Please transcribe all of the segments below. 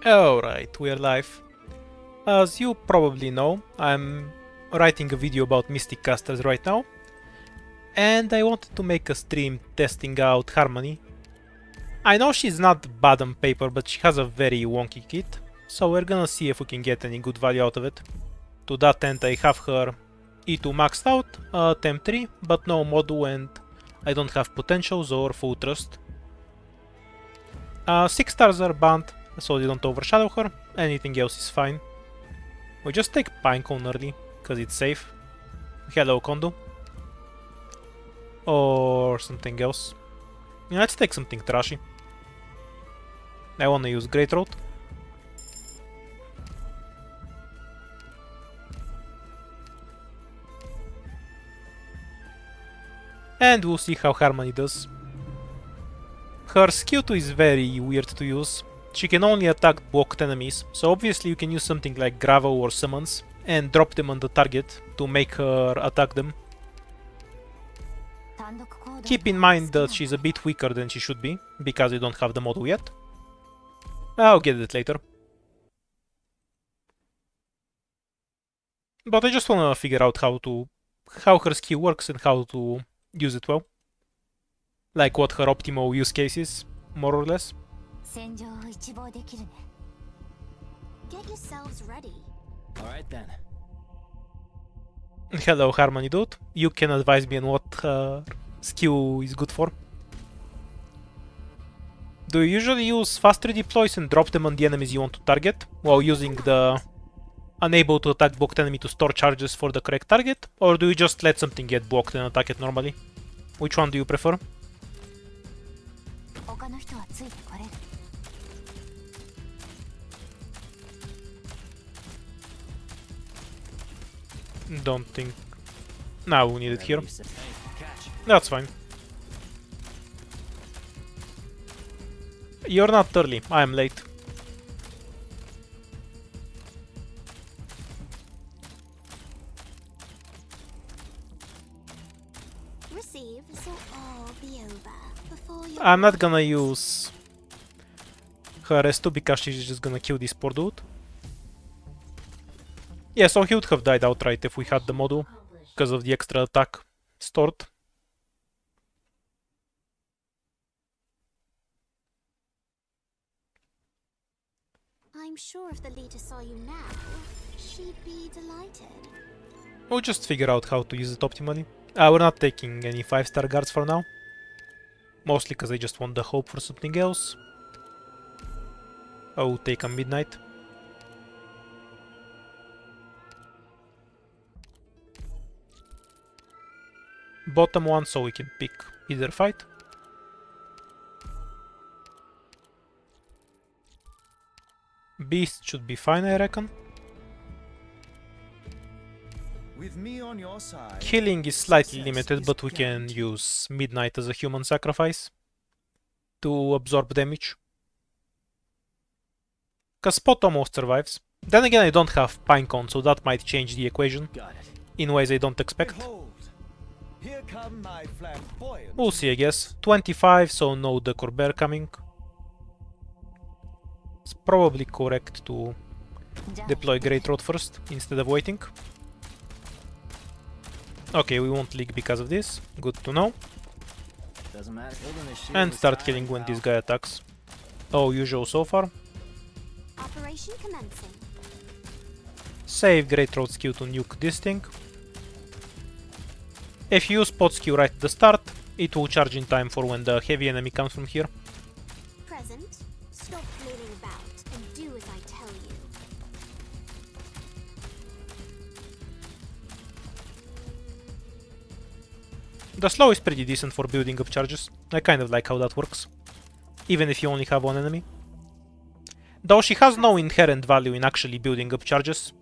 Alright, we're live. As you probably know, I'm writing a video about Mystic Casters right now, and I wanted to make a stream testing out Harmonie. I know she's not bad on paper, but she has a very wonky kit, so we're gonna see if we can get any good value out of it. To that end, I have her E2 maxed out, Temp 3, but no Modu, and I don't have potentials or full trust. 6 stars are banned, so they don't overshadow her. Anything else is fine. We just take Pinecone early, because it's safe. Hello, Kondo. Or something else. Yeah, let's take something trashy. I wanna use Great Road. And we'll see how Harmonie does. Her Q2 is very weird to use. She can only attack blocked enemies, so obviously you can use something like Gravel or Summons and drop them on the target to make her attack them. Keep in mind that she's a bit weaker than she should be, because we don't have the model yet. I'll get it later. But I just wanna figure out how her skill works and how to use it well. Like what her optimal use case is, more or less. Get yourselves ready. Alright then. Hello, Harmonie dude. You can advise me on what skill is good for. Do you usually use fast redeploys and drop them on the enemies you want to target, while using the unable to attack blocked enemy to store charges for the correct target? Or do you just let something get blocked and attack it normally? Which one do you prefer? Don't think... Now we need it here. That's fine. You're not early, I am late. Receive, so all be over before you. I'm not gonna use her S2 because she's just gonna kill this poor dude. Yeah, so he would have died outright if we had the module, because of the extra attack stored. I'm sure if the leader saw you now, she'd be delighted. We'll just figure out how to use it optimally. We're not taking any 5-star guards for now. Mostly because I just want the hope for something else. I'll take a midnight. Bottom one, so we can pick either fight. Beast should be fine, I reckon. With me on your side. Healing is slightly limited, but we can use Midnight as a human sacrifice to absorb damage. Cause Spot almost survives. Then again, I don't have Pinecone, so that might change the equation in ways I don't expect. Here come my flamboyant. We'll see, I guess. 25, so no Decor Bear coming. It's probably correct to deploy Great Road first, instead of waiting. Okay, we won't leak because of this. Good to know. Doesn't matter. And start killing when this guy attacks. Oh, usual so far. Operation commencing. Save Great Road skill to nuke this thing. If you use Spot skill right at the start, it will charge in time for when the heavy enemy comes from here. Present. Stop flailing about and do as I tell you. The slow is pretty decent for building up charges. I kind of like how that works. Even if you only have one enemy. Though she has no inherent value in actually building up charges.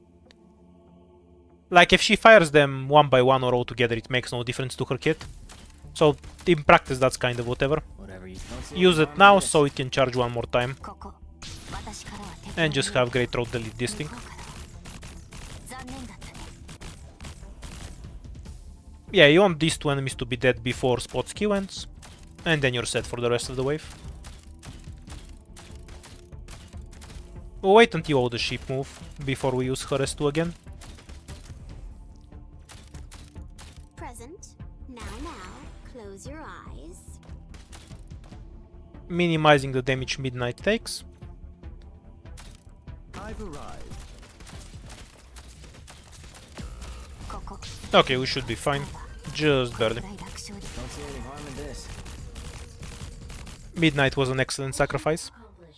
Like, if she fires them one by one or all together, it makes no difference to her kit. So, in practice, that's kind of whatever. Use it now so it can charge one more time. And just have Great Road delete this thing. Yeah, you want these two enemies to be dead before Spot skill ends. And then you're set for the rest of the wave. We'll wait until all the sheep move before we use her S2 again. Present. Now, close your eyes. Minimizing the damage Midnight takes. I've arrived. Okay, we should be fine. Just barely. Don't see any harm in this. Midnight was an excellent sacrifice.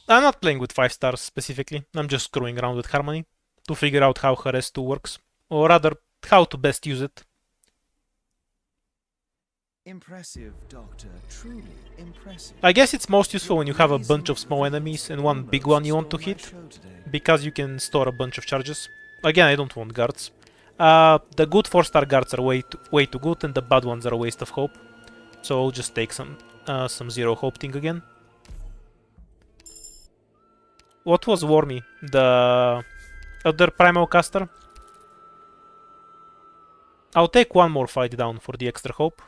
I'm not playing with 5 stars specifically, I'm just screwing around with Harmonie to figure out how her S2 works, or rather, how to best use it. Impressive, Doctor. Truly impressive. I guess it's most useful when you have a bunch of small enemies and one big one you want to hit, because you can store a bunch of charges. Again, I don't want guards. The good 4-star guards are way too good, and the bad ones are a waste of hope. So I'll just take some zero hope thing again. What was Wormy? The other primal caster? I'll take one more fight down for the extra hope.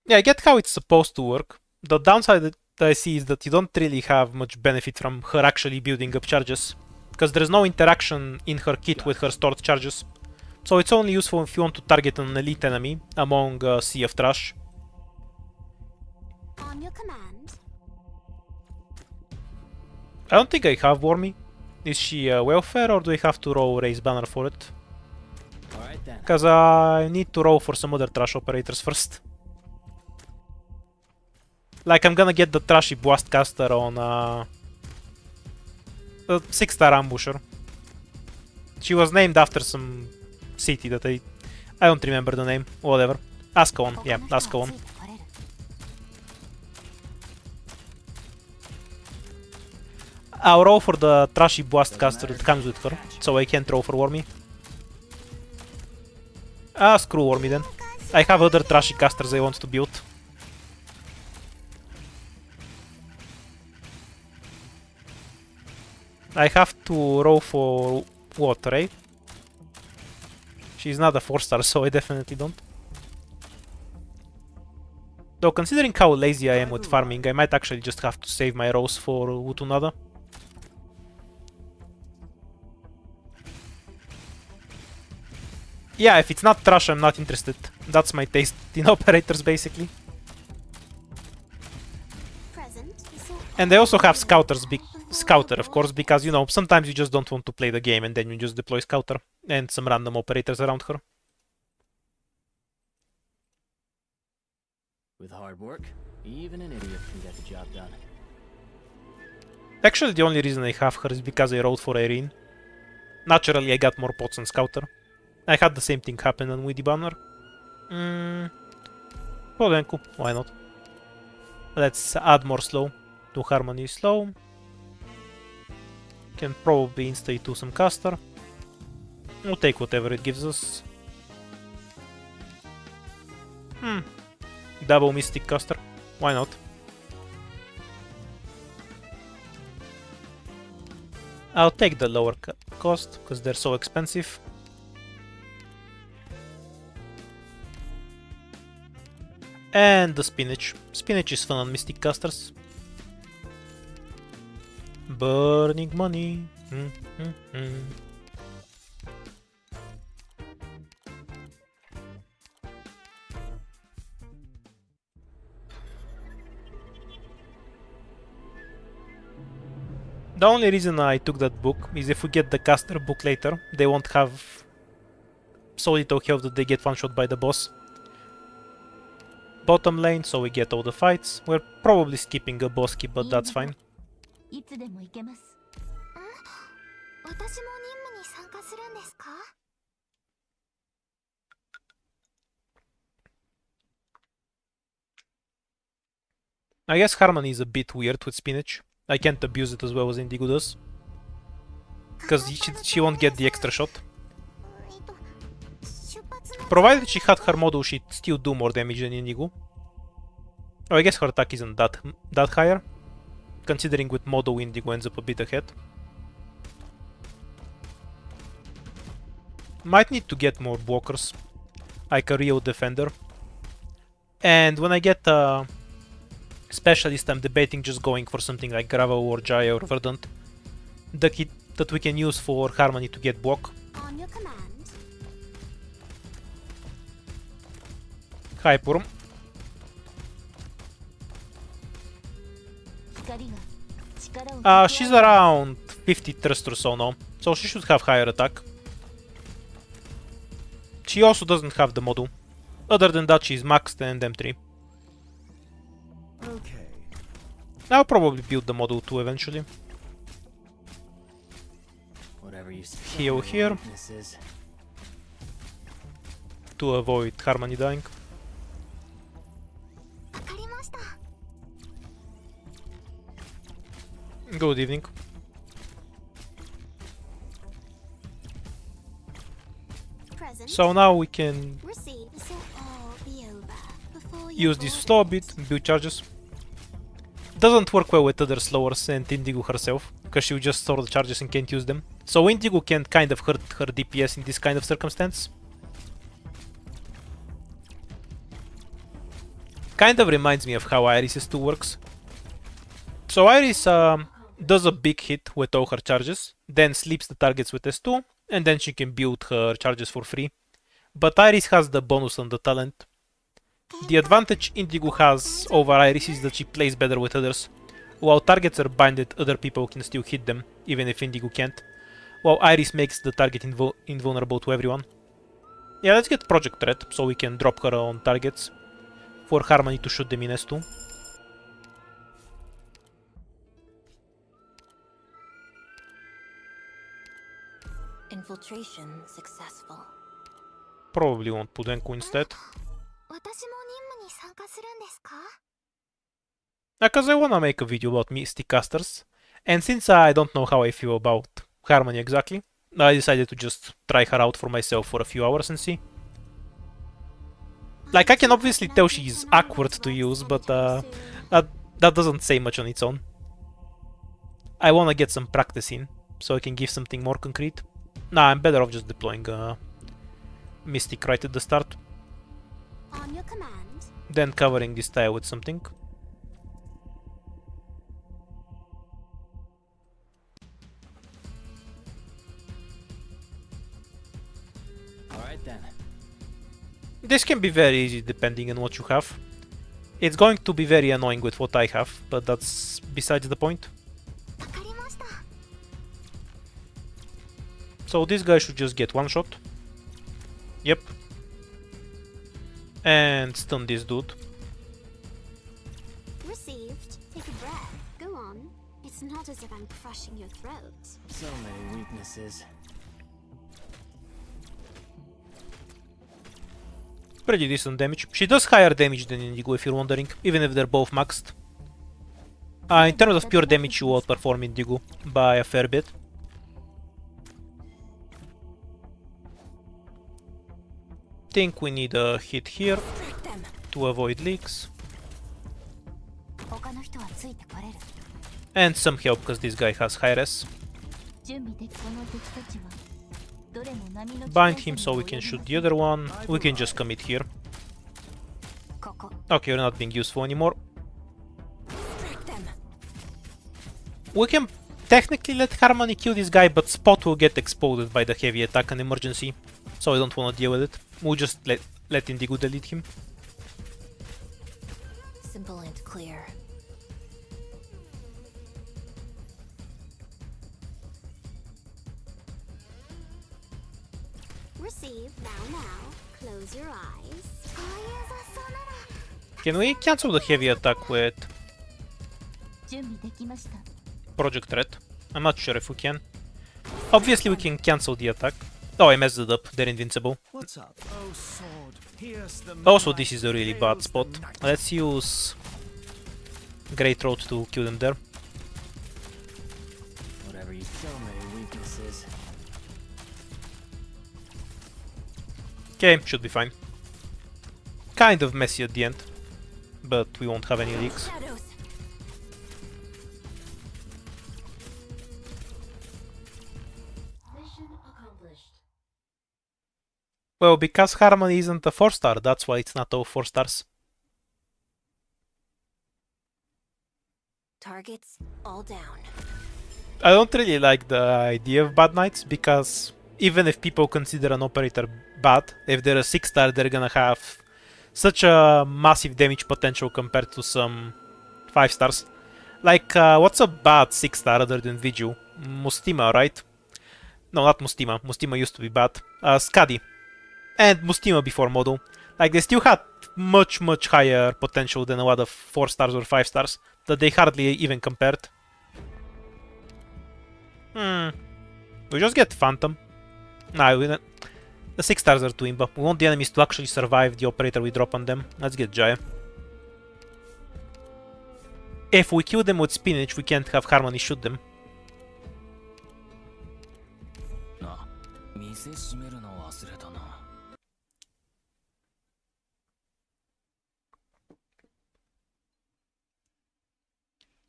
Yeah, I get how it's supposed to work. The downside that I see is that you don't really have much benefit from her actually building up charges, because there's no interaction in her kit with her stored charges. So it's only useful if you want to target an elite enemy among a sea of trash. On your command. I don't think I have Wormy. Is she welfare, or do I have to roll raise banner for it? Alright then. Because I need to roll for some other trash operators first. Like, I'm gonna get the trashy blast caster on a 6-star ambusher. She was named after some city that I don't remember the name. Whatever. Ascalon. Yeah, Ascalon. I'll roll for the trashy blast caster that comes with her, so I can't roll for Wormy. Screw Wormy then. I have other trashy casters I want to build. I have to roll for what, Ray? She's not a 4-star, so I definitely don't. Though considering how lazy I am with farming, I might actually just have to save my rolls for Utunada. Yeah, if it's not trash, I'm not interested. That's my taste in operators, basically. And I also have Scouter, of course, because, you know, sometimes you just don't want to play the game and then you just deploy Scouter and some random operators around her. With hard work, even an idiot can get the job done. Actually, the only reason I have her is because I rolled for Irene. Naturally, I got more pots on Scouter. I had the same thing happen on Weedy Banner. Polenku, why not? Let's add more slow to Harmonie slow. Can probably insta-E2 some caster. We'll take whatever it gives us. Double Mystic caster. Why not? I'll take the lower cost, because they're so expensive. And the Spinach. Spinach is fun on Mystic casters. Burning money. The only reason I took that book is if we get the caster book later, they won't have so little health that they get one-shot by the boss. Bottom lane, so we get all the fights. We're probably skipping a boss keep, but that's fine. I guess Harmonie is a bit weird with Spinach. I can't abuse it as well as Indigo does. Because she won't get the extra shot. Provided she had her model, she'd still do more damage than Indigo. Oh, I guess her attack isn't that higher. Considering with model, Indigo ends up a bit ahead. Might need to get more blockers. like a real defender. And when I get a specialist, I'm debating just going for something like Gravel or Jaya or Verdant. The kit that we can use for Harmony to get block. On your command. Hi, Purum. She's around 50 thrust or so now, so she should have higher attack. She also doesn't have the module. Other than that, she's maxed and M3. Okay. I'll probably build the module too eventually. Whatever you say. Heal here Weaknesses. to avoid Harmony dying. わかりました。 Good evening. Present. So now we can Receive. This will all be over before you use this slow a bit, build charges. Doesn't work well with other slowers and Indigo herself, because she'll just store the charges and can't use them. So Indigo can kind of hurt her DPS in this kind of circumstance. Kind of reminds me of how Iris' 2 works. So Iris does a big hit with all her charges, then sleeps the targets with S2, and then she can build her charges for free. But Iris has the bonus on the talent. The advantage Indigo has over Iris is that she plays better with others. While targets are binded, other people can still hit them, even if Indigo can't. While Iris makes the target invulnerable to everyone. Yeah, let's get Project Red, so we can drop her on targets. For Harmony to shoot them in S2. Infiltration successful. Probably won't put Enku instead. 私も任務に参加するんですか? Because I wanna make a video about Mystic Casters. And since I don't know how I feel about Harmony exactly, I decided to just try her out for myself for a few hours and see. Like, I can obviously tell she's awkward to use, but that doesn't say much on its own. I wanna get some practice in, so I can give something more concrete. Nah, I'm better off just deploying Mystic right at the start. On your command. Then covering this tile with something. Alright then. This can be very easy depending on what you have. It's going to be very annoying with what I have, but that's besides the point. わかりました。 So this guy should just get one shot. Yep. And stun this dude. Received. Take a breath. Go on. It's not as if I'm crushing your throat. So many weaknesses. Pretty decent damage. She does higher damage than Indigo if you're wondering, even if they're both maxed. In terms of pure damage, you outperform Indigo by a fair bit. Think we need a hit here to avoid leaks. 他の人はついてこれる。 And some help because this guy has high res. 準備できこの敵たちはどれも波の Bind him so we can shoot the other one. We can just commit here. ここ。 Okay, you're not being useful anymore. We can technically let Harmony kill this guy, but Spot will get exploded by the heavy attack and emergency, so I don't want to deal with it. We'll just let Indigo delete him. Simple and clear. Receive now. Close your eyes. Can we cancel the heavy attack with 準備できました。 Project Red? I'm not sure if we can. Obviously we can cancel the attack. Oh, I messed it up. They're invincible. What's up? Oh, sword. Pierce the Also, mind, this is a really heals bad the spot. night. Let's use Great Road to kill them there. Whatever you so many weaknesses. Okay, should be fine. Kind of messy at the end, but we won't have any leaks. Shadows. Mission accomplished. Well, because Harmony isn't a 4-star, that's why it's not all 4 stars. Targets all down. I don't really like the idea of bad knights, because even if people consider an operator bad, if they're a 6-star, they're gonna have such a massive damage potential compared to some 5 stars. Like, what's a bad 6-star other than Vigil? Mustima, right? No, not Mustima. Mustima used to be bad. Skadi. And Mustima before Model. Like, they still had much, much higher potential than a lot of 4 stars or 5 stars that they hardly even compared. We just get Phantom. Nah, we don't. The 6 stars are too imba. We want the enemies to actually survive the operator we drop on them. Let's get Jaya. If we kill them with spinach, we can't have Harmony shoot them.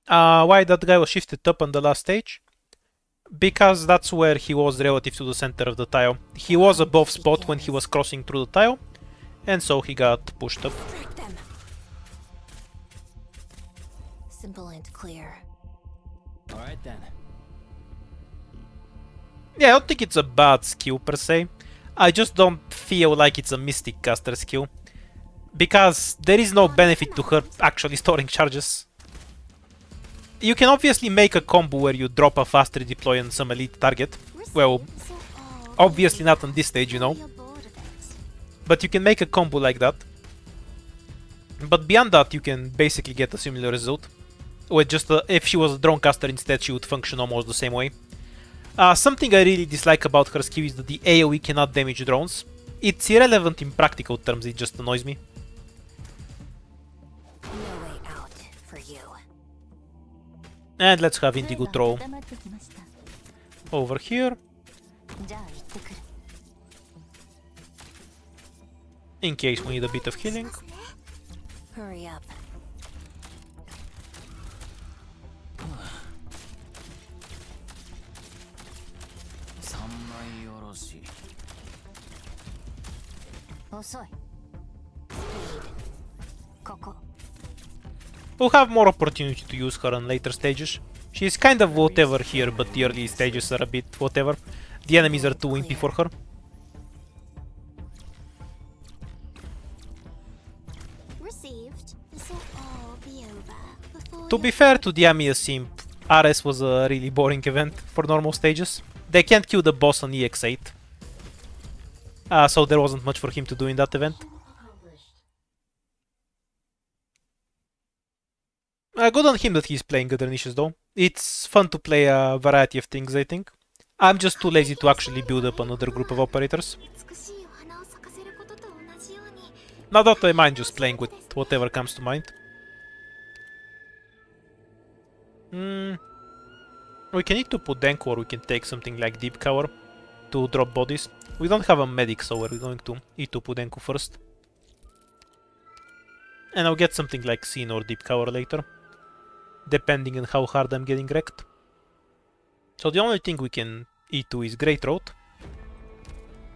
Why that guy was shifted up on the last stage? Because that's where he was relative to the center of the tile. He was above spot when he was crossing through the tile, and so he got pushed up. Track them. Simple and clear. Alright then. Yeah, I don't think it's a bad skill per se. I just don't feel like it's a Mystic Caster skill. Because there is no benefit to her actually storing charges. You can obviously make a combo where you drop a fast redeploy on some elite target. Well, obviously not on this stage, you know. But you can make a combo like that. But beyond that, you can basically get a similar result. With just if she was a drone caster instead, she would function almost the same way. Something I really dislike about her skill is that the AoE cannot damage drones. It's irrelevant in practical terms, it just annoys me. No way out for you. And let's have Indigo throw over here. In case we need a bit of healing. Hurry up. We'll have more opportunity to use her on later stages. She's kind of whatever here, but the early stages are a bit whatever. The enemies are too wimpy for her. Received. This will all be over before To be fair to the Amiya Simp, RS was a really boring event for normal stages. They can't kill the boss on EX8. So there wasn't much for him to do in that event. Good on him that he's playing other niches though. It's fun to play a variety of things, I think. I'm just too lazy to actually build up another group of operators. Not that I mind just playing with whatever comes to mind. We can need to put Denko, or we can take something like Deep Cover to drop bodies. We don't have a medic, so we're going to need to put Denko first. And I'll get something like Scene or Deep Cover later, depending on how hard I'm getting wrecked. So the only thing we can E2 is Great Road.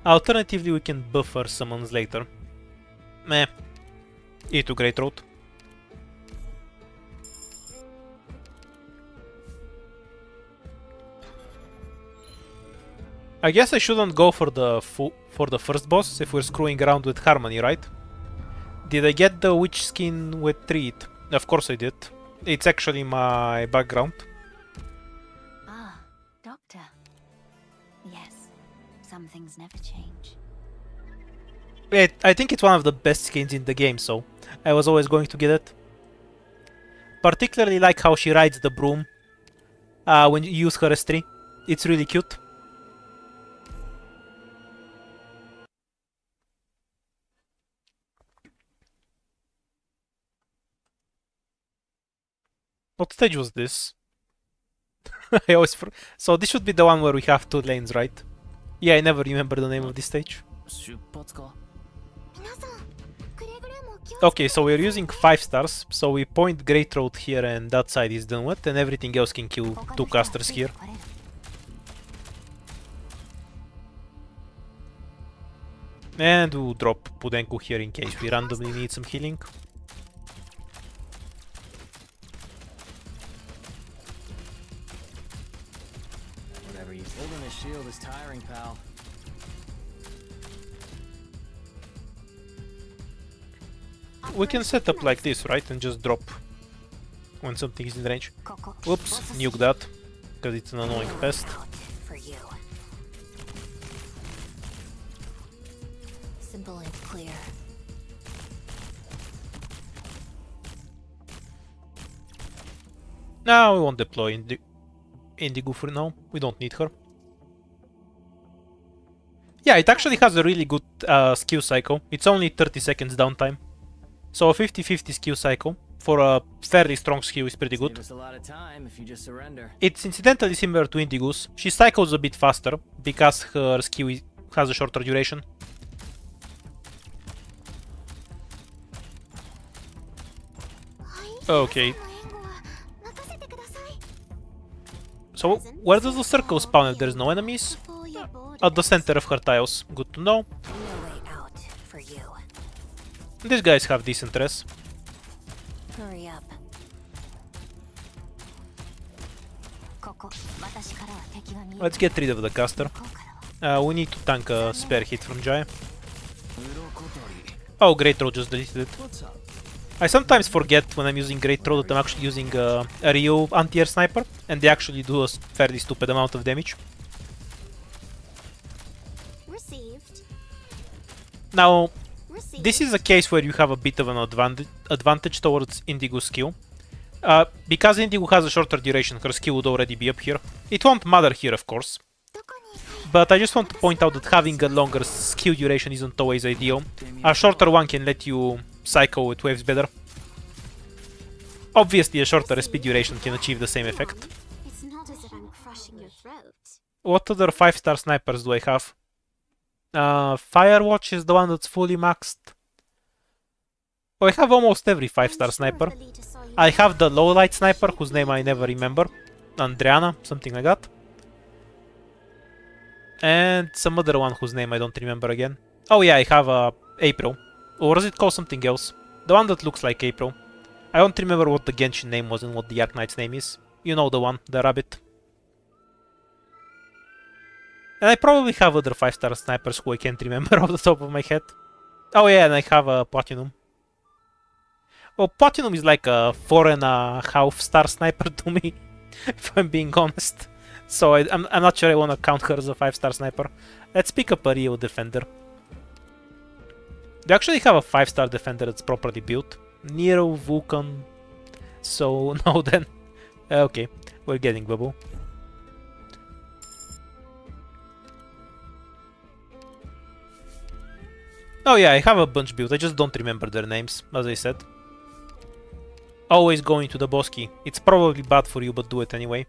Alternatively, we can buffer summons later. Meh. E2 Great Road. I guess I shouldn't go for the first boss if we're screwing around with Harmony, right? Did I get the witch skin with Treat? Of course I did. It's actually my background. Ah, Doctor. Yes, some things never change. I think it's one of the best skins in the game, so I was always going to get it. Particularly like how she rides the broom when you use her S3. It's really cute. What stage was this? I always so this should be the one where we have 2 lanes, right? Yeah, I never remember the name of this stage. Okay, so we're using 5 stars, so we point Great Road here and that side is done with, and everything else can kill 2 casters here. And we'll drop Pudenku here in case we randomly need some healing. Whatever he's holding his shield is tiring, pal. We can set up like this, right? And just drop when something is in range. Oops, nuke that, because it's an annoying pest. For you. Simple and clear. No, we won't deploy Indigo for now. We don't need her. Yeah, it actually has a really good skill cycle. It's only 30 seconds downtime. So a 50-50 skill cycle for a fairly strong skill is pretty good. Save us a lot of time if you just surrender. It's incidentally similar to Indigo's. She cycles a bit faster because her skill has a shorter duration. Okay. So where does the circle spawn if there's no enemies? At the center of her tiles. Good to know. No way out for you. These guys have decent res. Hurry up. Let's get rid of the caster. We need to tank a spare hit from Jaya. Oh, Great Throw just deleted it. What's up? I sometimes forget when I'm using Great Throw that I'm actually using a real anti-air sniper, and they actually do a fairly stupid amount of damage. Received. Now, Received. this is a case where you have a bit of an advantage towards Indigo's skill. Because Indigo has a shorter duration, her skill would already be up here. It won't matter here, of course. But I just want to point out that having a longer skill duration isn't always ideal. A shorter one can let you cycle with waves better. Obviously, a shorter speed duration can achieve the same effect. It's not as if I'm crushing your throat. What other 5-star snipers do I have? Firewatch is the one that's fully maxed. Oh, I have almost every 5-star sniper. I have the low light sniper, whose name I never remember. Andriana, something like that. And some other one whose name I don't remember again. Oh yeah, I have April. Or is it called something else? The one that looks like April. I don't remember what the Genshin name was and what the Arc Knight's name is. You know the one, the rabbit. And I probably have other 5-star snipers who I can't remember off the top of my head. Oh yeah, and I have a Platinum. Well, Platinum is like a 4.5-star sniper to me, if I'm being honest. So I'm not sure I want to count her as a 5-star sniper. Let's pick up a real defender. They actually have a 5-star defender that's properly built. Nero, Vulcan. So, no then. Okay, we're getting bubble. Oh yeah, I have a bunch built. I just don't remember their names, as I said. Always going to the boss key. It's probably bad for you, but do it anyway.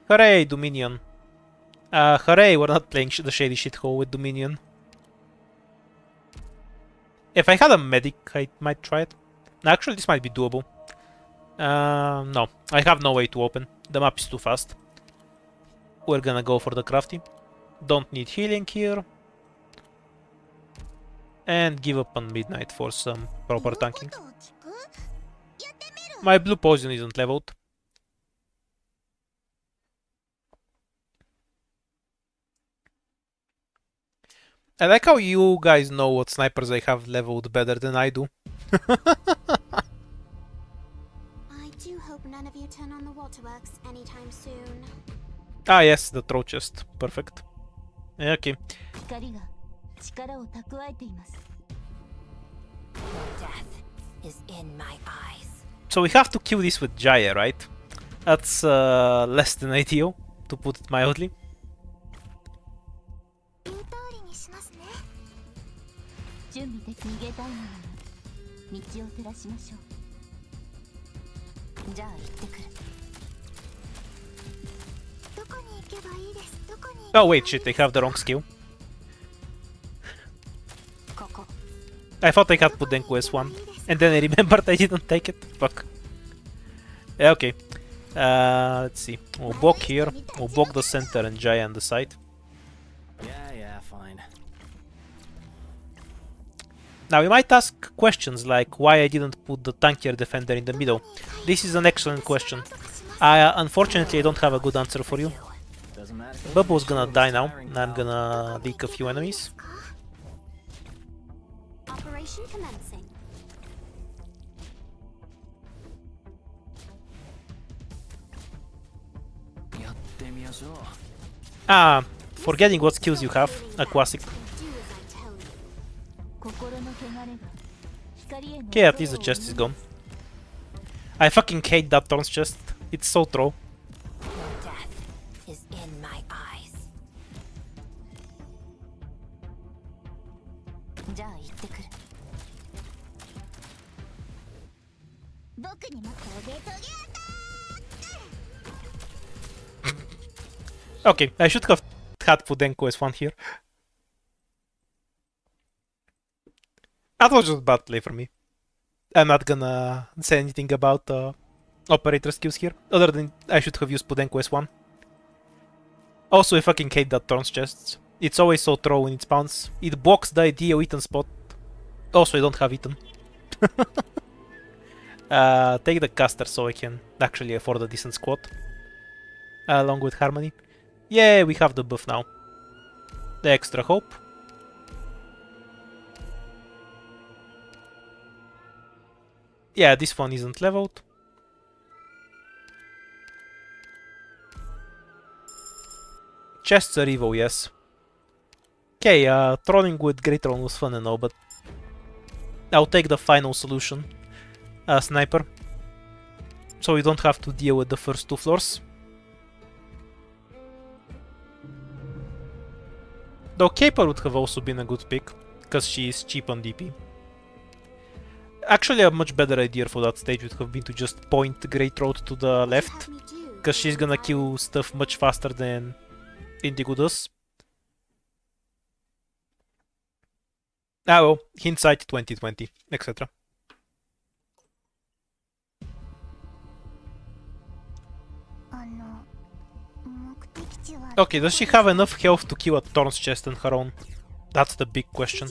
Hooray, Dominion. Hooray, we're not playing the shady shithole with Dominion. If I had a medic, I might try it. Actually, this might be doable. No, I have no way to open. The map is too fast. We're gonna go for the crafty. Don't need healing here. And give up on midnight for some proper tanking. My blue poison isn't leveled. I like how you guys know what snipers I have leveled better than I do. I do hope none of you turn on the waterworks anytime soon. Ah yes, the throw chest. Perfect. Okay. Death is in my eyes. So we have to kill this with Jaya, right? That's less than ideal, to put it mildly. Oh wait, shit, I have the wrong skill. I thought I had Pudenku S1, and then I remembered I didn't take it. Fuck. Yeah, okay. Let's see. We'll block here. We'll block the center and Jaya on the side. Yeah, fine. Now you might ask questions like why I didn't put the tankier defender in the middle. This is an excellent question. Unfortunately I don't have a good answer for you. Doesn't matter. Bubbo's gonna die now, and I'm gonna leak a few enemies. Operation commencing. Ah, forgetting what skills you have, a classic. Do as I tell you. Okay, at least the chest is gone. I fucking hate that Thorn's chest. It's so troll. Your death is in my eyes. Okay, I should have had Pudenko as one here. That was just bad play for me. I'm not gonna say anything about operator skills here, other than I should have used Pudenko as one. Also, I fucking hate that Thorn's chests. It's always so throw when it spawns. It blocks the ideal Ethan spot. Also, I don't have Ethan. Take the caster so I can actually afford a decent squad. Along with Harmonie. Yeah, we have the buff now. The extra hope. Yeah, this one isn't leveled. Chests are evil, yes. Okay, trolling with Great Troll was fun and all, but I'll take the final solution. Sniper. So we don't have to deal with the first two floors. Though Caper would have also been a good pick, because she is cheap on DP. Actually, a much better idea for that stage would have been to just point Great Road to the left, because she's gonna kill stuff much faster than Indigo does. Ah well, hindsight 2020, etc. Okay, does she have enough health to kill a Thorn's chest on her own? That's the big question.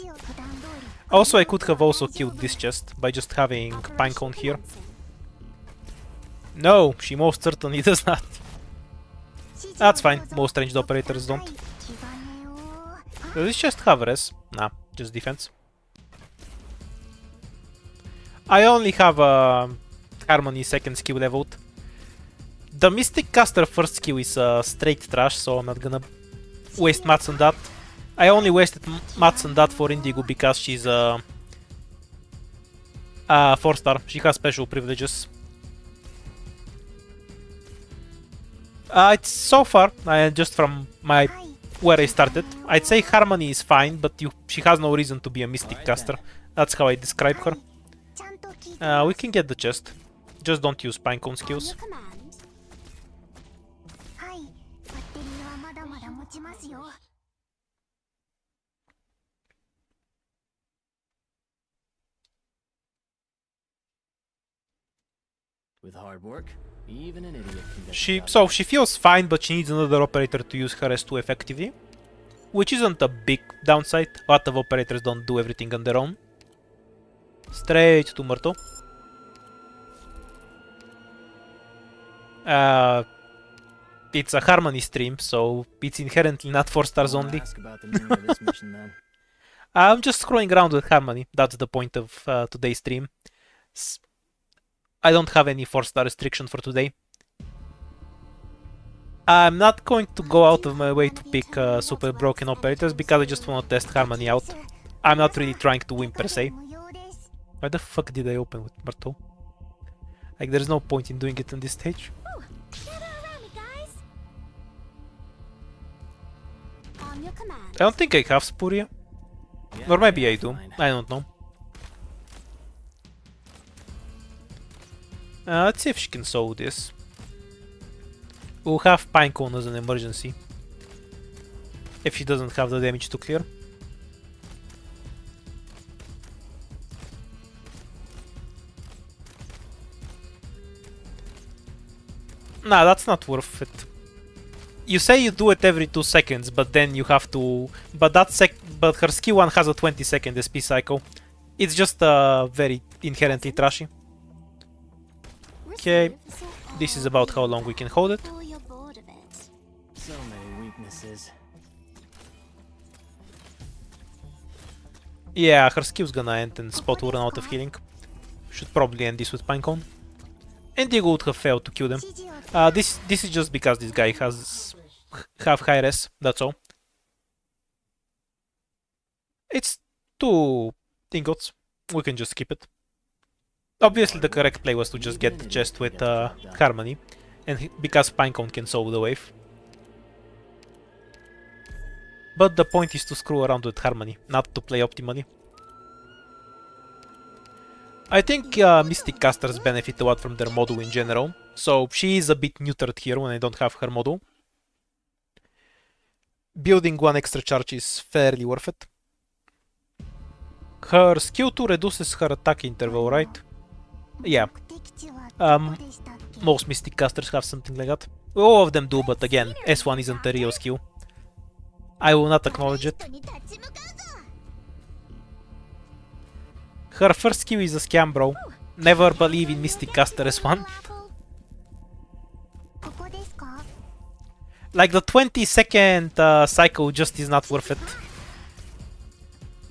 Also, I could have also killed this chest by just having Pinecone here. No, she most certainly does not. That's fine, most ranged operators don't. Does this chest have res? Nah, just defense. I only have Harmonie second skill leveled. The Mystic Caster first skill is straight trash, so I'm not gonna waste mats on that. I only wasted mats on that for Indigo because she's a 4-star. She has special privileges. It's so far, just from where I started, I'd say Harmonie is fine, but she has no reason to be a Mystic Caster. That's how I describe her. We can get the chest. Just don't use Pinecone skills. With hard work, even an idiot can get She feels fine, but she needs another operator to use her S2 effectively, which isn't a big downside. A lot of operators don't do everything on their own. Straight to Myrtle. It's a Harmonie stream, so it's inherently not 4 stars only. Ask about the meaning of this mission, then. I'm just scrolling around with Harmonie. That's the point of today's stream. I don't have any 4-star restriction for today. I'm not going to go out of my way to pick super broken operators because I just want to test Harmonie out. I'm not really trying to win per se. Why the fuck did I open with Myrtle? Like, there's no point in doing it on this stage. I don't think I have Spuria. Yeah, Or maybe yeah, I do. fine. I don't know. Let's see if she can solve this. We'll have Pinecone as an emergency. If she doesn't have the damage to clear. Nah, that's not worth it. You say you do it every 2 seconds, but then you have to... But her skill 1 has a 20-second SP cycle. It's just very inherently trashy. Okay, this is about how long we can hold it. Before you're bored of it. So many weaknesses. Yeah, her skill's gonna end and Spot will run out of healing. Should probably end this with Pinecone. Indigo would have failed to kill them. This is just because this guy has high res, that's all. It's 2 ingots. We can just skip it. Obviously the correct play was to just get the chest with Harmonie, and because Pinecone can solve the wave. But the point is to screw around with Harmonie, not to play optimally. I think Mystic casters benefit a lot from their module in general, so she is a bit neutered here when I don't have her module. Building 1 extra charge is fairly worth it. Her skill 2 reduces her attack interval, right? Yeah. Most Mystic casters have something like that. All of them do, but again, S1 isn't a real skill. I will not acknowledge it. Her first skill is a scam, bro. Never believe in Mystic caster S1. Like the 20-second cycle just is not worth it.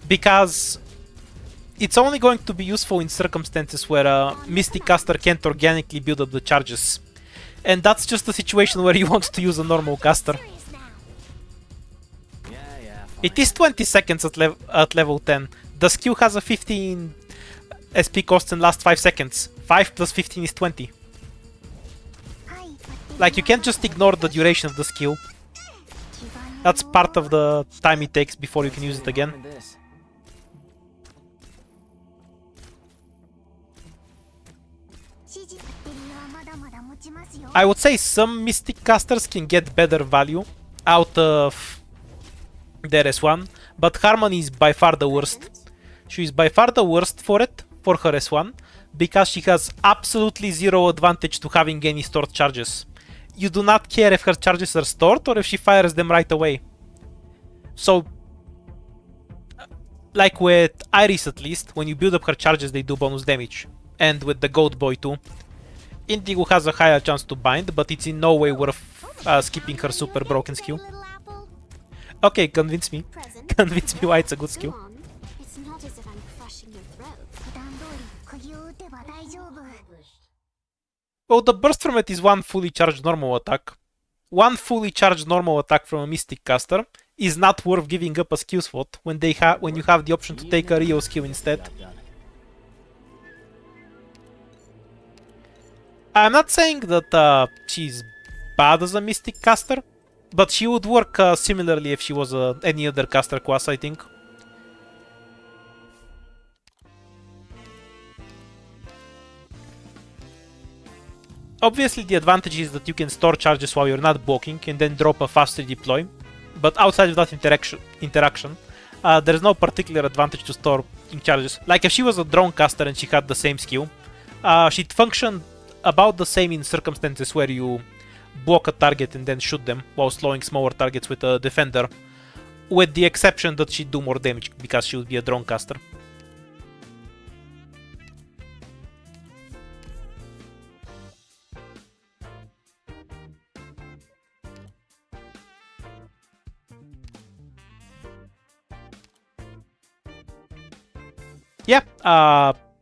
Because it's only going to be useful in circumstances where a Mystic caster can't organically build up the charges. And that's just a situation where you want to use a normal caster. It is 20 seconds at level 10. The skill has a 15 SP cost and lasts 5 seconds. 5 plus 15 is 20. Like, you can't just ignore the duration of the skill. That's part of the time it takes before you can use it again. I would say some Mystic casters can get better value out of their S1, but Harmonie is by far the worst. She is by far the worst for it, for her S1, because she has absolutely zero advantage to having any stored charges. You do not care if her charges are stored or if she fires them right away. So, like with Iris at least, when you build up her charges they do bonus damage. And with the Goat Boy too. Indigo has a higher chance to bind, but it's in no way worth skipping her super broken skill. Okay, convince me. Convince me why it's a good skill. It's not as if I'm crushing your throat. Well, the burst from it is one fully charged normal attack. One fully charged normal attack from a Mystic caster is not worth giving up a skill slot when you have the option to take a real skill instead. I'm not saying that she's bad as a Mystic caster, but she would work similarly if she was any other caster class, I think. Obviously the advantage is that you can store charges while you're not blocking and then drop a fast redeploy, but outside of that interaction, there's no particular advantage to storing charges. Like if she was a drone caster and she had the same skill, she'd function about the same in circumstances where you block a target and then shoot them while slowing smaller targets with a defender, with the exception that she'd do more damage because she would be a drone caster. Yeah,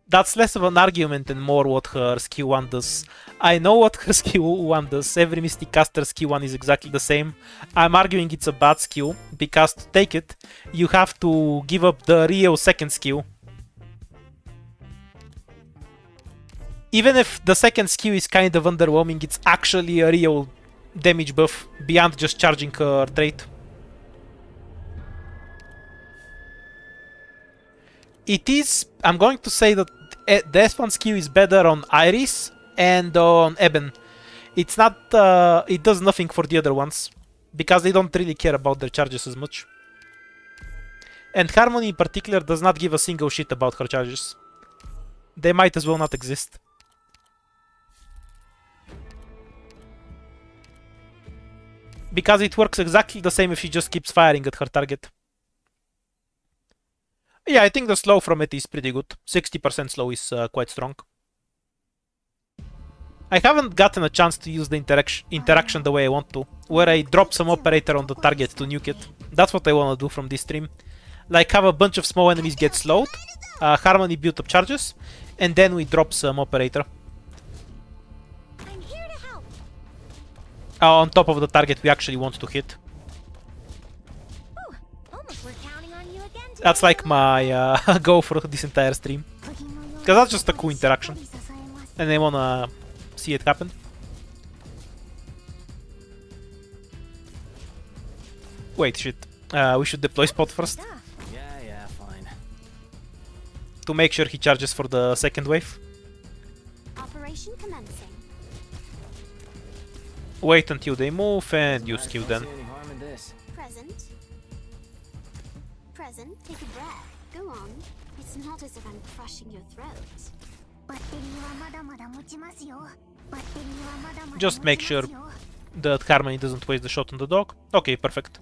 that's less of an argument and more what her skill 1 does. I know what her skill 1 does. Every Mystic caster skill 1 is exactly the same. I'm arguing it's a bad skill, because to take it, you have to give up the real second skill. Even if the second skill is kind of underwhelming, it's actually a real damage buff beyond just charging her trait. It is, I'm going to say that the S1 skill is better on Iris and on Eben. It's not, it does nothing for the other ones, because they don't really care about their charges as much. And Harmonie in particular does not give a single shit about her charges. They might as well not exist. Because it works exactly the same if she just keeps firing at her target. Yeah, I think the slow from it is pretty good. 60% slow is quite strong. I haven't gotten a chance to use the interaction the way I want to, where I drop some operator on the target to nuke it. That's what I want to do from this stream. Like have a bunch of small enemies get slowed, Harmonie build up charges, and then we drop some operator. I'm here to help. On top of the target we actually want to hit. Ooh, almost we're counting on you again today, That's like Aloy. my goal for this entire stream. Because that's just a cool interaction. And I wanna see it happen. Wait, shit. We should deploy Spot first. Yeah, fine. To make sure he charges for the second wave. Operation commencing. Wait until they move and use Q Don't then. see any harm in this. Present. Present. Take a breath. Go on. It's not as if I'm crushing your throat. Just make sure that Harmonie doesn't waste the shot on the dog. Okay, perfect.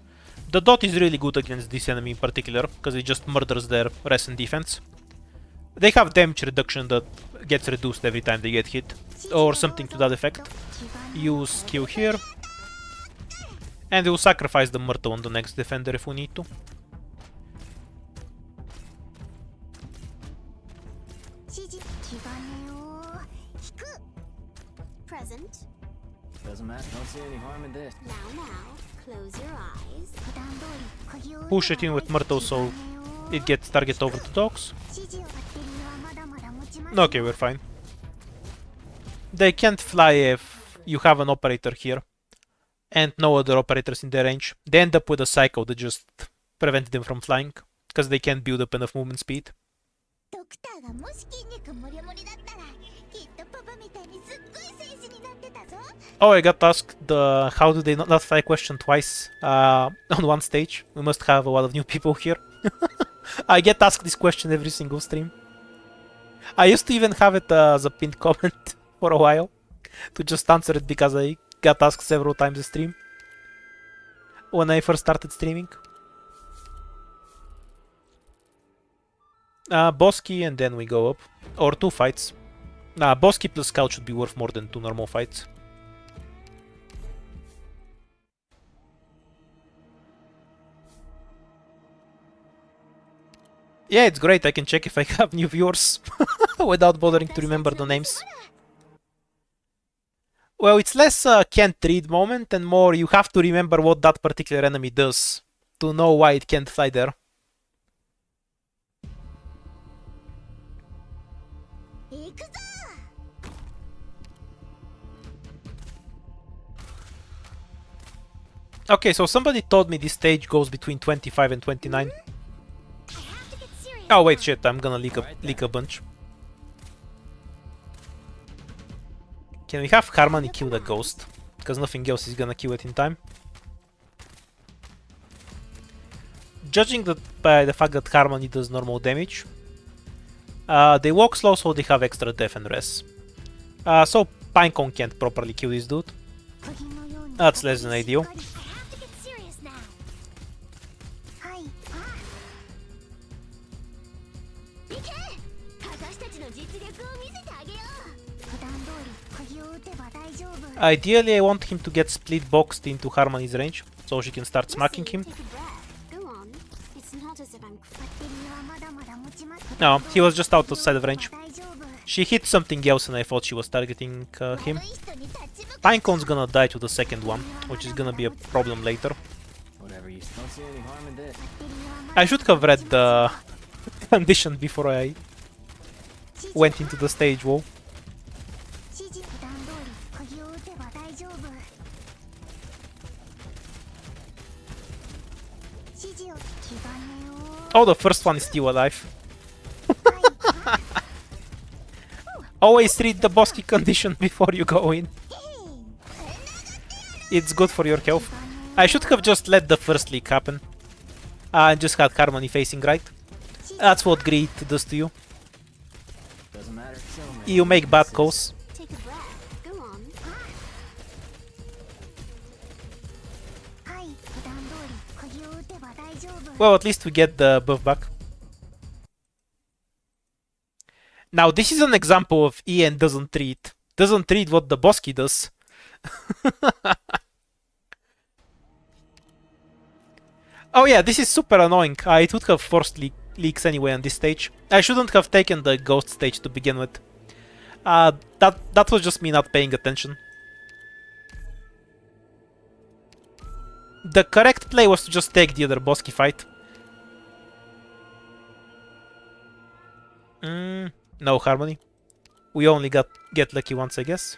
The dot is really good against this enemy in particular, because it just murders their res and defense. They have damage reduction that gets reduced every time they get hit, or something to that effect. Use Q here. And we'll sacrifice the Myrtle on the next defender if we need to. Present. Doesn't matter. Don't see any harm in this. Now, close your eyes. Push it in with Myrtle so it gets target over to dogs. Okay, we're fine. They can't fly if you have an operator here and no other operators in their range. They end up with a psycho that just prevents them from flying because they can't build up enough movement speed. Oh, I got asked the how do they not fly question twice on one stage. We must have a lot of new people here. I get asked this question every single stream. I used to even have it as a pinned comment for a while to just answer it because I got asked several times a stream when I first started streaming. Bosky and then we go up. Or 2 fights. Bosky plus Scout should be worth more than 2 normal fights. Yeah, it's great. I can check if I have new viewers without bothering to remember the names. Well, it's less can't read moment and more you have to remember what that particular enemy does to know why it can't fly there. Okay, so somebody told me this stage goes between 25 and 29. Oh wait, shit, I'm gonna leak a bunch. Can we have Harmonie kill the ghost? Because nothing else is gonna kill it in time. Judging by the fact that Harmonie does normal damage, they walk slow so they have extra def and res. So Pinecone can't properly kill this dude. That's less than ideal. Ideally, I want him to get split boxed into Harmonie's range, so she can start smacking him. No, he was just outside of range. She hit something else and I thought she was targeting him. Pinecone's gonna die to the second one, which is gonna be a problem later. I should have read the condition before I went into the stage wall. Oh, the first one is still alive. Always read the Bosky condition before you go in. It's good for your health. I should have just let the first leak happen. And just had Harmonie facing right. That's what greed does to you. You make bad calls. Well, at least we get the buff back. Now this is an example of Ian doesn't read what the Bosky does. Oh yeah, this is super annoying. It would have forced leaks anyway on this stage. I shouldn't have taken the ghost stage to begin with. That was just me not paying attention. The correct play was to just take the other Bosky fight. No Harmony. We only get lucky once, I guess.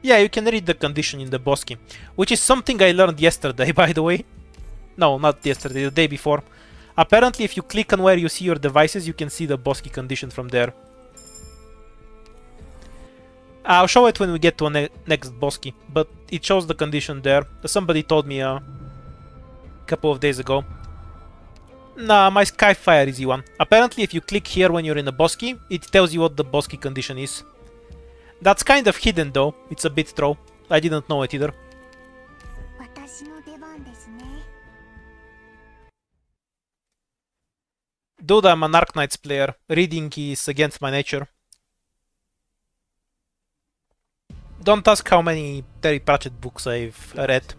Yeah, you can read the condition in the Bosky, which is something I learned yesterday, by the way. No, not yesterday, the day before. Apparently, if you click on where you see your devices, you can see the Bosky condition from there. I'll show it when we get to a next Bosky, but it shows the condition there. Somebody told me a couple of days ago. Nah, my Skyfire is E1. Apparently, if you click here when you're in a Bosky, it tells you what the Bosky condition is. That's kind of hidden though, it's a bit throw. I didn't know it either. Dude, I'm an Arknights player. Reading is against my nature. Don't ask how many Terry Pratchett books I've read.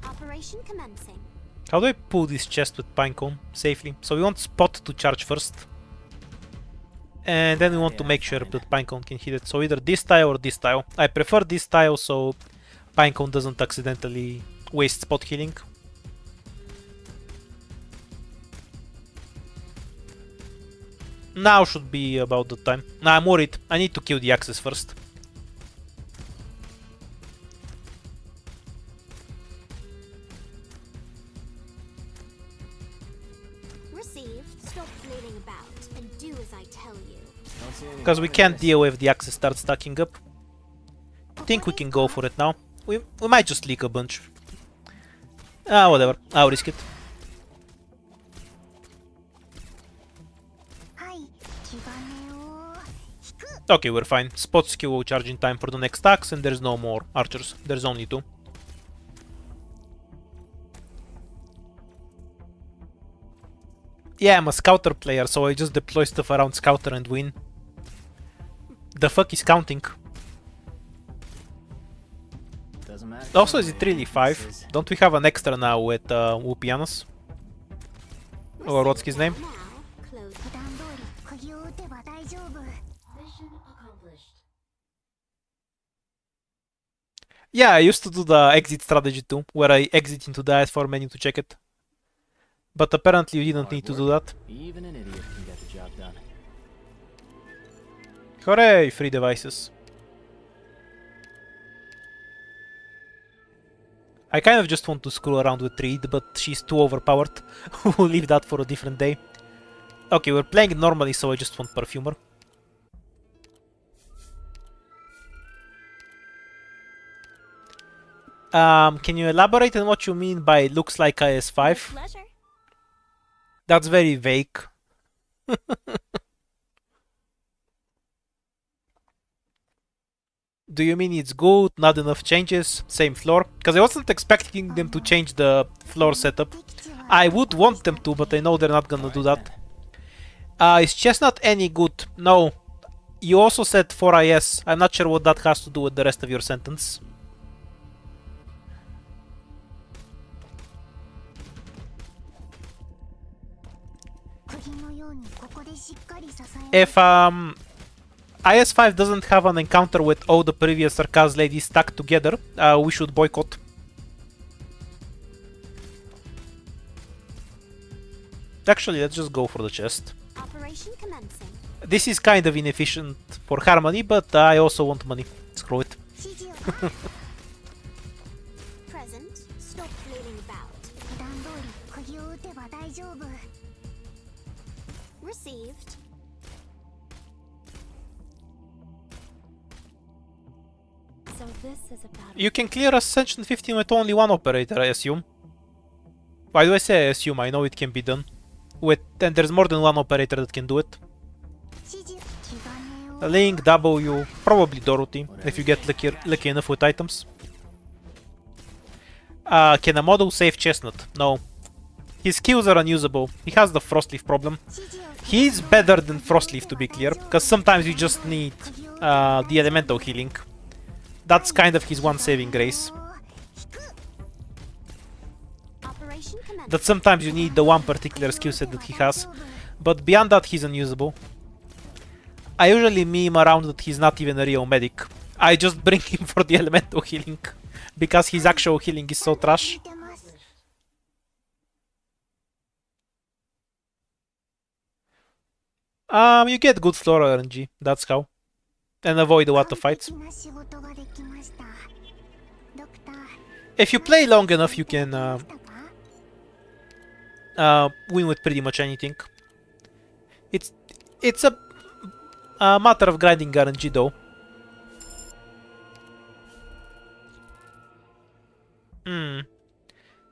Operation commencing. How do I pull this chest with Pinecone safely? So we want Spot to charge first. And then we want to make sure that Pinecone can hit it. So either this tile or this tile. I prefer this tile so Pinecone doesn't accidentally waste Spot healing. Now should be about the time. Nah, I'm worried. I need to kill the Axis first. Because we can't deal if the Axis starts stacking up. I think we can go for it now. We might just leak a bunch. Whatever. I'll risk it. Okay, we're fine. Spot skill will charge in time for the next axe, and there's no more archers. There's only 2. Yeah, I'm a scouter player, so I just deploy stuff around scouter and win. The fuck is counting? Also, is it really 5? Don't we have an extra now with Wupianos? Or what's his name? Yeah, I used to do the exit strategy too, where I exit into the S4 menu to check it. But apparently you didn't need to do that. Even an idiot can get the job done. Hooray, free devices. I kind of just want to screw around with Reed, but she's too overpowered. We'll leave that for a different day. Okay, we're playing normally, so I just want Perfumer. Can you elaborate on what you mean by looks like IS5? That's very vague. Do you mean it's good, not enough changes, same floor? Because I wasn't expecting them to change the floor setup. I would want them to, but I know they're not gonna do that. Is Chestnut any good? No. You also said 4IS. I'm not sure what that has to do with the rest of your sentence. If IS5 doesn't have an encounter with all the previous Sarkaz ladies stacked together, we should boycott. Actually, let's just go for the chest. This is kind of inefficient for Harmony, but I also want money. Screw it. Received. So this is about You can clear Ascension 15 with only one operator, I assume. Why do I say I assume? I know it can be done. and there's more than one operator that can do it. Link, W, probably Dorothy, if you get lucky enough with items. Can a model save Chestnut? No. His skills are unusable. He has the Frostleaf problem. He's better than Frostleaf, to be clear, because sometimes you just need the elemental healing. That's kind of his one saving grace. That sometimes you need the one particular skill set that he has, but beyond that he's unusable. I usually meme around that he's not even a real medic. I just bring him for the elemental healing, because his actual healing is so trash. You get good Flora RNG, that's how. And avoid a lot of fights. If you play long enough, you can win with pretty much anything. It's a matter of grinding RNG though.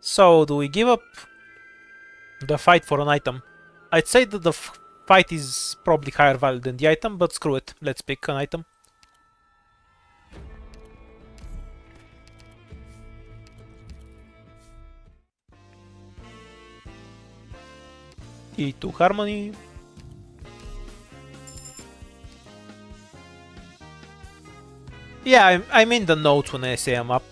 So, do we give up the fight for an item? I'd say that the fight is probably higher value than the item, but screw it. Let's pick an item. E2 Harmonie. Yeah, I'm in the notes when I say I'm up.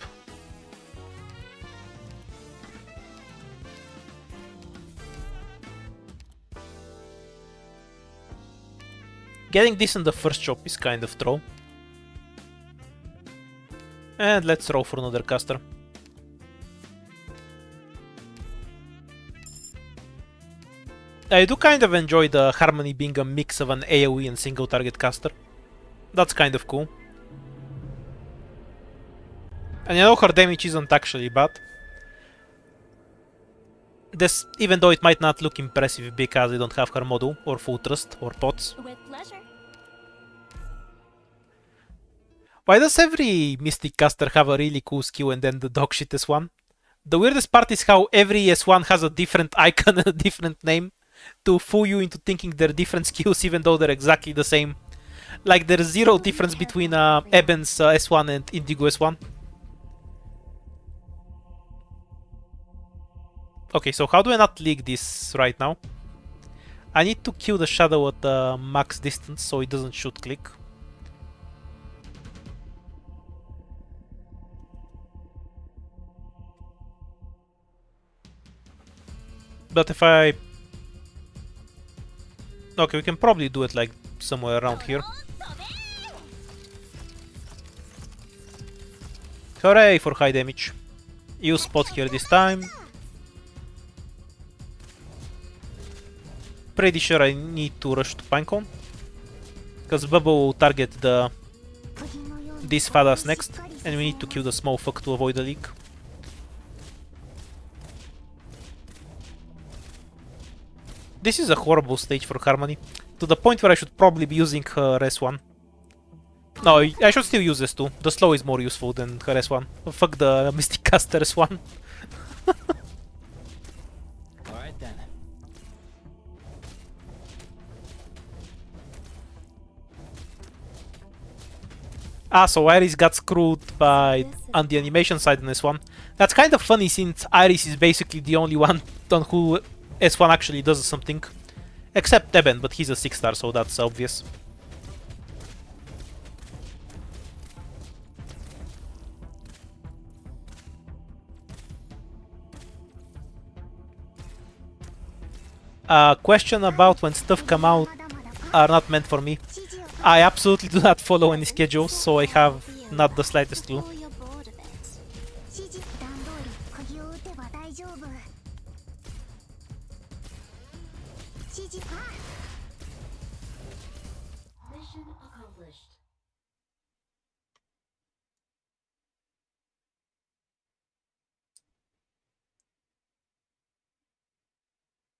Getting this on the first shop is kind of troll. And let's roll for another caster. I do kind of enjoy the Harmonie being a mix of an AoE and single target caster. That's kind of cool. And I know her damage isn't actually bad. This, even though it might not look impressive because I don't have her model, or full trust, or pots. With pleasure. Why does every Mystic caster have a really cool skill and then the dogshit S1? The weirdest part is how every S1 has a different icon and a different name to fool you into thinking they're different skills even though they're exactly the same. Like there's zero difference between Eben's S1 and Indigo S1. Okay, so how do I not leak this right now? I need to kill the shadow at max distance so it doesn't shoot click. But if I... Okay, we can probably do it like somewhere around here. Hooray for high damage. Use spot here this time. Pretty sure I need to rush to Pinecone, because Bubble will target this Fadas next, and we need to kill the small fuck to avoid the leak. This is a horrible stage for Harmonie, to the point where I should probably be using her S1. No, I should still use S2. The slow is more useful than her S1. Fuck the Mystic Caster S1. Alright then. So Iris got screwed on the animation side on S1. That's kind of funny since Iris is basically the only one on who S1 actually does something. Except Eben, but he's a 6-star, so that's obvious. Question about when stuff come out are not meant for me. I absolutely do not follow any schedules, so I have not the slightest clue.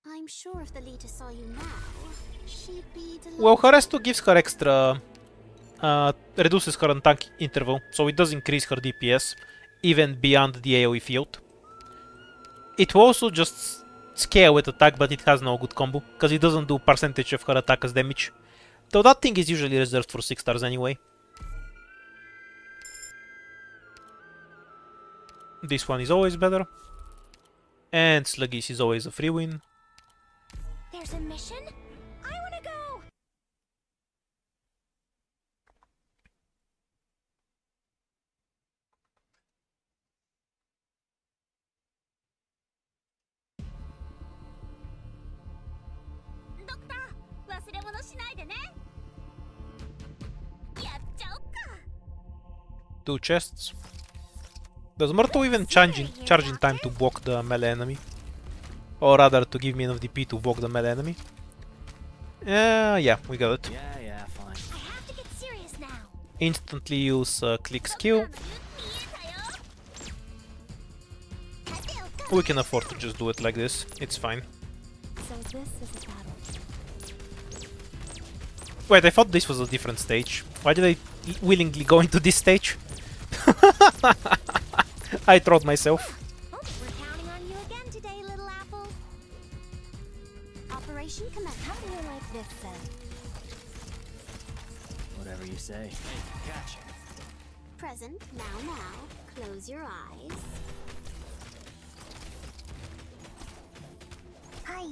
I'm sure if the leader saw you now, she'd be delighted. Well, her S2 gives her extra... reduces her tank interval, so it does increase her DPS, even beyond the AoE field. It will also just scare with attack, but it has no good combo, because it doesn't do percentage of her attack as damage. Though that thing is usually reserved for 6 stars anyway. This one is always better. And Sluggish is always a free win. There's a mission? I wanna go! Doctor! 忘れ物しないでね! やっちゃおっか! 2 chests. Does Myrtle even charge in time to block the melee enemy? Or rather, to give me enough DP to block the melee enemy? Yeah, we got it. Yeah, fine. I have to get serious now. Instantly use click skill. We can afford to just do it like this. It's fine. So this is a battle. Wait, I thought this was a different stage. Why did I willingly go into this stage? I trolled myself. Oh, we're counting on you again today, little apple. Operation commence. How do you like this then? Whatever you say. Hey, catch. Present, now. Close your eyes. Hi,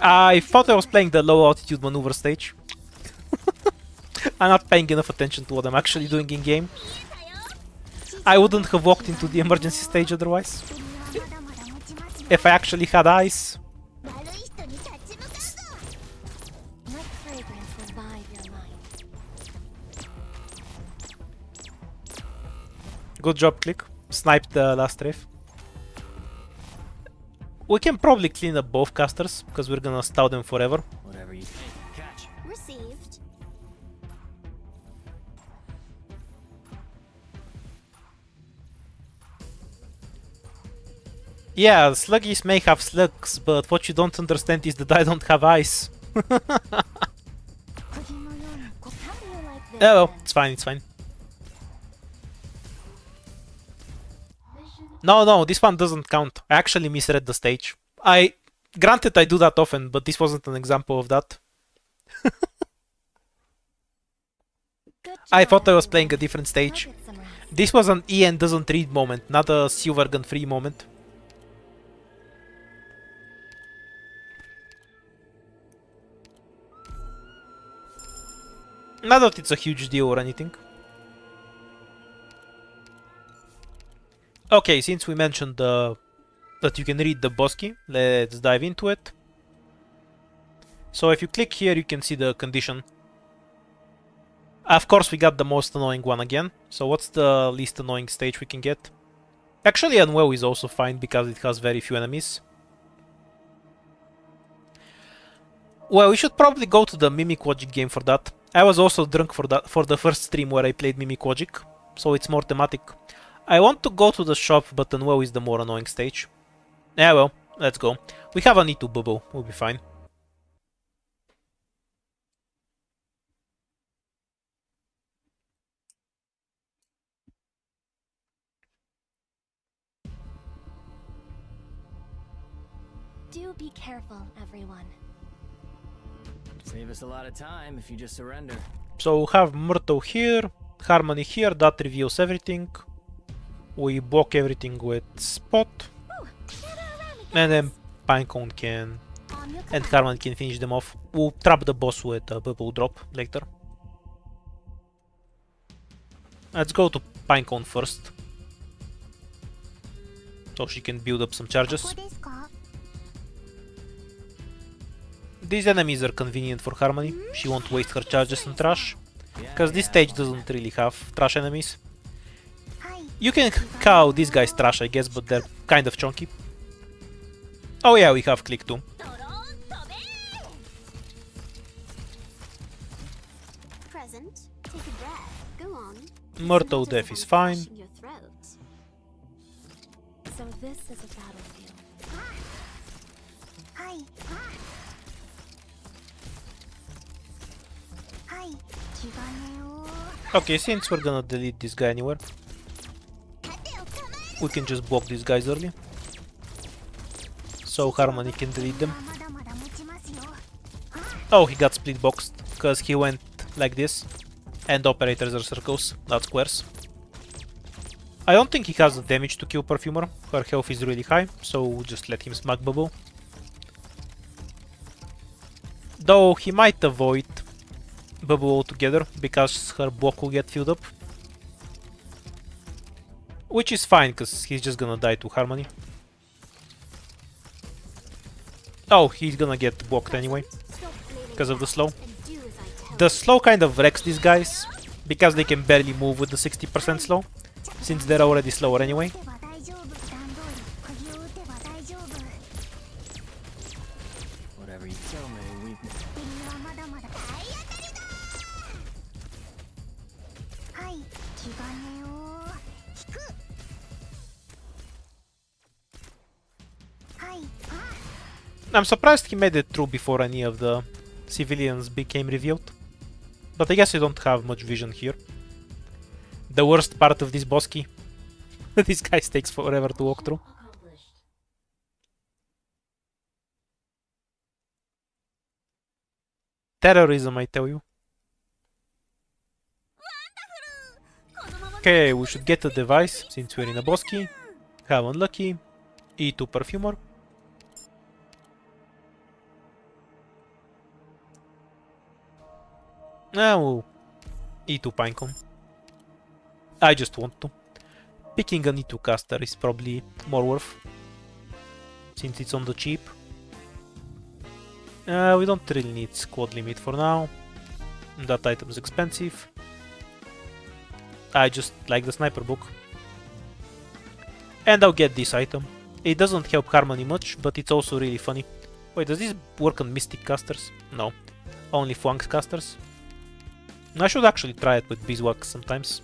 I thought I was playing the low altitude maneuver stage. I'm not paying enough attention to what I'm actually doing in game. I wouldn't have walked into the emergency stage otherwise. If I actually had eyes. Good job, Click. Sniped the last ref. We can probably clean up both casters, because we're gonna stall them forever. Whatever you say. Catch. Received. Yeah, Sluggies may have slugs, but what you don't understand is that I don't have eyes. Oh, it's fine, it's fine. No, this one doesn't count. I actually misread the stage. Granted, I do that often, but this wasn't an example of that. I thought I was playing a different stage. This was an Ian doesn't read moment, not a Silvergun free moment. Not that it's a huge deal or anything. Okay, since we mentioned that you can read the boss key, let's dive into it. So if you click here, you can see the condition. Of course, we got the most annoying one again. So what's the least annoying stage we can get? Actually, Unwell is also fine because it has very few enemies. Well, we should probably go to the Mimic Logic game for that. I was also drunk for the first stream where I played Mimic Logic, so it's more thematic. I want to go to the shop, but Unwell is the more annoying stage. Yeah, well, let's go. We have a need to bubble, we'll be fine. Do be careful, everyone. Save us a lot of time if you just surrender. So we have Myrtle here, Harmonie here, that reveals everything. We block everything with Spot. And then Pinecone can... and Harmonie can finish them off. We'll trap the boss with a bubble drop later. Let's go to Pinecone first. So she can build up some charges. These enemies are convenient for Harmonie. She won't waste her charges on trash. Because this stage doesn't really have trash enemies. You can cow these guys trash, I guess, but they're kind of chunky. Oh yeah, we have click too. Present. Take a breath. Go on. Myrtle death is fine. So this is a battlefield. Okay, since we're gonna delete this guy anywhere, we can just block these guys early, so Harmony can delete them. Oh, he got split boxed, because he went like this, and operators are circles, not squares. I don't think he has the damage to kill Perfumer, her health is really high, so just let him smug bubble. Though he might avoid bubble altogether, because her block will get filled up. Which is fine, because he's just gonna die to Harmony. Oh, he's gonna get blocked anyway, because of the slow. The slow kind of wrecks these guys, because they can barely move with the 60% slow, since they're already slower anyway. Whatever you tell me, we... I'm surprised he made it through before any of the civilians became revealed. But I guess you don't have much vision here. The worst part of this boss key. This guy takes forever to walk through. Terrorism, I tell you. Okay, we should get a device, since we're in a boss key. Have unlucky. E2 Perfumer. Now, E2 Pinecone. I just want to. Picking an E2 caster is probably more worth, since it's on the cheap. We don't really need squad limit for now. That item's expensive. I just like the sniper book. And I'll get this item. It doesn't help Harmony much, but it's also really funny. Wait, does this work on Mystic casters? No. Only Flanks casters. I should actually try it with Beeswax sometimes,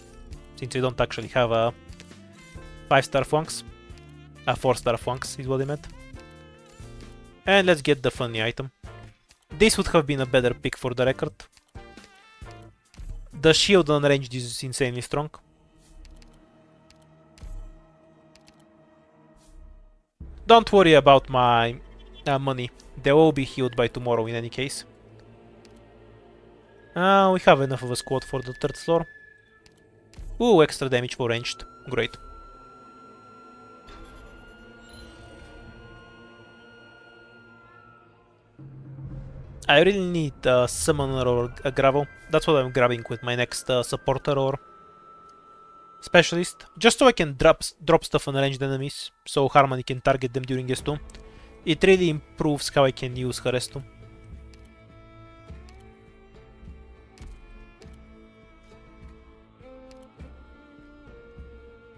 since I don't actually have a 5-star Flanks. A 4-star Flanks is what I meant. And let's get the funny item. This would have been a better pick for the record. The shield on ranged is insanely strong. Don't worry about my money. They will be healed by tomorrow in any case. We have enough of a squad for the 3rd floor. Ooh, extra damage for ranged. Great. I really need a summoner or a gravel. That's what I'm grabbing with my next supporter or specialist. Just so I can drop stuff on ranged enemies, so Harmony can target them during S2. It really improves how I can use her S2.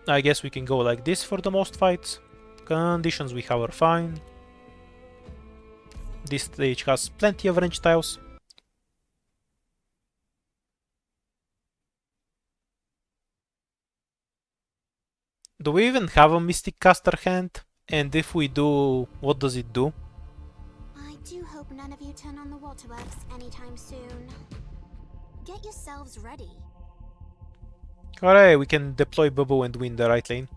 I guess we can go like this for the most fights. Conditions we have are fine. This stage has plenty of range tiles. Do we even have a Mystic Caster hand? And if we do, what does it do? I do hope none of you turn on the waterworks anytime soon. Get yourselves ready. Alright, we can deploy Bubble and win the right lane.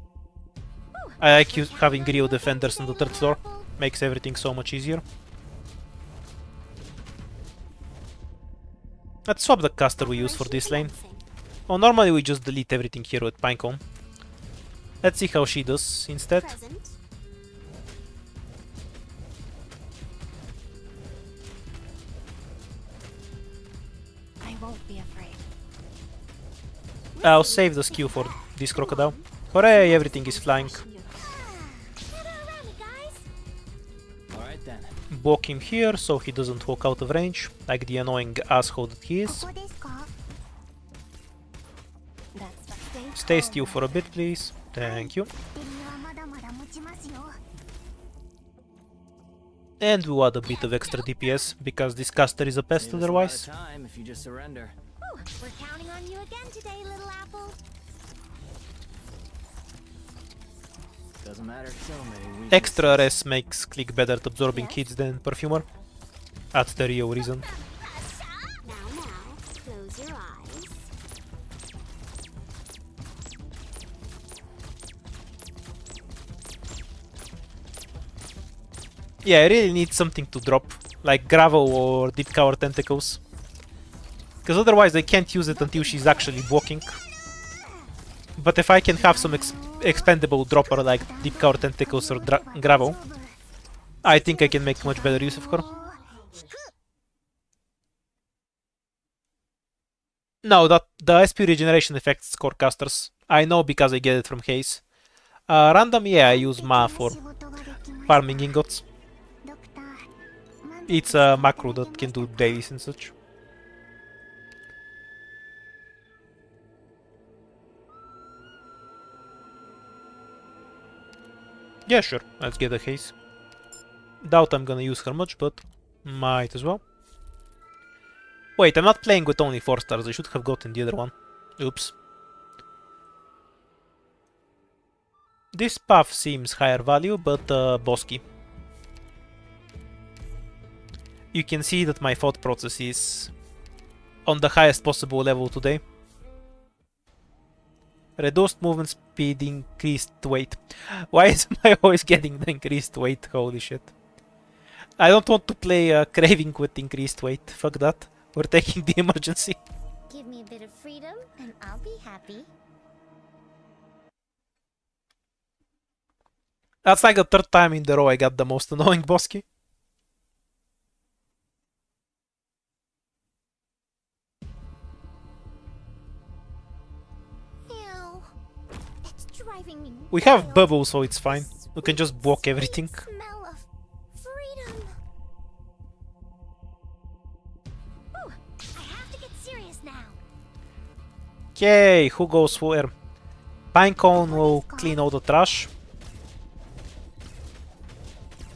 I like having Rio defenders on the 3rd floor. Makes everything so much easier. Let's swap the caster we use for this lane. Oh, normally we just delete everything here with Pinecone. Let's see how she does instead. I won't be afraid. I'll save the skill for this crocodile. Hooray, everything is flying. Alright then. Block him here so he doesn't walk out of range, like the annoying asshole that he is. Stay still for a bit, please. Thank you. And we'll add a bit of extra DPS, because this caster is a pest otherwise. Time if you just surrender. We're counting on you again today, little apple. Doesn't matter, tell me. Extra res makes Click better at absorbing hits than Perfumer. That's the real reason. Now, close your eyes. Yeah, I really need something to drop, like gravel or deep cover tentacles. Because otherwise I can't use it until she's actually walking. But if I can have some expendable dropper like deep cover tentacles or gravel, I think I can make much better use of her. No, that the SP regeneration affects core casters. I know because I get it from Haze. Random, yeah, I use Ma for farming ingots. It's a macro that can do dailies and such. Yeah, sure, let's get a Haze. Doubt I'm gonna use her much, but might as well. Wait, I'm not playing with only 4 stars, I should have gotten the other one. Oops. This path seems higher value, but bosky. You can see that my thought process is on the highest possible level today. Reduced movement speed, increased weight. Why is I always getting the increased weight? Holy shit. I don't want to play Craving with increased weight. Fuck that. We're taking the emergency. Give me a bit of freedom, and I'll be happy. That's like the 3rd time in the row I got the most annoying bosky. Ew. It's driving me We have wild. bubbles, so it's fine. We can just block everything. Smell of freedom. Ooh, I have to get serious now. Okay, who goes where? Pinecone will clean all the trash.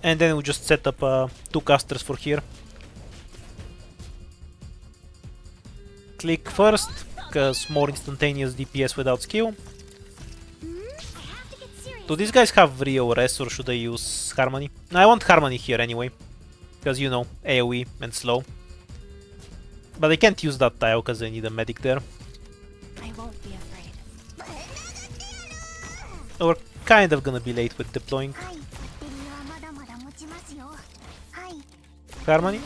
And then we'll just set up 2 casters for here. Click first, because more instantaneous DPS without skill. Do these guys have Rio Res or should I use Harmony? I want Harmony here anyway. Because you know, AoE and slow. But I can't use that tile because I need a medic there. I won't be afraid. We're kind of gonna be late with deploying Harmony.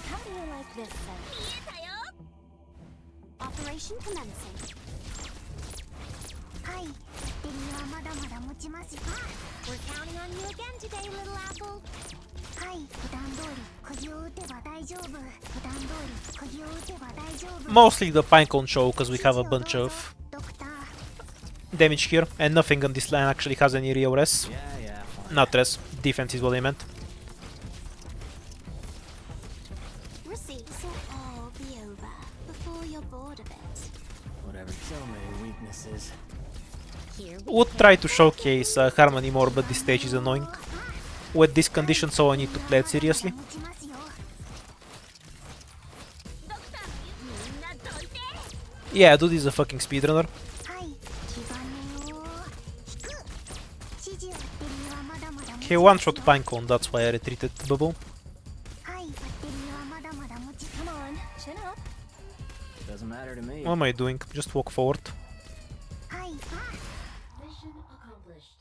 How do you like this then? Operation commencing. We're counting on you again today, little apple. Mostly the Pinecone show because we have a bunch of damage here and nothing on this line actually has any real res. Yeah, fine. Not res, defense is what I meant. Receipts will all be over before you're bored of it. Whatever so many weaknesses. Here Would try to showcase Harmony more, but this stage is annoying. With this condition, so I need to play it seriously. Yeah, dude is a fucking speedrunner. He one-shot Pinecone, that's why I retreated to Bubble. Come on, chin up. Doesn't matter to me. What am I doing? Just walk forward. Mission accomplished.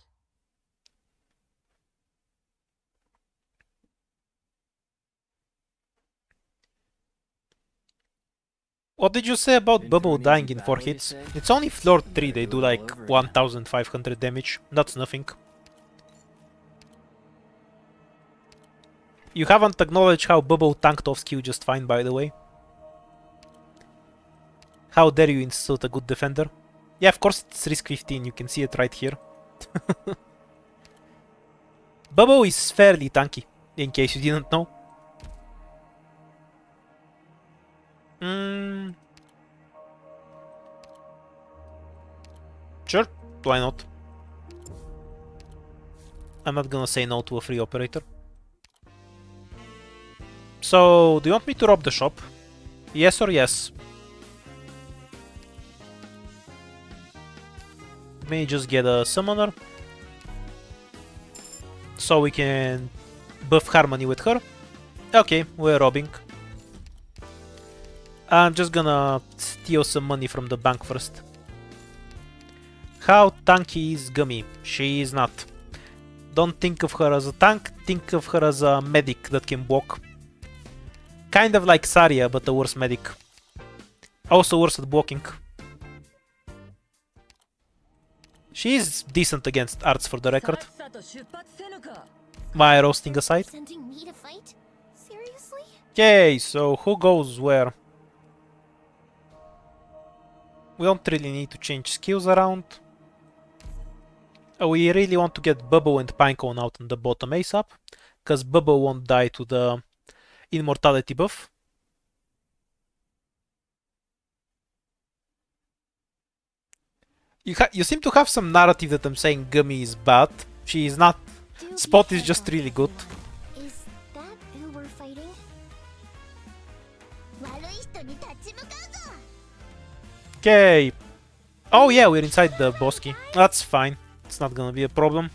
What did you say about Been Bubble through an dying easy in 4 battle, you hits? say? It's only floor 3, they Better do do it all like over again. 1500 damage. That's nothing. You haven't acknowledged how Bubble tanked off skill just fine, by the way. How dare you insult a good defender? Yeah, of course it's risk 15, you can see it right here. Bubble is fairly tanky, in case you didn't know. Sure, why not? I'm not gonna say no to a free operator. So, do you want me to rob the shop? Yes or yes? May just get a summoner. So we can buff Harmony with her. Okay, we're robbing. I'm just gonna steal some money from the bank first. How tanky is Gummy? She is not. Don't think of her as a tank, think of her as a medic that can walk. Kind of like Saria, but a worse medic. Also worse at walking. She is decent against arts for the record. My roasting aside. Sending me to fight? Seriously? Okay, so who goes where? We don't really need to change skills around. We really want to get Bubble and Pinecone out on the bottom ASAP, because Bubble won't die to the immortality buff. You seem to have some narrative that I'm saying Gummy is bad. She is not. Do Spot be is just careful. really good. Is that who we're fighting? Okay. Oh yeah, we're inside the bosky. That's fine. It's not gonna be a problem.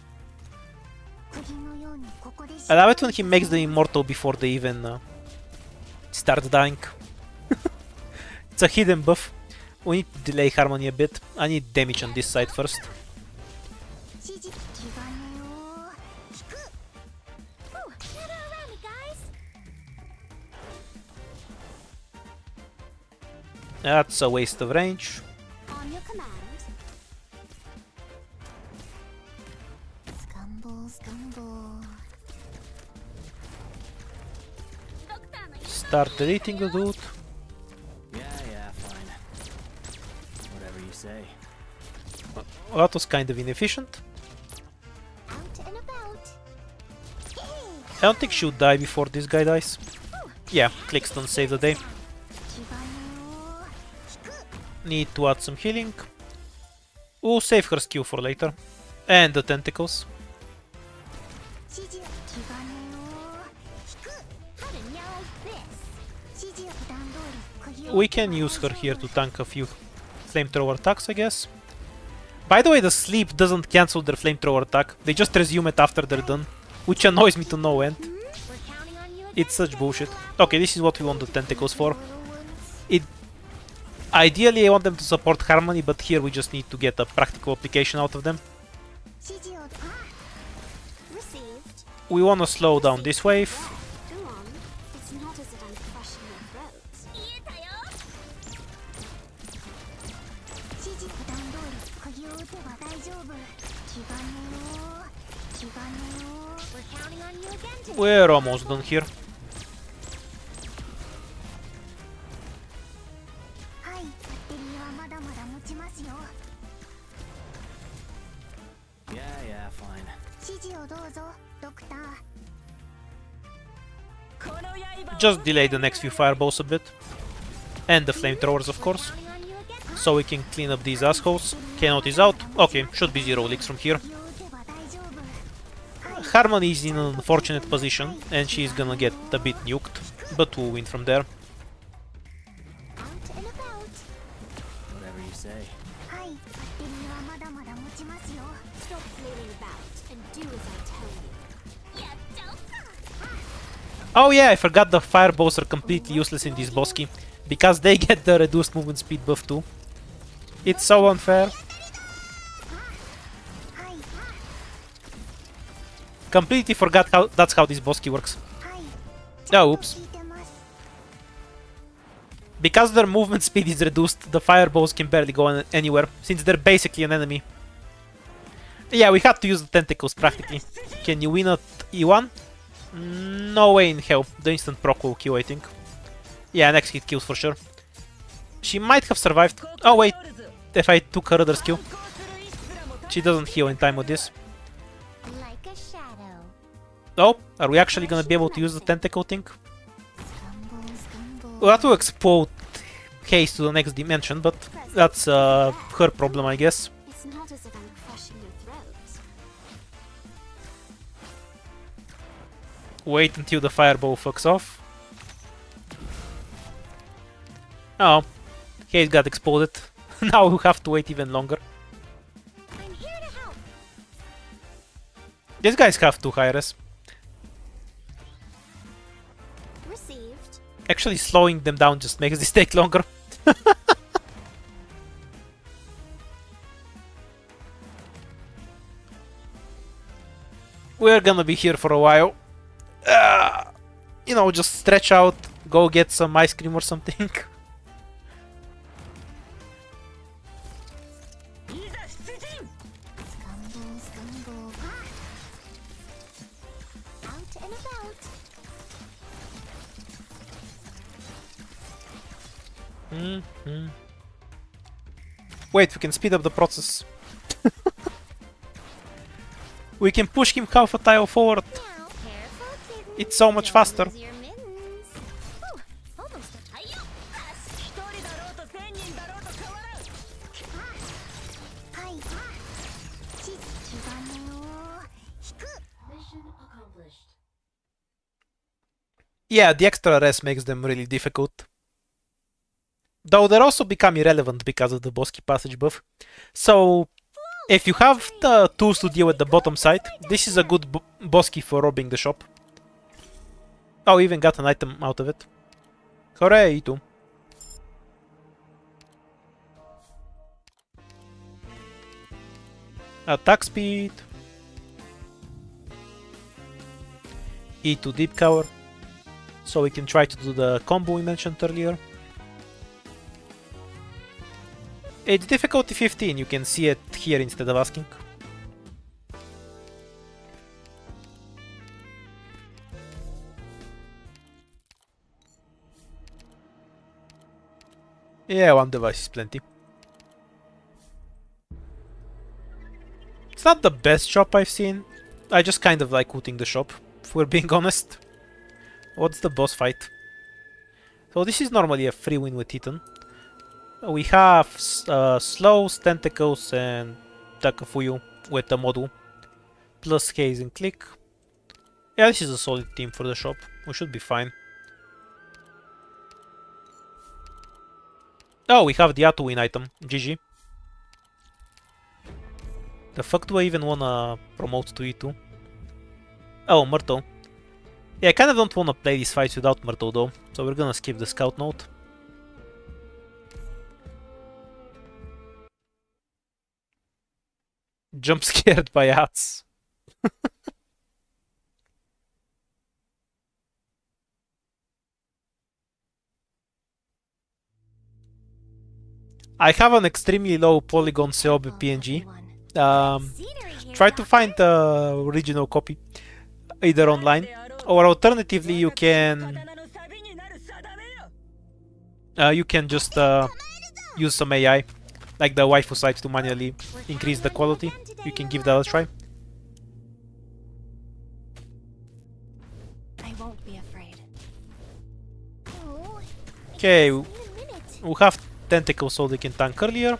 I love it when he makes the immortal before they even start dying. It's a hidden buff. We need to delay Harmony a bit. I need damage on this side first. That's a waste of range. On your command. Scumble, scumble. Start deleting the dude. Yeah, fine. Whatever you say. That was kind of inefficient. Out and about. I don't think she'll die before this guy dies. Yeah, clicks don't save the day. Need to add some healing. We'll save her skill for later. And the tentacles. We can use her here to tank a few flamethrower attacks, I guess. By the way, the sleep doesn't cancel their flamethrower attack. They just resume it after they're done, which annoys me to no end. It's such bullshit. Okay, this is what we want the tentacles for. Ideally, I want them to support Harmony, but here we just need to get a practical application out of them. Received. We want to slow down this wave. Go on. It's not as if I'm crushing your throat. We're counting on you again today. We're almost done here. Yeah, fine. Just delay the next few fireballs a bit. And the flamethrowers, of course. So we can clean up these assholes. Cannot is out. Okay, should be 0 leaks from here. Harmony is in an unfortunate position, and she's gonna get a bit nuked. But we'll win from there. Out and about. Whatever you say. Stop flailing about and do as I tell you. Oh yeah, I forgot the fireballs are completely useless in this bosky. Because they get the reduced movement speed buff too. It's so unfair. Completely forgot how that's how this bosky works. Oh, oops. Because their movement speed is reduced, the fireballs can barely go anywhere, since they're basically an enemy. Yeah, we had to use the tentacles practically. Can you win at E1? No way in hell. The instant proc will kill, I think. Yeah, next hit kills for sure. She might have survived. Oh wait, if I took her other skill. She doesn't heal in time with this. Like a shadow. Oh, are we actually gonna be able to use the tentacle thing? We'll have to explode Haze to the next dimension, but that's her problem, I guess. It's not as if I'm crushing your throat. Wait until the fireball fucks off. Oh, Haze got exploded. Now we'll have to wait even longer. I'm here to help. These guys have 2 high res. Received. Actually, slowing them down just makes this take longer. We're gonna be here for a while. You know, just stretch out, go get some ice cream or something. Scumble, scumble, out and about. Wait, we can speed up the process. We can push him half a tile forward. Now, careful, kitten. It's so much Don't faster. lose your mittens. Ooh, almost a Hi-yo! Hi. Mission accomplished. Yeah, the extra res makes them really difficult. Though they're also become irrelevant because of the Bosky Passage buff. So, if you have the tools to deal with the bottom side, this is a good Bosky for robbing the shop. Oh, even got an item out of it. Hooray, too. Attack speed. E2 deep cover. So we can try to do the combo we mentioned earlier. It's difficulty 15, you can see it here instead of asking. Yeah, one device is plenty. It's not the best shop I've seen. I just kind of like looting the shop, if we're being honest. What's the boss fight? So this is normally a free win with Titan. We have Slows, Tentacles, and Takafuyu with the module. Plus Haze and Click. Yeah, this is a solid team for the shop. We should be fine. Oh, we have the Atu win item. GG. The fuck do I even wanna promote to E2? Oh, Myrtle. Yeah, I kinda don't wanna play these fights without Myrtle though, so we're gonna skip the scout note. Jump scared by hats. I have an extremely low polygon Seobe PNG. Try to find the original copy, either online, or alternatively you can just use some AI, like the waifu site, to manually increase the quality. You can give that a try. I won't be afraid. Oh, Okay, it's been a minute. we have tentacles so they can tank earlier.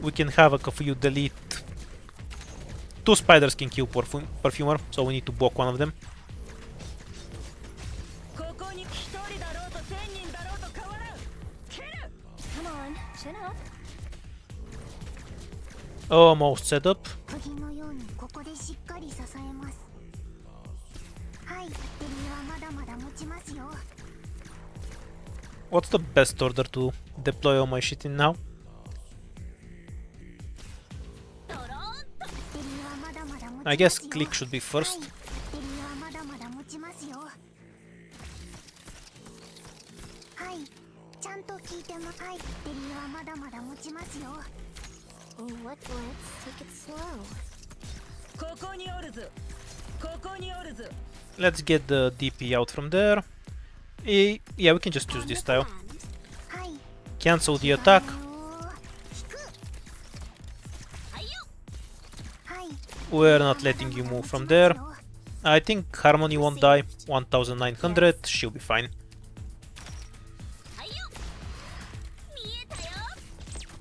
We can have a few delete. Two spiders can kill Perfumer, so we need to block one of them. Come on, chin up. Almost set up. 釘のようにここでしっかり支えます。はい、バッテリーはまだまだ持ちますよ。 What's the best order to deploy all my shit in now? バッテリーはまだまだ持ちますよ。 I guess click should be はい、 first. バッテリーはまだまだ持ちますよ。はい、ちゃんと聞いても、はい、バッテリーはまだまだ持ちますよ。Let's take it slow. Let's get the DP out from there. Yeah, we can just choose this tile. はい、 Cancel the attack. はい、 We're not letting you move from there. I think Harmonie won't die. 1900, she'll be fine.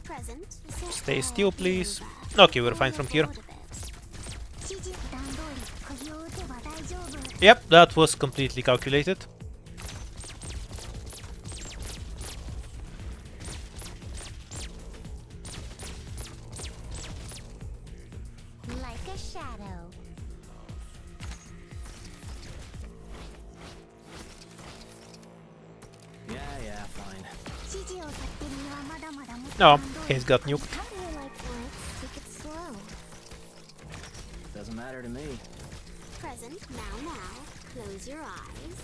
Present. Stay still, please. Okay, we're fine from here. 指示段通り釘を打てば大丈夫。 Yep, that was completely calculated. Like a shadow. Yeah, fine. 指示をバッテリーはまだまだ持 Oh, he's got nuked. How do you like let's take it slow? Doesn't matter to me. Present, now. Close your eyes.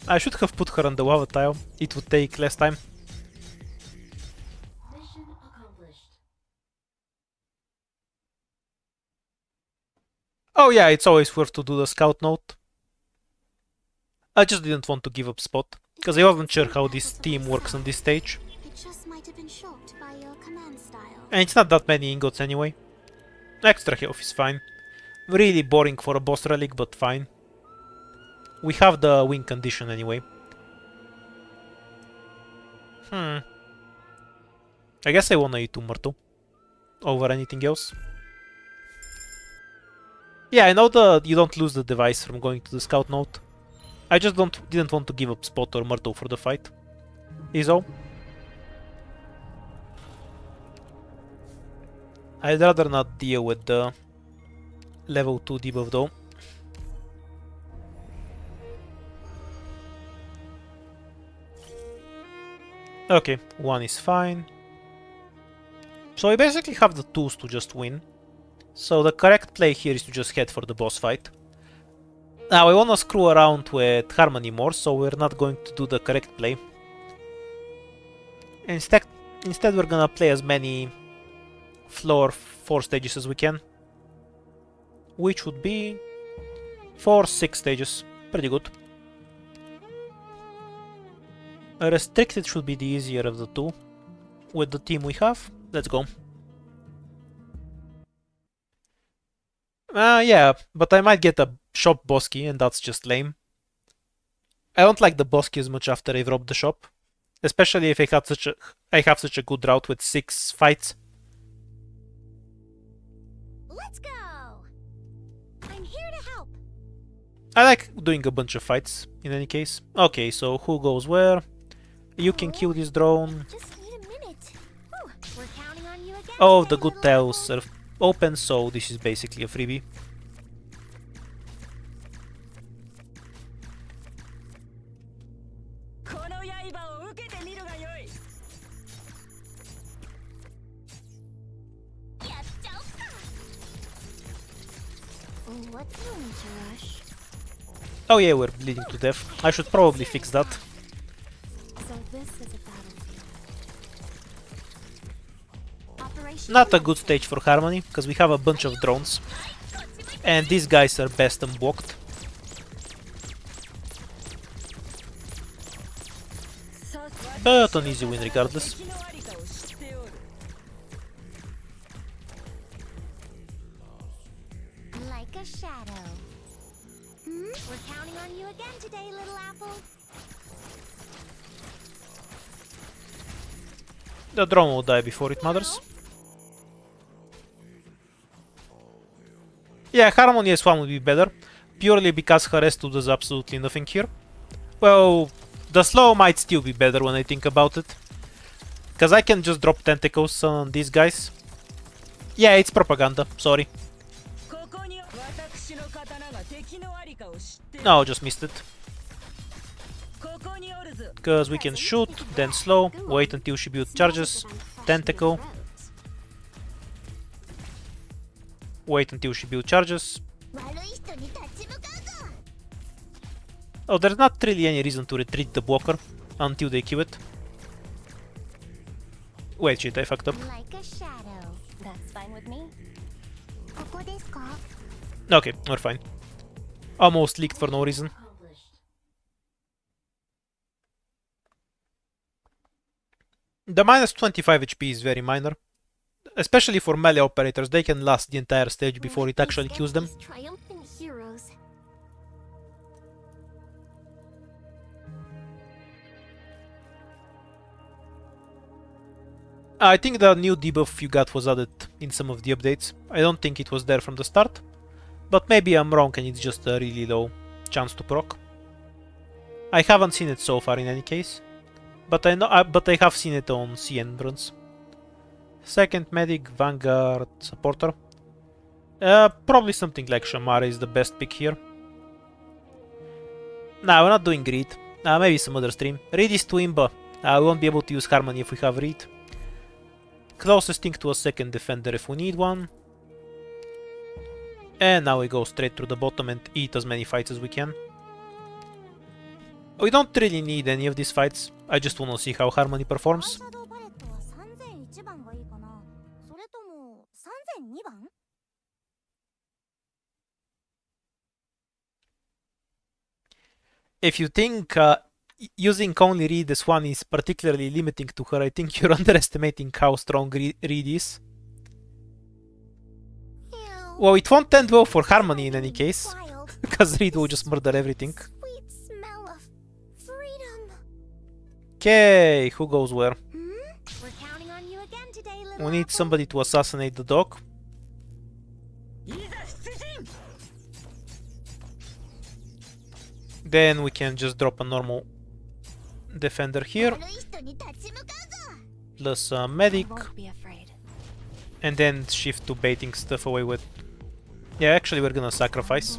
I should have put her on the lava tile. It would take less time. Mission accomplished. Oh yeah, it's always worth to do the scout note. I just didn't want to give up spot, because I wasn't sure how this team works on this stage. It just might have been shocked by your command style. And it's not that many ingots anyway. Extra health is fine. Really boring for a boss relic, but fine. We have the win condition anyway. I guess I wanna eat Umberto over anything else. Yeah, I know that you don't lose the device from going to the scout note. I just didn't want to give up Spot or Myrtle for the fight. Is all. I'd rather not deal with the level 2 debuff though. Okay, 1 is fine. So we basically have the tools to just win. So the correct play here is to just head for the boss fight. Now I wanna screw around with Harmonie more, so we're not going to do the correct play. Instead we're gonna play as many floor 4 stages as we can. Which would be 6 stages. Pretty good. A restricted should be the easier of the two. With the team we have, let's go. Yeah, but I might get a shop bosky, and that's just lame. I don't like the bosky as much after I've robbed the shop. Especially if I have such a good route with 6 fights. Let's go! I'm here to help. I like doing a bunch of fights, in any case. Okay, so who goes where? You can kill this drone. Just need a minute. Whew, we're counting on you again. Oh, today, the good little tiles apple. are open, so this is basically a freebie. Oh, what's no need to rush? Oh yeah, we're bleeding to death. I should probably fix that. So this is a battlefield. Operation Not a good stage for Harmonie, because we have a bunch of drones. And these guys are best unblocked. But an easy win regardless. like a shadow. We're counting on you again today, little apple. The drone will die before it matters. Yeah, Harmonie S1 would be better, purely because her S2 does absolutely nothing here. Well, the slow might still be better when I think about it. Because I can just drop tentacles on these guys. Yeah, it's propaganda, sorry. No, just missed it. Because we can shoot, then slow, wait until she builds charges, tentacle. Wait until she builds charges. Oh, there's not really any reason to retreat the blocker until they kill it. Wait, shit, I fucked up. Like a shadow. That's fine with me. Okay, we're fine. Almost leaked for no reason. Accomplished. The minus 25 HP is very minor. Especially for melee operators, they can last the entire stage before it actually kills them. Triumphant heroes. I think the new debuff you got was added in some of the updates. I don't think it was there from the start. But maybe I'm wrong and it's just a really low chance to proc. I haven't seen it so far in any case. But I have seen it on CN runs. Second medic, Vanguard, supporter. Probably something like Shamara is the best pick here. Nah, we're not doing Reed. Maybe some other stream. Reed is too imba. We won't be able to use Harmonie if we have Reed. Closest thing to a second defender if we need one. And now we go straight to the bottom and eat as many fights as we can. We don't really need any of these fights. I just want to see how Harmony performs. If you think using only Reed as one is particularly limiting to her, I think you're underestimating how strong Reed is. Well, it won't end well for Harmony in any case, because Reed will just murder everything. Sweet smell of freedom. Okay, who goes where? We're counting on you again today, little We need somebody to assassinate the dog. Then we can just drop a normal defender here, plus a medic, Be afraid. and then shift to baiting stuff away with... Yeah, actually we're gonna sacrifice.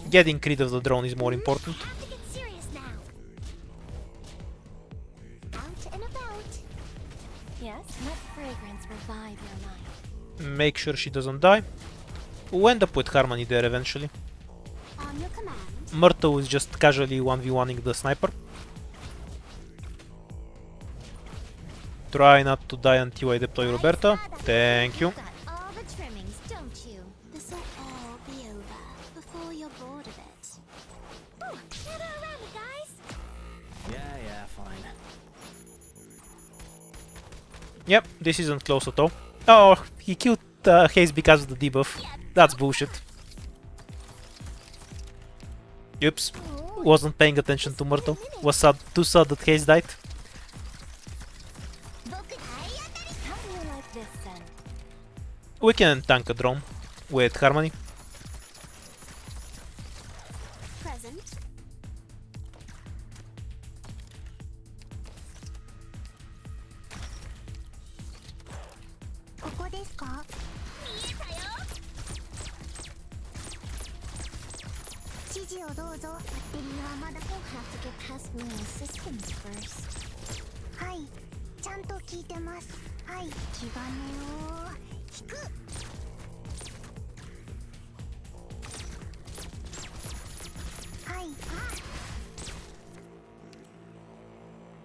Getting rid of the drone is more important. Have to get serious now. Out and about. Yes, let fragrance revive your mind. Make sure she doesn't die. We'll end up with Harmony there eventually. On your command. Myrtle is just casually 1v1ing the sniper. Try not to die until I deploy Roberta. Thank you. Got all the trimmings, don't you? This'll all be over before you're bored of it. Ooh, gather around me, guys. Yeah, fine. Yep, this isn't close at all. Oh, he killed Haze because of the debuff. That's bullshit. Oops. Wasn't paying attention to Myrtle. Was sad, too sad that Haze died. How do you like this then? We can tank a drone with Harmony. Present. ここですか？見えたよ。指示をどうぞ。バッテリーはまだ。We'll have to get past main systems first. はい、ちゃんと聞いてます。はい、気兼ねを引く。はい、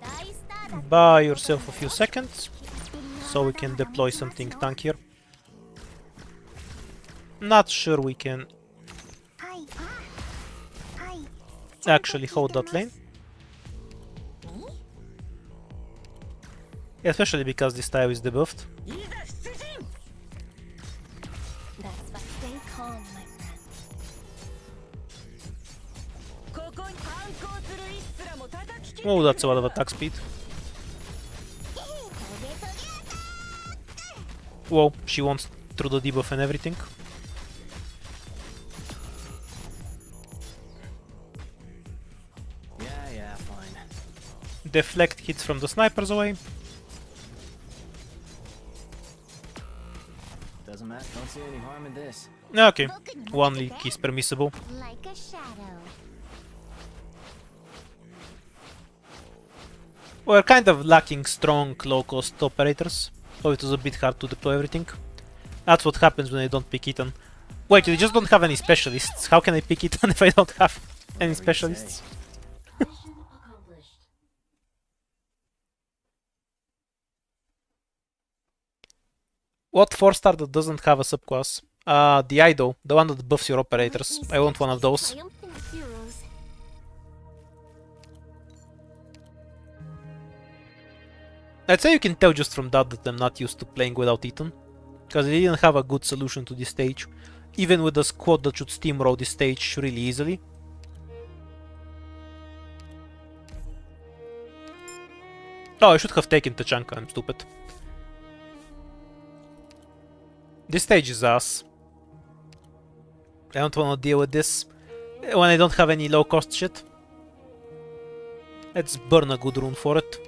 大スターだ。 Buy yourself a few seconds so we can deploy something tankier. Not sure we can はい、はい。 actually hold that lane. Especially because this tile is debuffed. That's why. Stay calm, my friend. Oh, that's a lot of attack speed. Whoa, she wants through the debuff and everything. Yeah, fine. Deflect hits from the snipers away. Doesn't matter. Don't see any harm in this. Okay, one leak is permissible. Like a shadow. We're kind of lacking strong low-cost operators, so it was a bit hard to deploy everything. That's what happens when I don't pick Ethan. Wait, they just don't have any specialists. How can I pick Ethan if I don't have any specialists? Mission accomplished. What 4-star that doesn't have a subclass? The Idol, the one that buffs your operators. I want one of those. Triumphant heroes. I'd say you can tell just from that I'm not used to playing without Ethan, because they didn't have a good solution to this stage, even with a squad that should steamroll this stage really easily. Oh, I should have taken Tachanka, I'm stupid. This stage is ass. I don't want to deal with this when I don't have any low cost shit. Let's burn a good rune for it.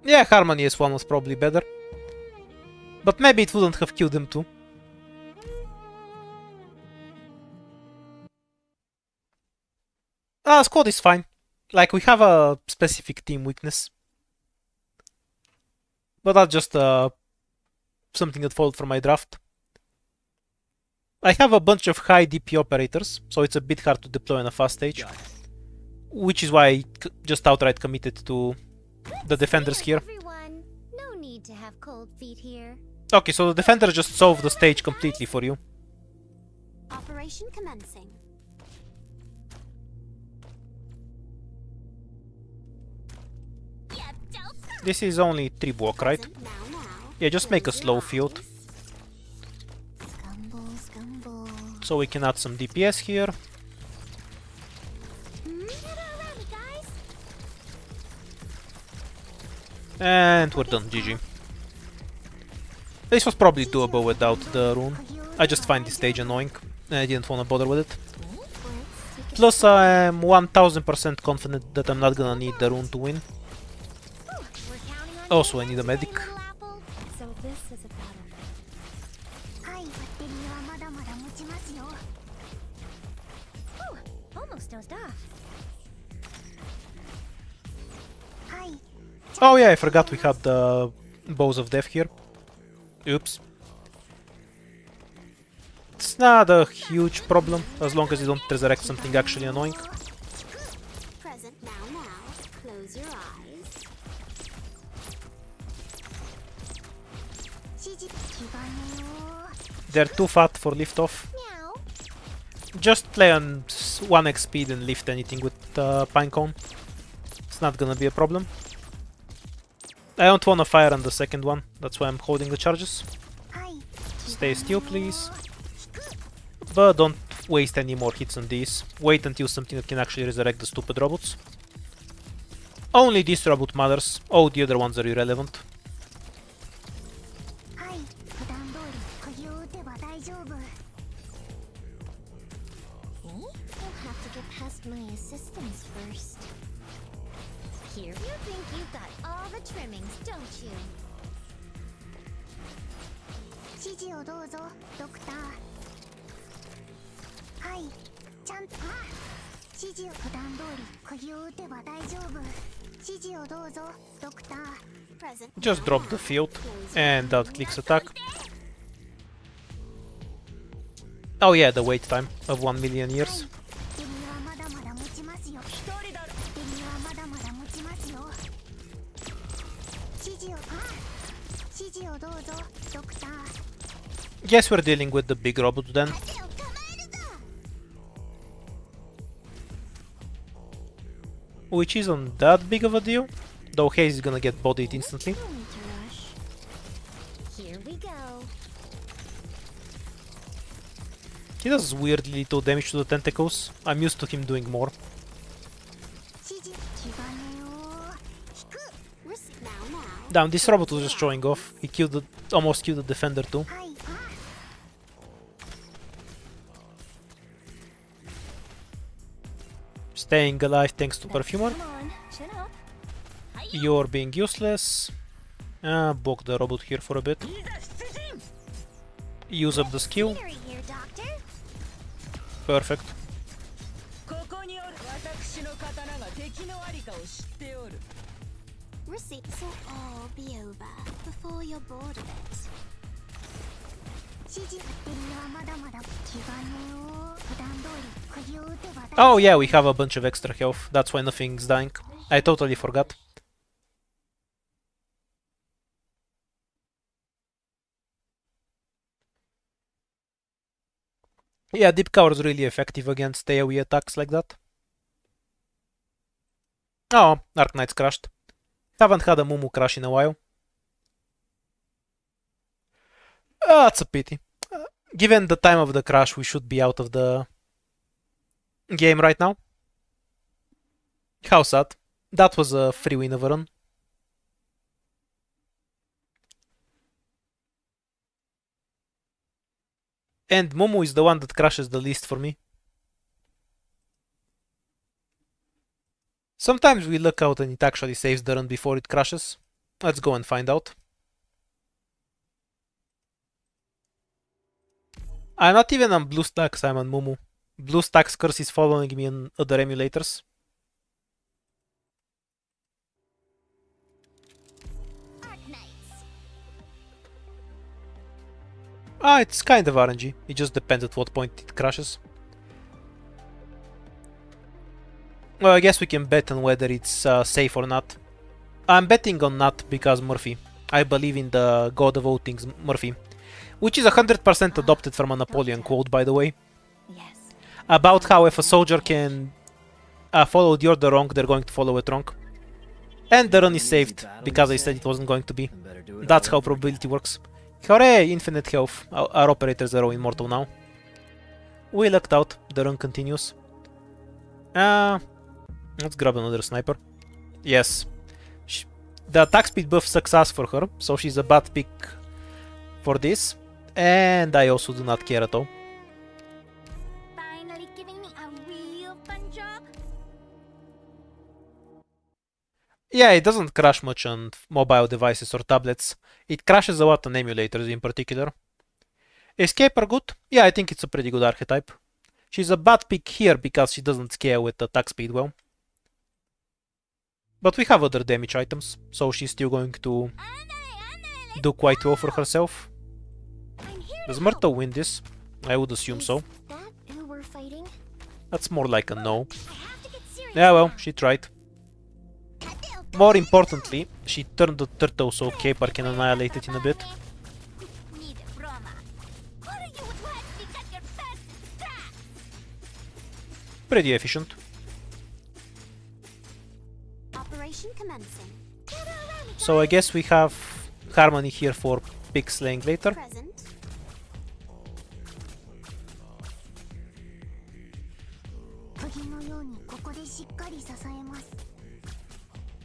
Yeah, Harmony S1 was probably better. But maybe it wouldn't have killed him too. Squad is fine. Like, we have a specific team weakness. But that's just something that followed from my draft. I have a bunch of high DP operators, so it's a bit hard to deploy on a fast stage. Which is why I just outright committed to the defenders here. Everyone, no need to have cold feet here. Okay, so the defender just solved the stage completely for you. Operation commencing. This is only 3 block, right? Yeah, just make a slow field. So we can add some DPS here. And we're done, GG. This was probably doable without the rune. I just find this stage annoying, and I didn't want to bother with it. Plus, I am 1000% confident that I'm not gonna need the rune to win. Also, I need a medic. So this is a battlefield. Almost dozed off. Oh yeah, I forgot we had the Bows of Death here. Oops. It's not a huge problem, as long as you don't resurrect something actually annoying. Present now. Close your eyes. They're too fat for liftoff. Just play on 1x speed and lift anything with Pinecone. It's not gonna be a problem. I don't wanna fire on the second one, that's why I'm holding the charges. Stay still, please. But don't waste any more hits on these. Wait until something that can actually resurrect the stupid robots. Only this robot matters. All the other ones are irrelevant. My assistants first. Here, you think you've got all the trimmings, don't you? 指示をどうぞ、ドクター。はい、ちゃんと。指示を普段通り釘を打てば大丈夫。指示をどうぞ、ドクター。Just drop the field and that clicks attack. Oh yeah, the wait time of 1 million years. Guess we're dealing with the big robot then. Which isn't that big of a deal, though Haze is gonna get bodied instantly. Here we go. He does weirdly little damage to the tentacles. I'm used to him doing more. Damn, this robot was just showing off. He almost killed the defender too. Staying alive thanks to Perfumer. You're being useless. Block the robot here for a bit. Use up the skill. Perfect. Receipts will all be over before you're bored of it. Oh yeah, we have a bunch of extra health. That's why nothing's dying. I totally forgot. Yeah, Deep Cover is really effective against AoE attacks like that. Oh, Arc Knight's crashed. Haven't had a Mumu crash in a while. That's a pity. Given the time of the crash, we should be out of the game right now. How sad. That was a free win of a run. And Mumu is the one that crashes the least for me. Sometimes we look out and it actually saves the run before it crashes. Let's go and find out. I'm not even on blue stacks, I'm on Mumu. BlueStacks curse is following me in other emulators. It's kind of RNG. It just depends at what point it crashes. Well, I guess we can bet on whether it's safe or not. I'm betting on not because Murphy. I believe in the god of all things, Murphy. Which is 100% adopted from a Napoleon quote, by the way. Yes. About how if a soldier can follow the order wrong, they're going to follow it wrong. And the run is saved, because I said it wasn't going to be. That's how probability works. Hooray! Infinite health. Our operators are all immortal now. We lucked out. The run continues. Let's grab another sniper. Yes. The attack speed buff sucks ass for her, so she's a bad pick for this. And I also do not care at all. Finally giving me a real fun job. Yeah, it doesn't crash much on mobile devices or tablets. It crashes a lot on emulators in particular. Escape are good? Yeah, I think it's a pretty good archetype. She's a bad pick here because she doesn't scale with attack speed well. But we have other damage items, so she's still going to do quite well for herself. Does Myrtle win this? I would assume so. That who we're fighting? That's more like a no. I have to get serious. Yeah, well, she tried. More importantly, she turned the turtle so Caper can annihilate it in a bit. Pretty efficient. Operation commencing. So I guess we have Harmonie here for pig slaying later. Present.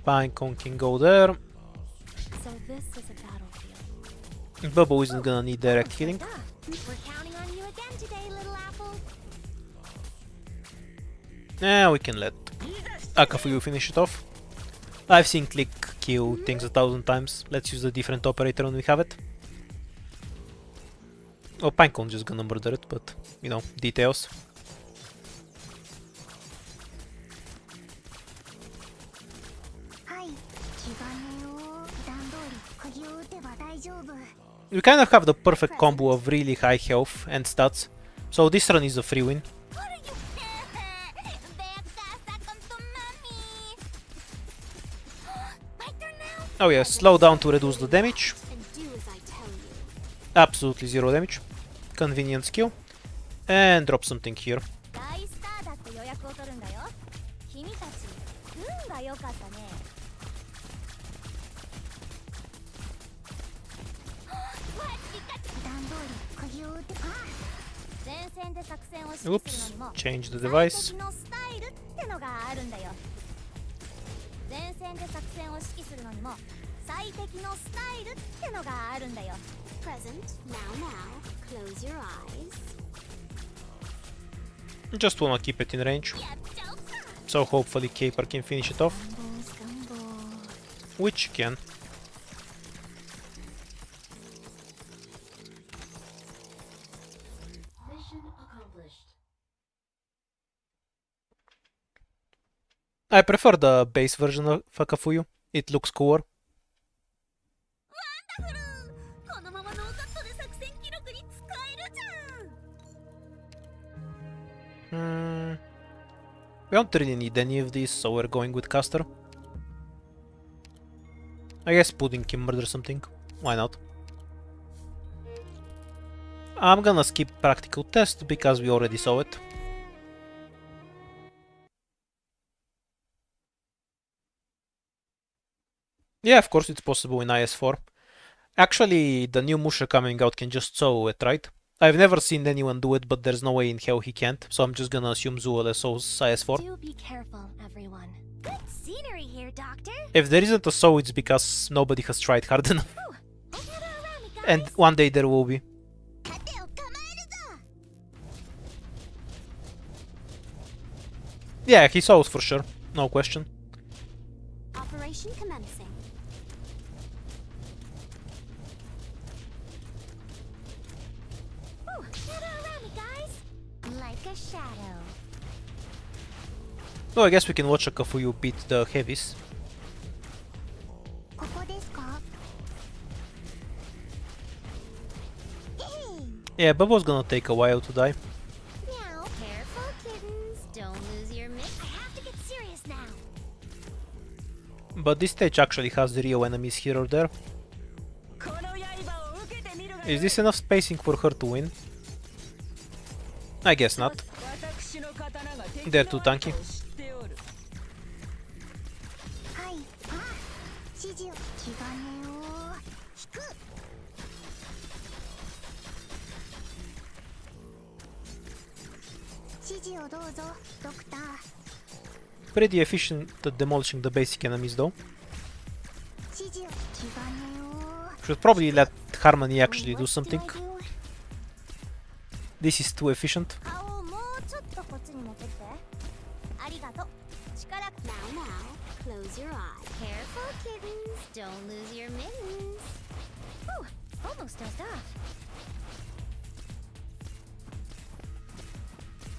Pinecone can go there. So this is a battlefield. Bubble isn't gonna need direct healing. We're counting on you again today, little apple. Yeah, we can let Akafuyu finish it off. I've seen Click kill things 1,000 times. Let's use a different operator when we have it. Oh, Pinecone's just gonna murder it, but, you know, details. We kind of have the perfect combo of really high health and stats, so this run is a free win. Oh yeah, slow down to reduce the damage. Absolutely zero damage. Convenient skill. And drop something here. Oops, change the device. Just wanna keep it in range. So hopefully Caper can finish it off. Which can. Mission accomplished. I prefer the base version of Akafuyu. It looks cooler. We don't really need any of these, so we're going with Caster. I guess Pudding can murder something. Why not? I'm gonna skip practical test because we already saw it. Yeah, of course it's possible in IS4. Actually, the new Musha coming out can just solo it, right? I've never seen anyone do it, but there's no way in hell he can't, so I'm just gonna assume Zuo SO's IS4. Do be careful, everyone. Good scenery here, Doctor. If there isn't a SO, it's because nobody has tried hard enough. And one day there will be. Yeah, he saw it for sure, no question. Operation commencing. like a shadow. Oh, I guess we can watch a Kafuyu beat the heavies. ここですか? Yeah, Bubba's gonna take a while to die. Meow. Careful, kittens. Don't lose your mitt. I have to get serious now. But this stage actually has the Rio enemies here or there. Is this enough spacing for her to win? I guess not. They're too tanky. はい。あ、指示を気兼ねを引く。指示をどうぞ、ドクター。 Pretty efficient at demolishing the basic enemies though. 指示を気兼ねを。 Should probably let Harmonie actually do What something. did I do? This is too efficient. 顔をもうちょっとこっちに持ってきて。ありがとう。力。Now, now, close your eye. Careful, kittens. Don't lose your mittens. Whew, almost dozed off.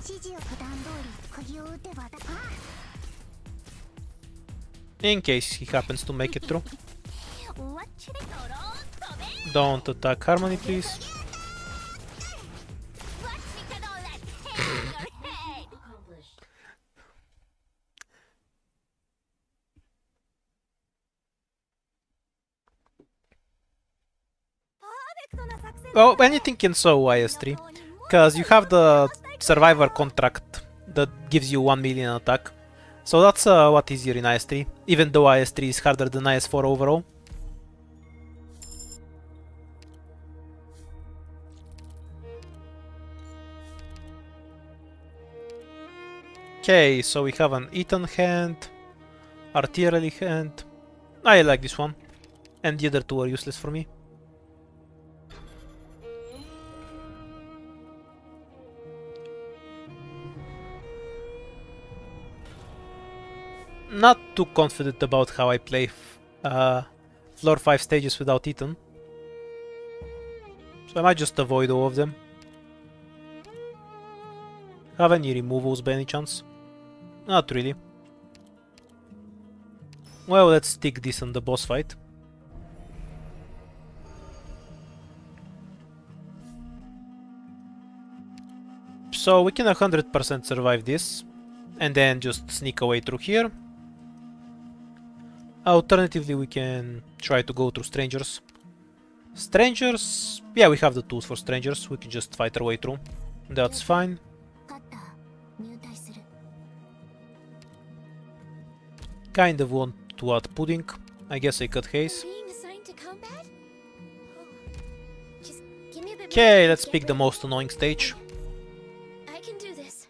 指示を普段通り釘を打てばだ。あ、 In case he happens to make it through. what should I do? Don't attack Harmonie, please. What should I do? Let's take your head. Accomplished. Well, anything can sew IS-3, because you have the Survivor contract that gives you 1 million attack. So that's a lot easier in IS-3, even though IS-3 is harder than IS-4 overall. Okay, so we have an Eaton hand, Artillery hand. I like this one, and the other two are useless for me. Not too confident about how I play floor 5 stages without Eaton. So I might just avoid all of them. Have any removals by any chance? Not really. Well, let's stick this on the boss fight. So we can 100% survive this, and then just sneak away through here. Alternatively, we can try to go through strangers. Strangers, yeah, we have the tools for strangers, we can just fight our way through. That's fine. カッター入隊する。 Kind of want to add pudding. I guess I cut haze. Being assigned to combat? Just give me a bit more Okay, time let's to pick get the ready. most annoying stage. I can do this.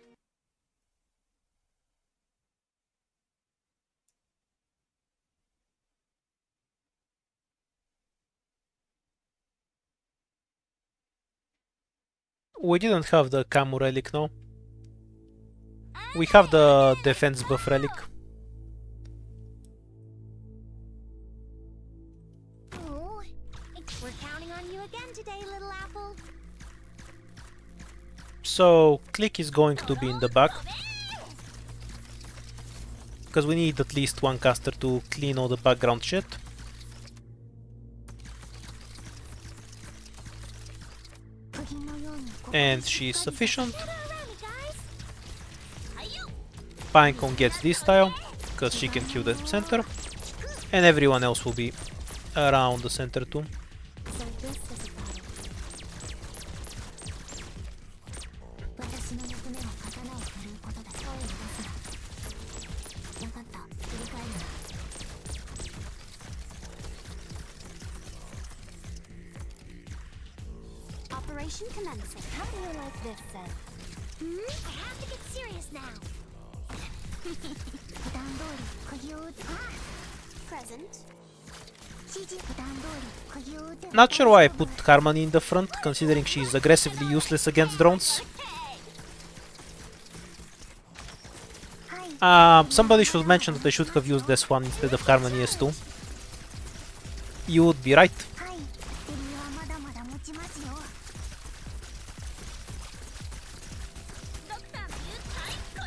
We didn't have the Camu relic, no. We have the defense buff relic. Oh, we're counting on you again today, little apple. So, Click is going to be in the back. Because we need at least one caster to clean all the background shit. And she's sufficient. Pinecone gets this tile, because she can kill the center. And everyone else will be around the center too. So this is a battle. 私の役目は刀を振るうことだ。声を出すな。わかった。振り返るな。Operation commencing. How do you like this set? I have to get serious now. 普段通り釘を打つ。Present. 指示普段通り釘を打て。 Not sure why I put Harmonie in the front, considering she's aggressively useless against drones. Somebody should mention that I should have used this one instead of Harmonie S2. You would be right. はい。ベリーはまだまだ持ちますよ。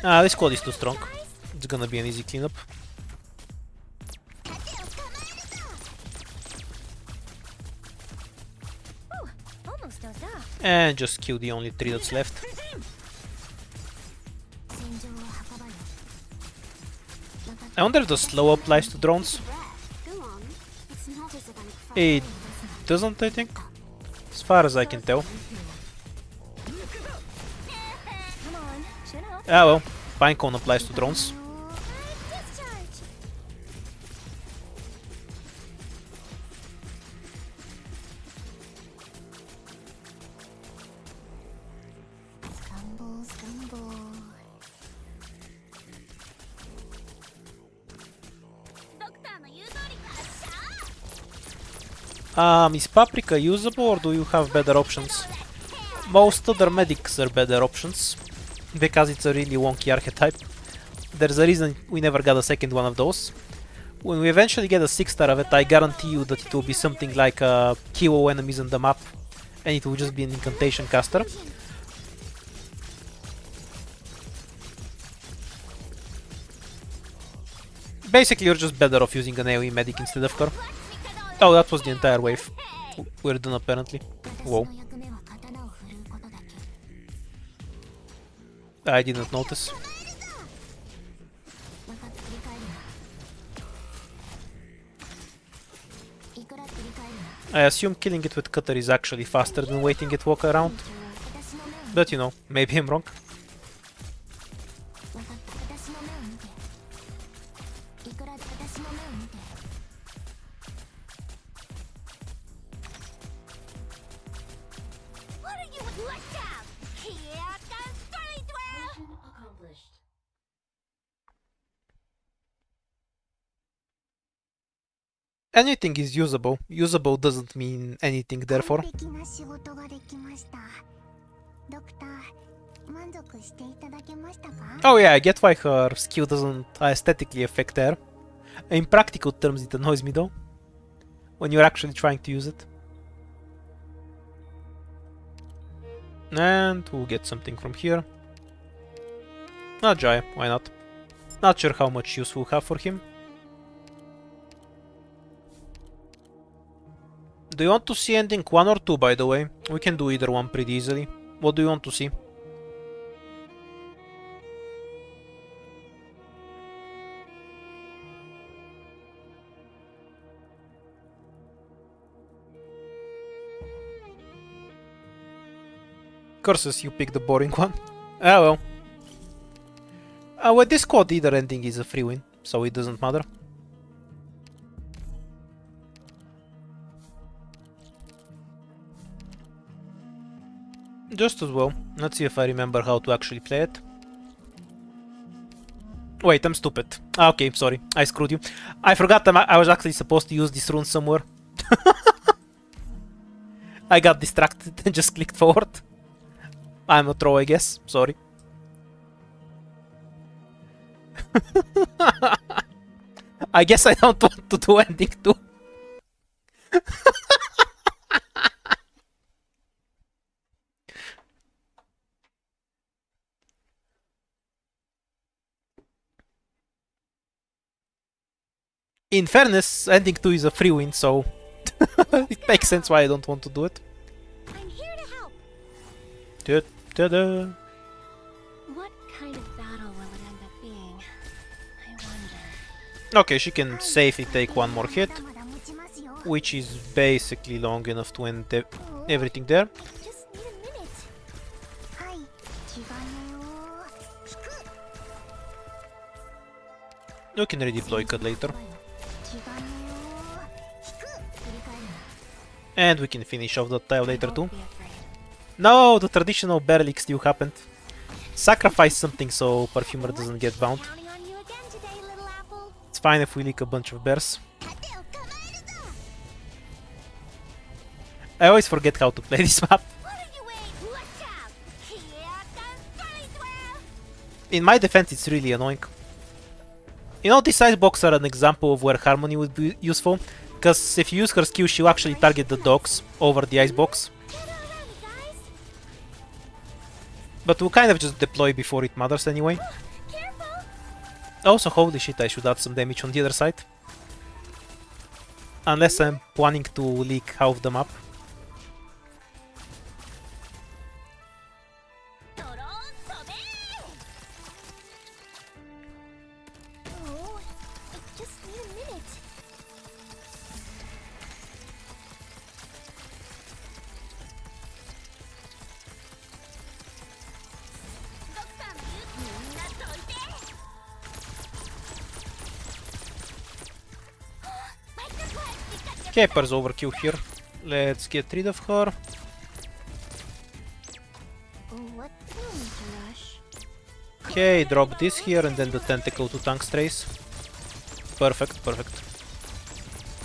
Ah, this squad is too strong. It's gonna be an easy cleanup. And just kill the only 3 that's left. I wonder if the slow applies to drones. It doesn't, I think. As far as I can tell. Ah well, Pinecone applies to drones. Is Paprika usable or do you have better options? Most other medics are better options, because it's a really wonky archetype. There's a reason we never got a second one of those. When we eventually get a 6-star of it, I guarantee you that it will be something like KO enemies on the map, and it will just be an incantation caster. Basically, you're just better off using an AoE medic instead of her. Oh, that was the entire wave. We're done apparently. Whoa. I didn't notice. I assume killing it with cutter is actually faster than waiting it walk around. But you know, maybe I'm wrong. Mission accomplished. Anything is usable. Usable doesn't mean anything, therefore. Oh yeah, I get why her skill doesn't aesthetically affect her. In practical terms, it annoys me though, when you're actually trying to use it. And we'll get something from here. Not Jaya, why not? Not sure how much use we'll have for him. Do you want to see ending 1 or 2, by the way? We can do either one pretty easily. What do you want to see? Curses, you picked the boring one. Ah well. With this squad, either ending is a free win, so it doesn't matter. Just as well. Let's see if I remember how to actually play it. Wait, I'm stupid. Ah, okay, sorry. I screwed you. I forgot I was actually supposed to use this rune somewhere. I got distracted and just clicked forward. I'm a troll, I guess. Sorry. I guess I don't want to do ending 2. In fairness, ending 2 is a free win, so it makes sense why I don't want to do it. I'm here to help. Ta-da. What kind of battle will it end up being? I wonder. Okay, she can safely take one more hit, which is basically long enough to end everything there. Just need a minute. You can redeploy Cud later. And we can finish off the tile later too. No, the traditional bear leak still happened. Sacrifice something so Perfumer doesn't get bound. It's fine if we leak a bunch of bears. I always forget how to play this map. In my defense, it's really annoying. You know, these icebox are an example of where Harmonie would be useful, because if you use her skill, she'll actually target the dogs over the icebox. But we'll kind of just deploy before it matters anyway. Also, holy shit, I should add some damage on the other side. Unless I'm planning to leak half the map. Oh, I just need a minute. Caper's overkill here. Let's get rid of her. What do you need to rush? Okay, drop this here and then the tentacle to tank strays. Perfect, perfect.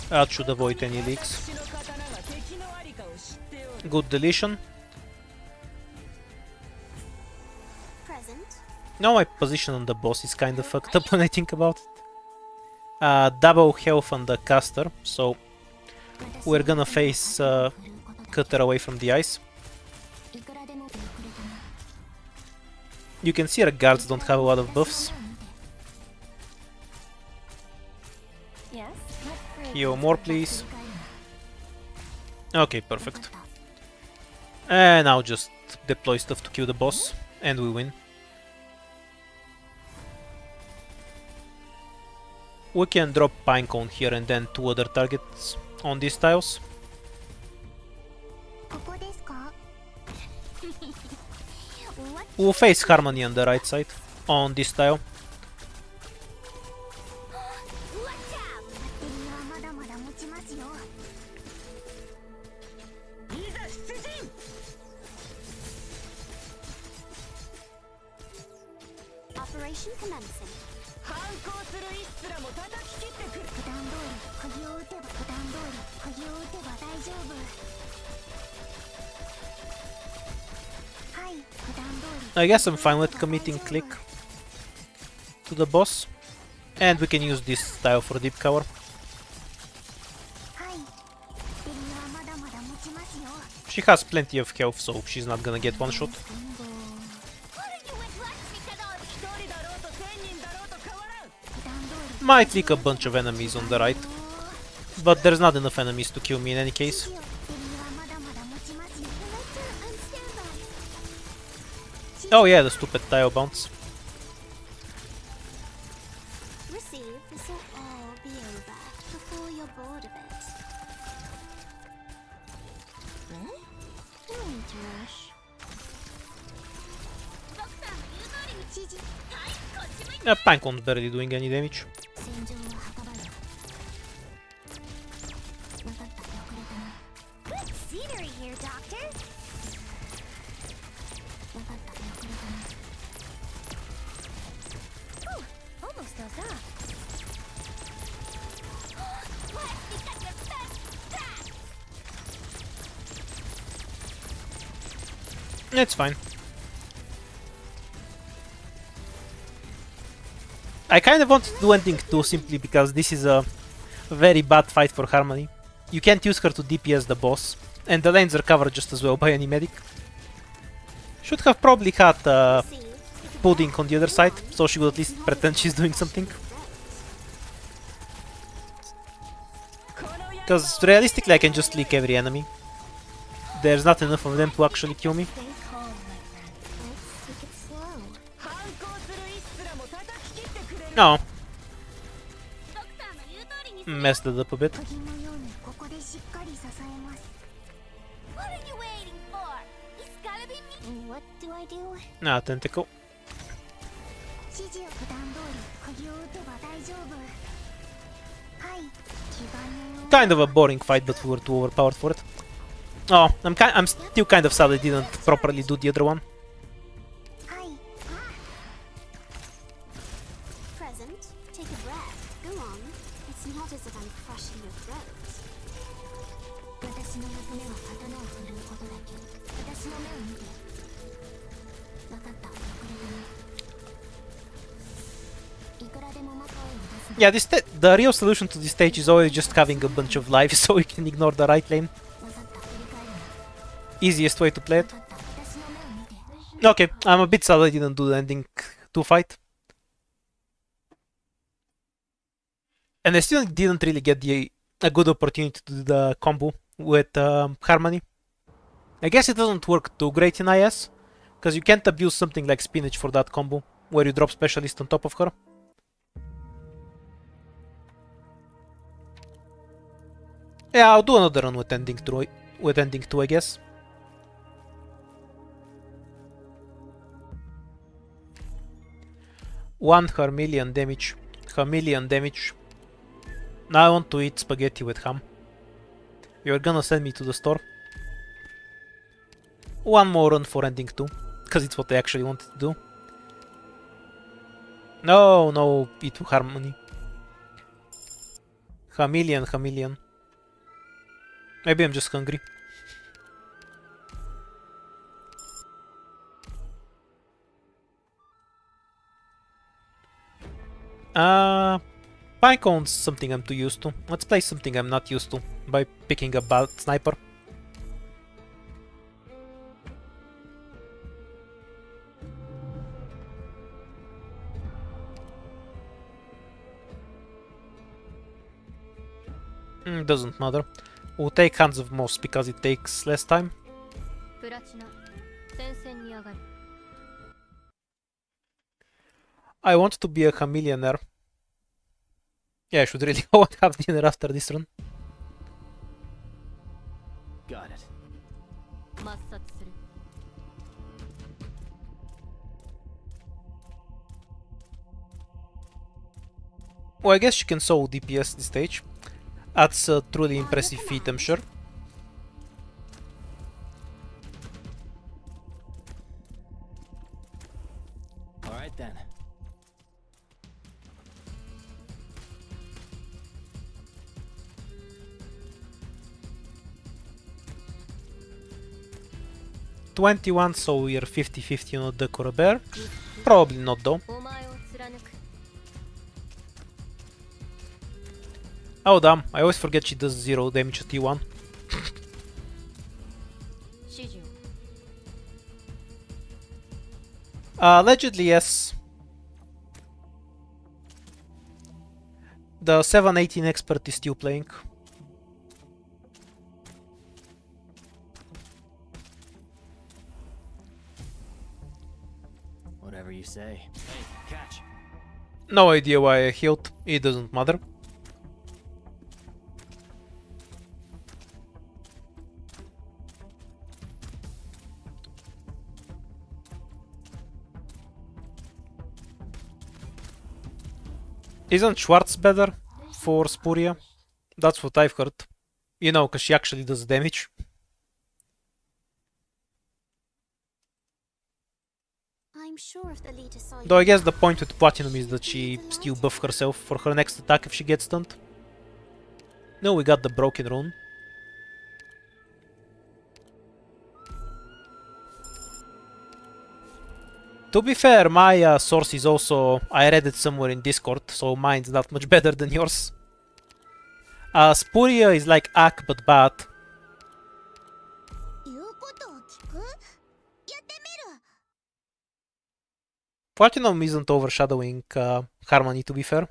That should avoid any leaks. Good deletion. Present. Now my position on the boss is kind of fucked up when I think about it. Double health on the caster, so we're gonna face Cutter away from the ice. You can see our guards don't have a lot of buffs. Yes. Heal more, please. Okay, perfect. And now just deploy stuff to kill the boss, and we win. We can drop Pinecone here and then 2 other targets on these tiles. ここですか? What? We'll face Harmonie on the right side, on this tile. バッテリーはまだまだ持ちますよ。Operation commencing. 普段通り鍵を打てば大丈夫。はい、普段通り。 I guess I'm fine with committing click to the boss. And we can use this tile for deep cover. はい、バッテリーはまだまだ持ちますよ。 She has plenty of health, so she's not gonna get one shot. Might leak a bunch of enemies on the right, but there's not enough enemies to kill me in any case. Oh yeah, the stupid tile bounce. Receive. This will all be over before you're bored of it. No need to rush. Pinecone's barely doing any damage. 戦場を墓場よ。分かった。遅れたな。Good scenery here, Doctor. 分かった。遅れたな。Ooh, almost does that. It's fine. I kind of wanted to do ending 2 simply because this is a very bad fight for Harmonie. You can't use her to DPS the boss, and the lanes are covered just as well by any medic. Should have probably had Pudding on the other side, so she would at least pretend she's doing something. Because realistically I can just leak every enemy. There's not enough of them to actually kill me. Stay calm, my friend. Let's take it slow. No. Messed it up a bit. 鍵のようにここでしっかり支えます。What are you waiting for? It's gotta be me. What do I do? Ah, tentacle. 指示を普段通り鍵を打てば大丈夫。はい、気兼ねを。 Kind of a boring fight, but we were too overpowered for it. Oh, I'm still kind of sad I didn't properly do the other one. はい。Present. Take a breath. Go on. It's not as if I'm crushing your throat. 私の役目は刀を振るうことだけ。私の目を見て。分かった。遅れたね。いくらでも魔法を出す。 Yeah, the real solution to this stage is always just having a bunch of lives so we can ignore the right lane. 分かった。振り返るな。 Easiest way to play it. 分かった。私の目を見て。 Okay, I'm a bit sad I didn't do the ending 2 fight. And I still didn't really get a good opportunity to do the combo with Harmony. I guess it doesn't work too great in IS, because you can't abuse something like Spinach for that combo, where you drop Specialist on top of her. Yeah, I'll do another run with ending 2, I guess. One Harmonian damage. Harmonian damage. Now I want to eat spaghetti with ham. You're gonna send me to the store. One more run for ending 2, because it's what I actually wanted to do. No, no, eat Harmony. Chameleon. Maybe I'm just hungry. Pinecone's something I'm too used to. Let's play something I'm not used to by picking a bad sniper. Doesn't matter. We'll take Hands of Moss because it takes less time. I want to be a chameleonaire. Yeah, I should really go and have dinner after this run. Got it. Well, I guess she can solo DPS this stage. That's a truly impressive feat, I'm sure. Alright then. $21, so we're 50-50 on the Bear. Probably not though. Oh damn, I always forget she does 0 damage at T1. Allegedly, yes. The 718 expert is still playing. Whatever you say. Hey, catch. No idea why I healed, it doesn't matter. Isn't Schwartz better for Spuria? That's what I've heard. You know, because she actually does damage. I'm sure if the leader saw you. Though I guess the point with Platinum is that she still buff herself for her next attack if she gets stunned. No, we got the broken rune. To be fair, my source is also... I read it somewhere in Discord, so mine's not much better than yours. Spuria is like Ak but bad. Platinum isn't overshadowing Harmony, to be fair.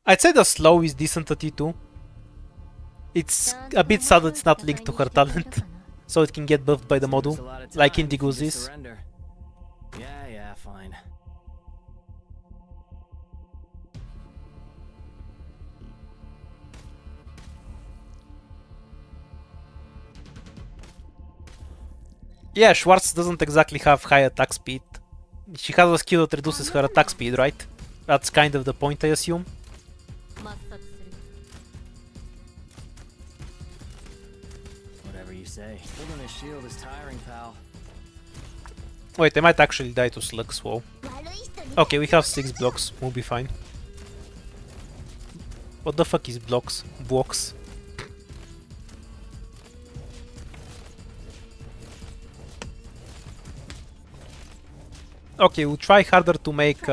I'd say the slow is decent at E2. It's a bit sad that it's not linked to her talent, so it can get buffed by the module, like Indigo's is. Yeah, fine. Yeah, Schwartz doesn't exactly have high attack speed. She has a skill that reduces her attack speed, right? That's kind of the point, I assume. Whatever you say. Holding a shield is tiring, pal. Wait, I might actually die to Slug's wall. Okay, we have 6 blocks, we'll be fine. What the fuck is blocks? Blocks. Okay, we'll try harder to make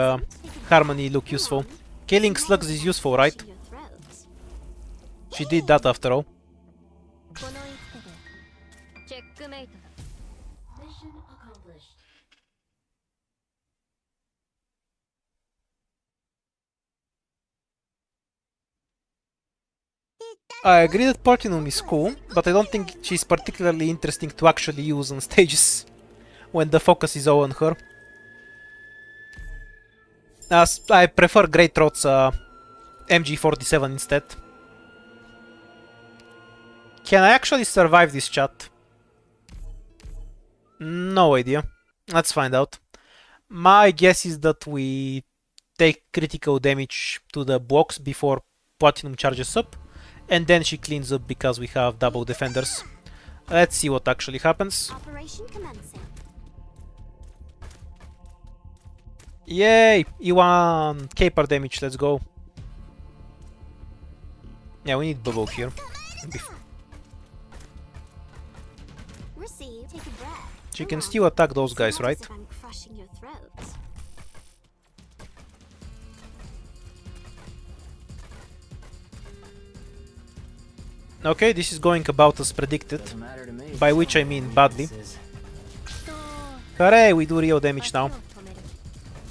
Harmony look useful. Killing slugs is useful, right? She did that after all. I agree that Platinum is cool, but I don't think she's particularly interesting to actually use on stages when the focus is all on her. As I prefer Great Throat's MG47 instead. Can I actually survive this chat? No idea. Let's find out. My guess is that we take critical damage to the box before Platinum charges up, and then she cleans up because we have double defenders. Let's see what actually happens. Operation commencing. Yay! E1 caper damage, let's go. Yeah, we need bubble here. Receive. Take a breath. She can still attack those guys, right? I'm crushing your throat. Okay, this is going about as predicted, Doesn't matter to me. by which I mean badly. This is- Hooray, we do real damage now.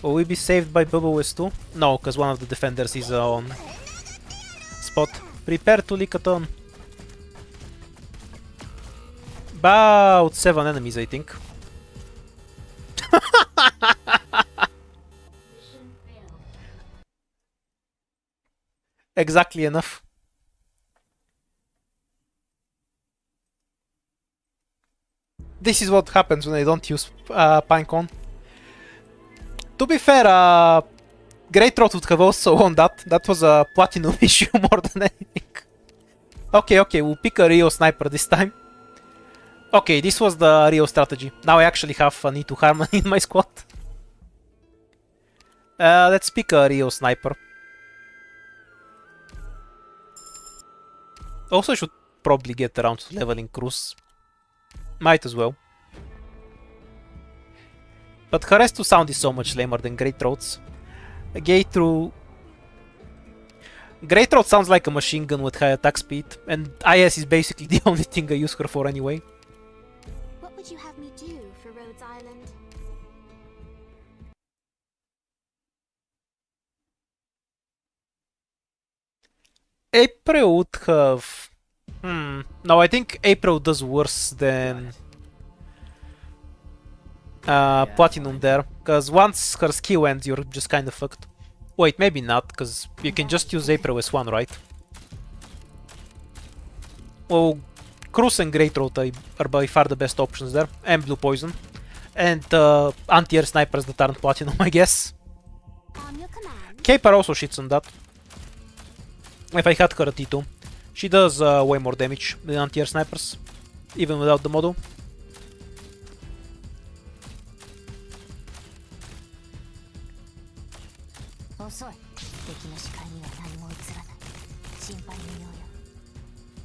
Will we be saved by bubble S2? No, because one of the defenders is on spot. Prepare to lick a ton. About 7 enemies, I think. Exactly enough. This is what happens when I don't use Pinecone. To be fair, Great Throat would have also won that. That was a platinum issue more than anything. Okay, we'll pick a Rio sniper this time. Okay, this was the Rio strategy. Now I actually have an E2 Harmony in my squad. Let's pick a Rio sniper. Also, should probably get around to leveling Cruz. Might as well. But her S2 sound is so much lamer than Great Throat's. Great Throat sounds like a machine gun with high attack speed, and IS is basically the only thing I use her for anyway. What would you have me do for Rhodes Island? April would have... No, I think April does worse than Platinum there, because once her skill ends, you're just kind of fucked. Wait, maybe not, because you can just use April as one, right? Well, Cruz and Great Throat are by far the best options there, and Blue Poison. And anti-air snipers that aren't Platinum, I guess. On your command. Caper also shits on that. If I had her at T2. She does way more damage than anti-air snipers, even without the model.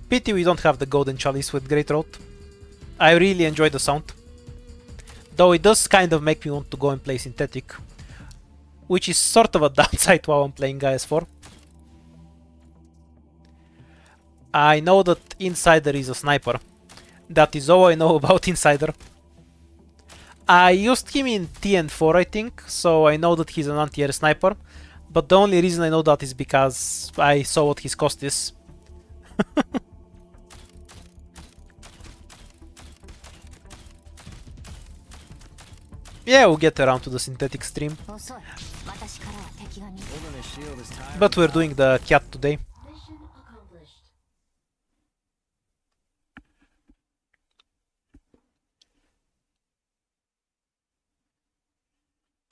Pity we don't have the golden chalice with Great Throat. I really enjoy the sound. Though it does kind of make me want to go and play synthetic, which is sort of a downside while I'm playing IS4. I know that Insider is a sniper. That is all I know about Insider. I used him in TN4, I think, so I know that he's an anti-air sniper. But the only reason I know that is because I saw what his cost is. Yeah, we'll get around to the synthetic stream. Holding a shield is tiring. But we're doing the cat today. Mission accomplished.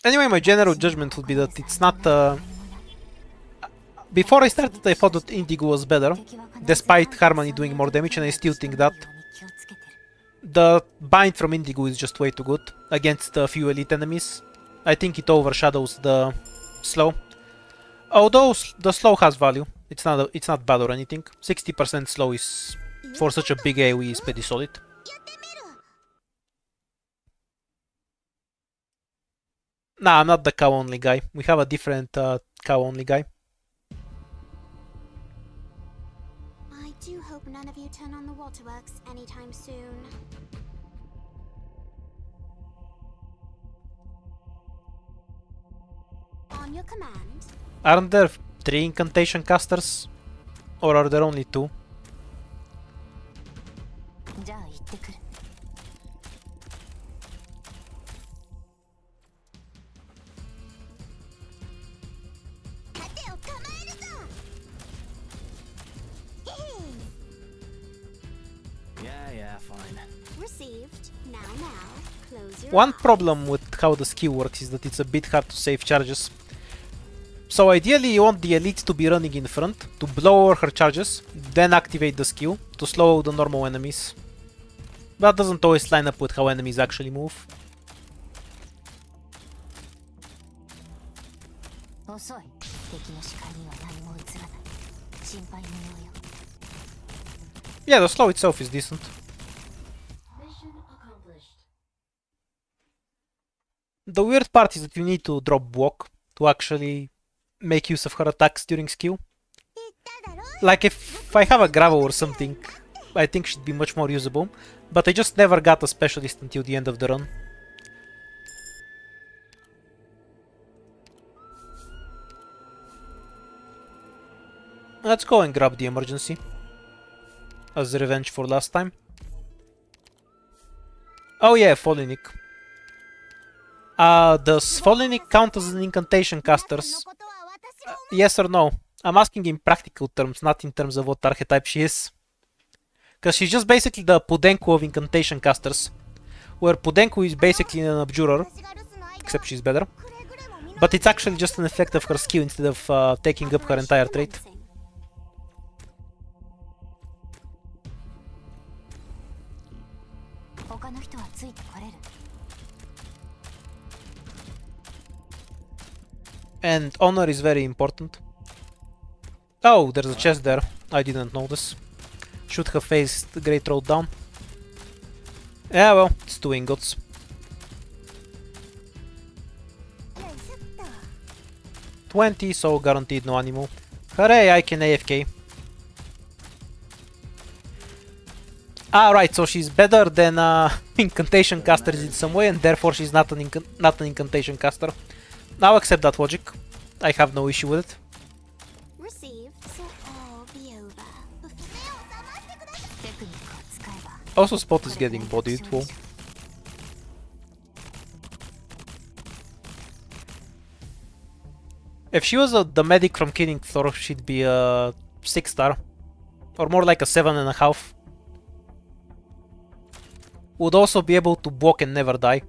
Anyway, my general judgment would be that it's not... Before I started, I thought that Indigo was better, despite Harmony doing more damage, and I still think that. The bind from Indigo is just way too good against a few elite enemies. I think it overshadows the slow. Although the slow has value, it's not bad or anything. 60% slow is, for such a big AoE, is pretty solid. Nah, I'm not the cow only guy. We have a different cow only guy. I do hope none of you turn on the waterworks anytime soon. On your command. Aren't there 3 incantation casters? Or are there only 2? Received. Now, close your One eyes. problem with how the skill works is that it's a bit hard to save charges. So ideally you want the elite to be running in front, to blow over her charges, then activate the skill to slow the normal enemies. That doesn't always line up with how enemies actually move. 遅い。敵の視界には何も映らない。心配無用よ。 Yeah, the slow itself is decent. Mission accomplished. The weird part is that you need to drop block to actually make use of her attacks during skill. Like if I have a gravel or something, I think she'd be much more usable, but I just never got a specialist until the end of the run. Let's go and grab the emergency as revenge for last time. Oh yeah, Folinic. Does Folinic count as an incantation casters? Yes or no? I'm asking in practical terms, not in terms of what archetype she is. Because she's just basically the Pudenku of incantation casters, where Pudenku is basically an abjurer, except she's better. But it's actually just an effect of her skill instead of taking up her entire trait. And honor is very important. Oh, there's a chest there. I didn't notice. Should have faced the Great Road down. Yeah, well, it's 2 ingots. 20, so guaranteed no animal. Hooray, I can AFK. Ah, right, so she's better than incantation casters in some way, and therefore she's not an incantation caster. I'll accept that logic. I have no issue with it. Received. So all be over. Also, Spot is getting bodied. Whoa. If she was the medic from Killing Floor, she'd be a 6-star. Or more like a 7.5. Would also be able to block and never die.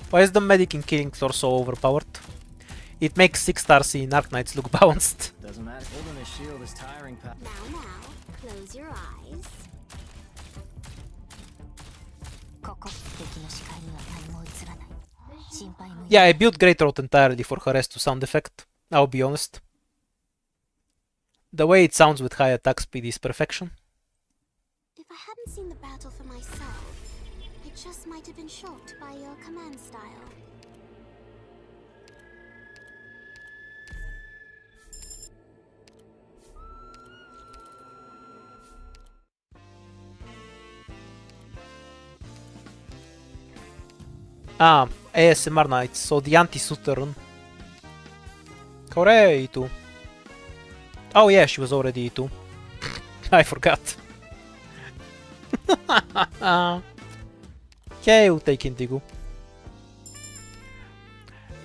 Why is the medic in Killing Floor so overpowered? It makes 6 stars in Arknights look balanced. Doesn't matter. Holding a shield is tiring, pal. Now, close your eyes. Yeah, I built Great Road entirely for her S2 sound effect, I'll be honest. The way it sounds with high attack speed is perfection. If I hadn't seen the battle for myself, I just might have been shocked by your command style. Ah, ASMR Knights, so the anti-suitor run. Hooray, E2. Oh yeah, she was already E2. I forgot. Okay, we'll take Indigo.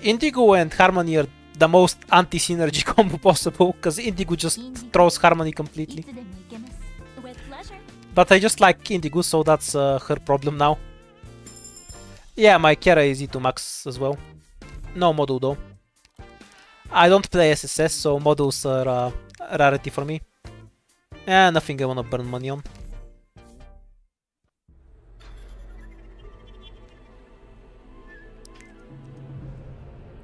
Indigo and Harmonie are the most anti-synergy combo possible, because Indigo just throws Harmonie completely. But I just like Indigo, so that's her problem now. Yeah, my Kera is E2 max as well. No module though. I don't play SSS, so modules are a rarity for me. And nothing I wanna burn money on.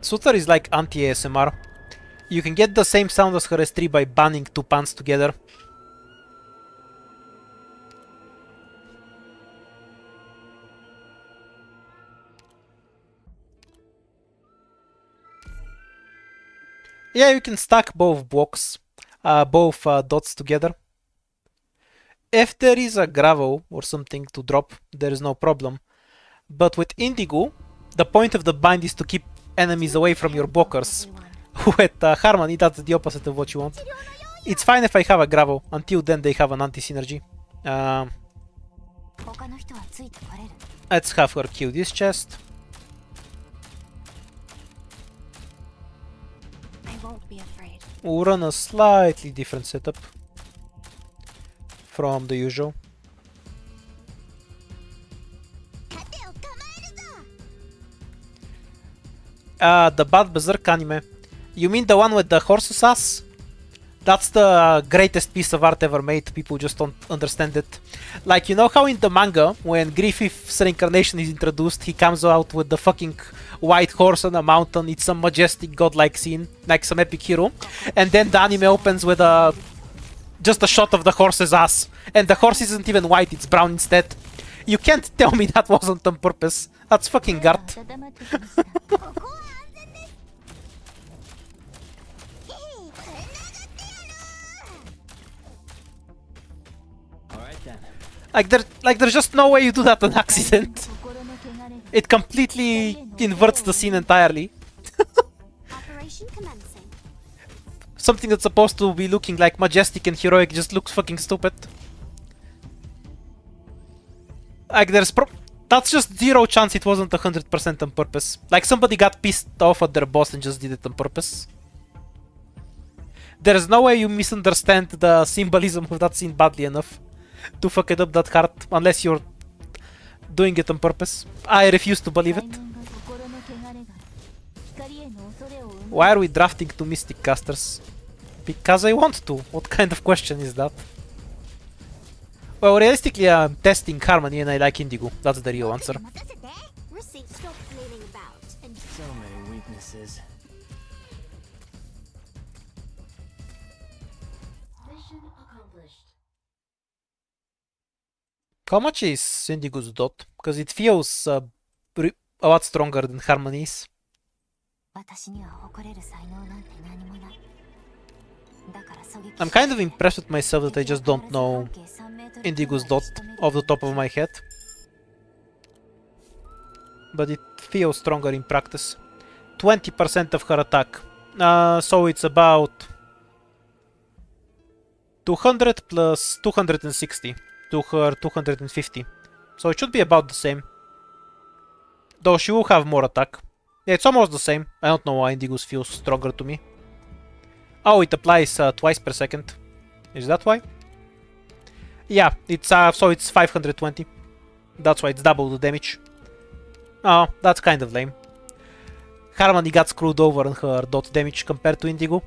Suitor is like anti-ASMR. You can get the same sound as her S3 by banning 2 pants together. Yeah, you can stack both blocks, both dots together. If there is a gravel or something to drop, there is no problem. But with Indigo, the point of the bind is to keep enemies away from your blockers. With Harmonie, that's the opposite of what you want. It's fine if I have a gravel, until then they have an anti-synergy. Let's have her kill this chest. I won't be afraid. We'll run a slightly different setup. from the usual. 盾を構えるぞ The Bad Berserk anime. You mean the one with the horse's ass? That's the greatest piece of art ever made. People just don't understand it. Like, you know how in the manga, when Griffith's reincarnation is introduced, he comes out with the fucking white horse on a mountain. It's a majestic godlike scene, like some epic hero. And then the anime opens with just a shot of the horse's ass. And the horse isn't even white, it's brown instead. You can't tell me that wasn't on purpose. That's fucking art. ここは安全ですへへ繋がってやる Alright then. There's just no way you do that on accident. It completely inverts the scene entirely. Operation commencing. Something that's supposed to be looking like majestic and heroic just looks fucking stupid. Like that's just zero chance it wasn't 100% on purpose. Like somebody got pissed off at their boss and just did it on purpose. There's no way you misunderstand the symbolism of that scene badly enough to fuck it up that hard unless you're doing it on purpose. I refuse to believe it. Why are we drafting two Mystic Casters? Because I want to. What kind of question is that? Well, realistically, I'm testing Harmonie and I like Indigo. That's the real answer. 待たせて Receive. Stop flailing about and So many weaknesses. Mission accomplished. How much is Indigo's dot? Because it feels a lot stronger than Harmonie's. 私には誇れる才能なんて何もないだから狙撃 I'm kind of impressed with myself that I just don't know Indigo's dot off the top of my head. But it feels stronger in practice. 20% of her attack. So it's about 200 plus 260 to her 250. So it should be about the same. Though she will have more attack. Yeah, it's almost the same. I don't know why Indigo's feels stronger to me. Oh, it applies twice per second. Is that why? Yeah, it's so it's 520. That's why it's double the damage. Oh, that's kind of lame. Harmonie got screwed over on her dot damage compared to Indigo.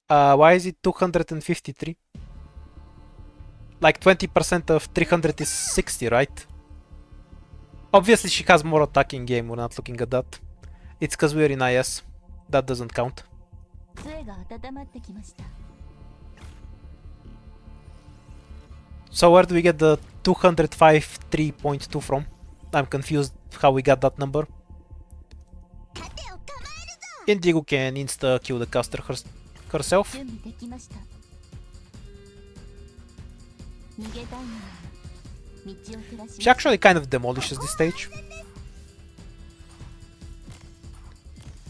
Why is it 253? Like 20% of 300 is 60, right? Obviously she has more attack in game, we're not looking at that. It's cause we're in IS. That doesn't count. 杖が温まってきました So where do we get the 205.3.2 from? I'm confused how we got that number. 盾を構えるぞ Indigo can insta-kill the caster herself. 準備できました逃げたいのなら道を照らし She actually kind of demolishes this stage.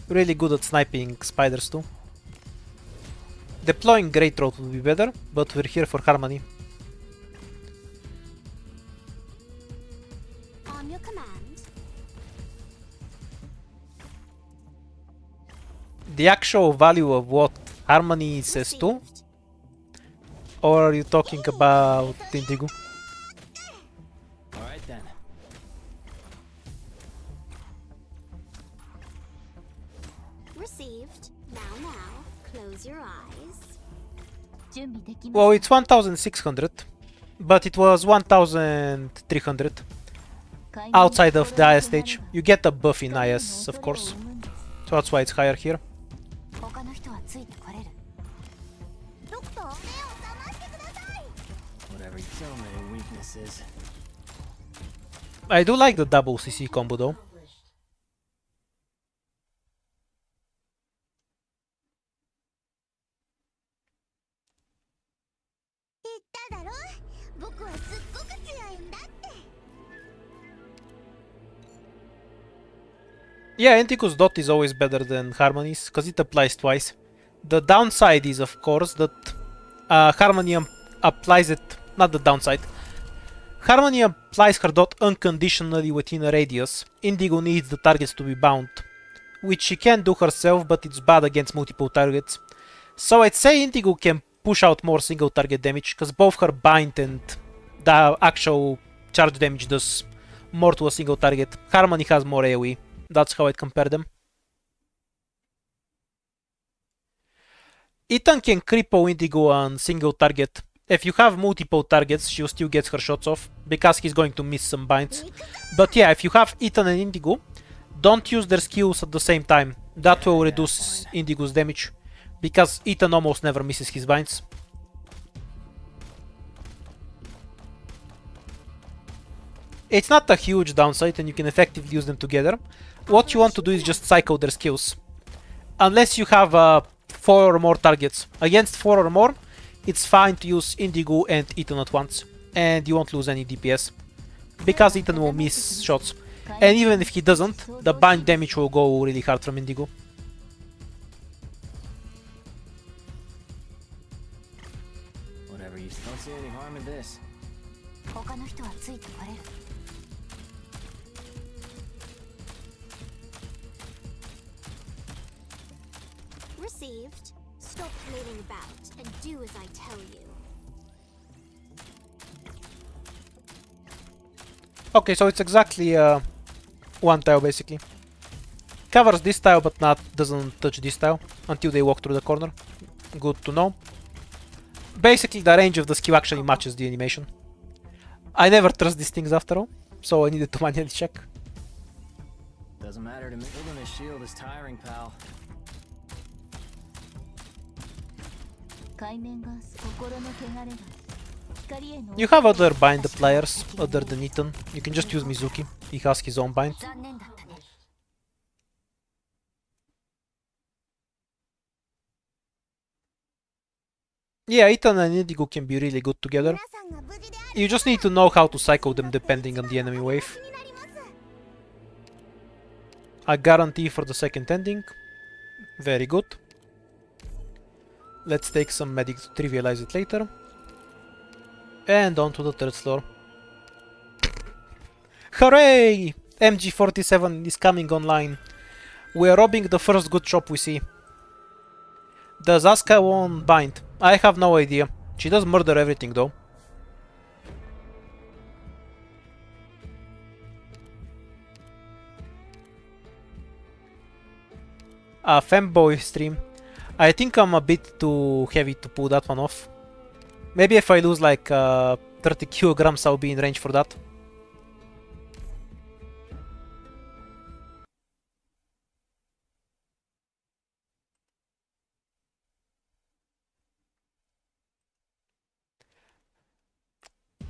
Really good at sniping spiders too. Deploying Great Road would be better, but we're here for Harmonie. on your command. The actual value of what Harmonie says too? Or are you talking about Indigo? Alright then. Received. Now, close your eyes. 準備できま Well, し it's 1600, but it was 1300 た outside of the IS stage. You get a buff in IS, of course, so that's why it's higher here. 他の人はついてこれるドクター目を覚ましてください Whatever. So many weaknesses. I do like the double CC combo though. Accomplished. 言っただろ僕はすっごく強いんだって Yeah, Indigo's dot is always better than Harmonie's, because it applies twice. The downside is, of course, that Harmonie applies it not the downside. Harmonie applies her dot unconditionally within a radius. Indigo needs the targets to be bound, which she can do herself, but it's bad against multiple targets. So I'd say Indigo can push out more single target damage, because both her bind and the actual charge damage does more to a single target. Harmonie has more AoE. That's how I'd compare them. Ethan can cripple Indigo on single target. If you have multiple targets, she'll still get her shots off, because he's going to miss some binds. But yeah, if you have Ethan and Indigo, don't use their skills at the same time. That will reduce Indigo's damage, because Ethan almost never misses his binds. It's not a huge downside and you can effectively use them together. What you want to do is just cycle their skills. Unless you have 4 or more targets. Against 4 or more, it's fine to use Indigo and Ethan at once. And you won't lose any DPS. Because Ethan will miss shots. And even if he doesn't, the bind damage will go really hard from Indigo. Whatever, you don't see any harm in this. Received. Stop flailing about and do as I tell you. Okay, so it's exactly one tile basically. Covers this tile but doesn't touch this tile until they walk through the corner. Good to know. Basically the range of the skill actually matches the animation. I never trust these things after all, so I needed to manually check. Doesn't matter to me. Building a shield is tiring, pal. You have other bind appliers other than Ethan. You can just use Mizuki. He has his own bind. Yeah, Ethan and Indigo can be really good together. You just need to know how to cycle them depending on the enemy wave. A guarantee for the second ending. Very good. Let's take some medic to trivialize it later. And on to the third floor. Hooray! MG47 is coming online. We are robbing the first good shop we see. Does Asuka want bind? I have no idea. She does murder everything though. A femboy stream. I think I'm a bit too heavy to pull that one off. Maybe if I lose like 30 kilograms I'll be in range for that.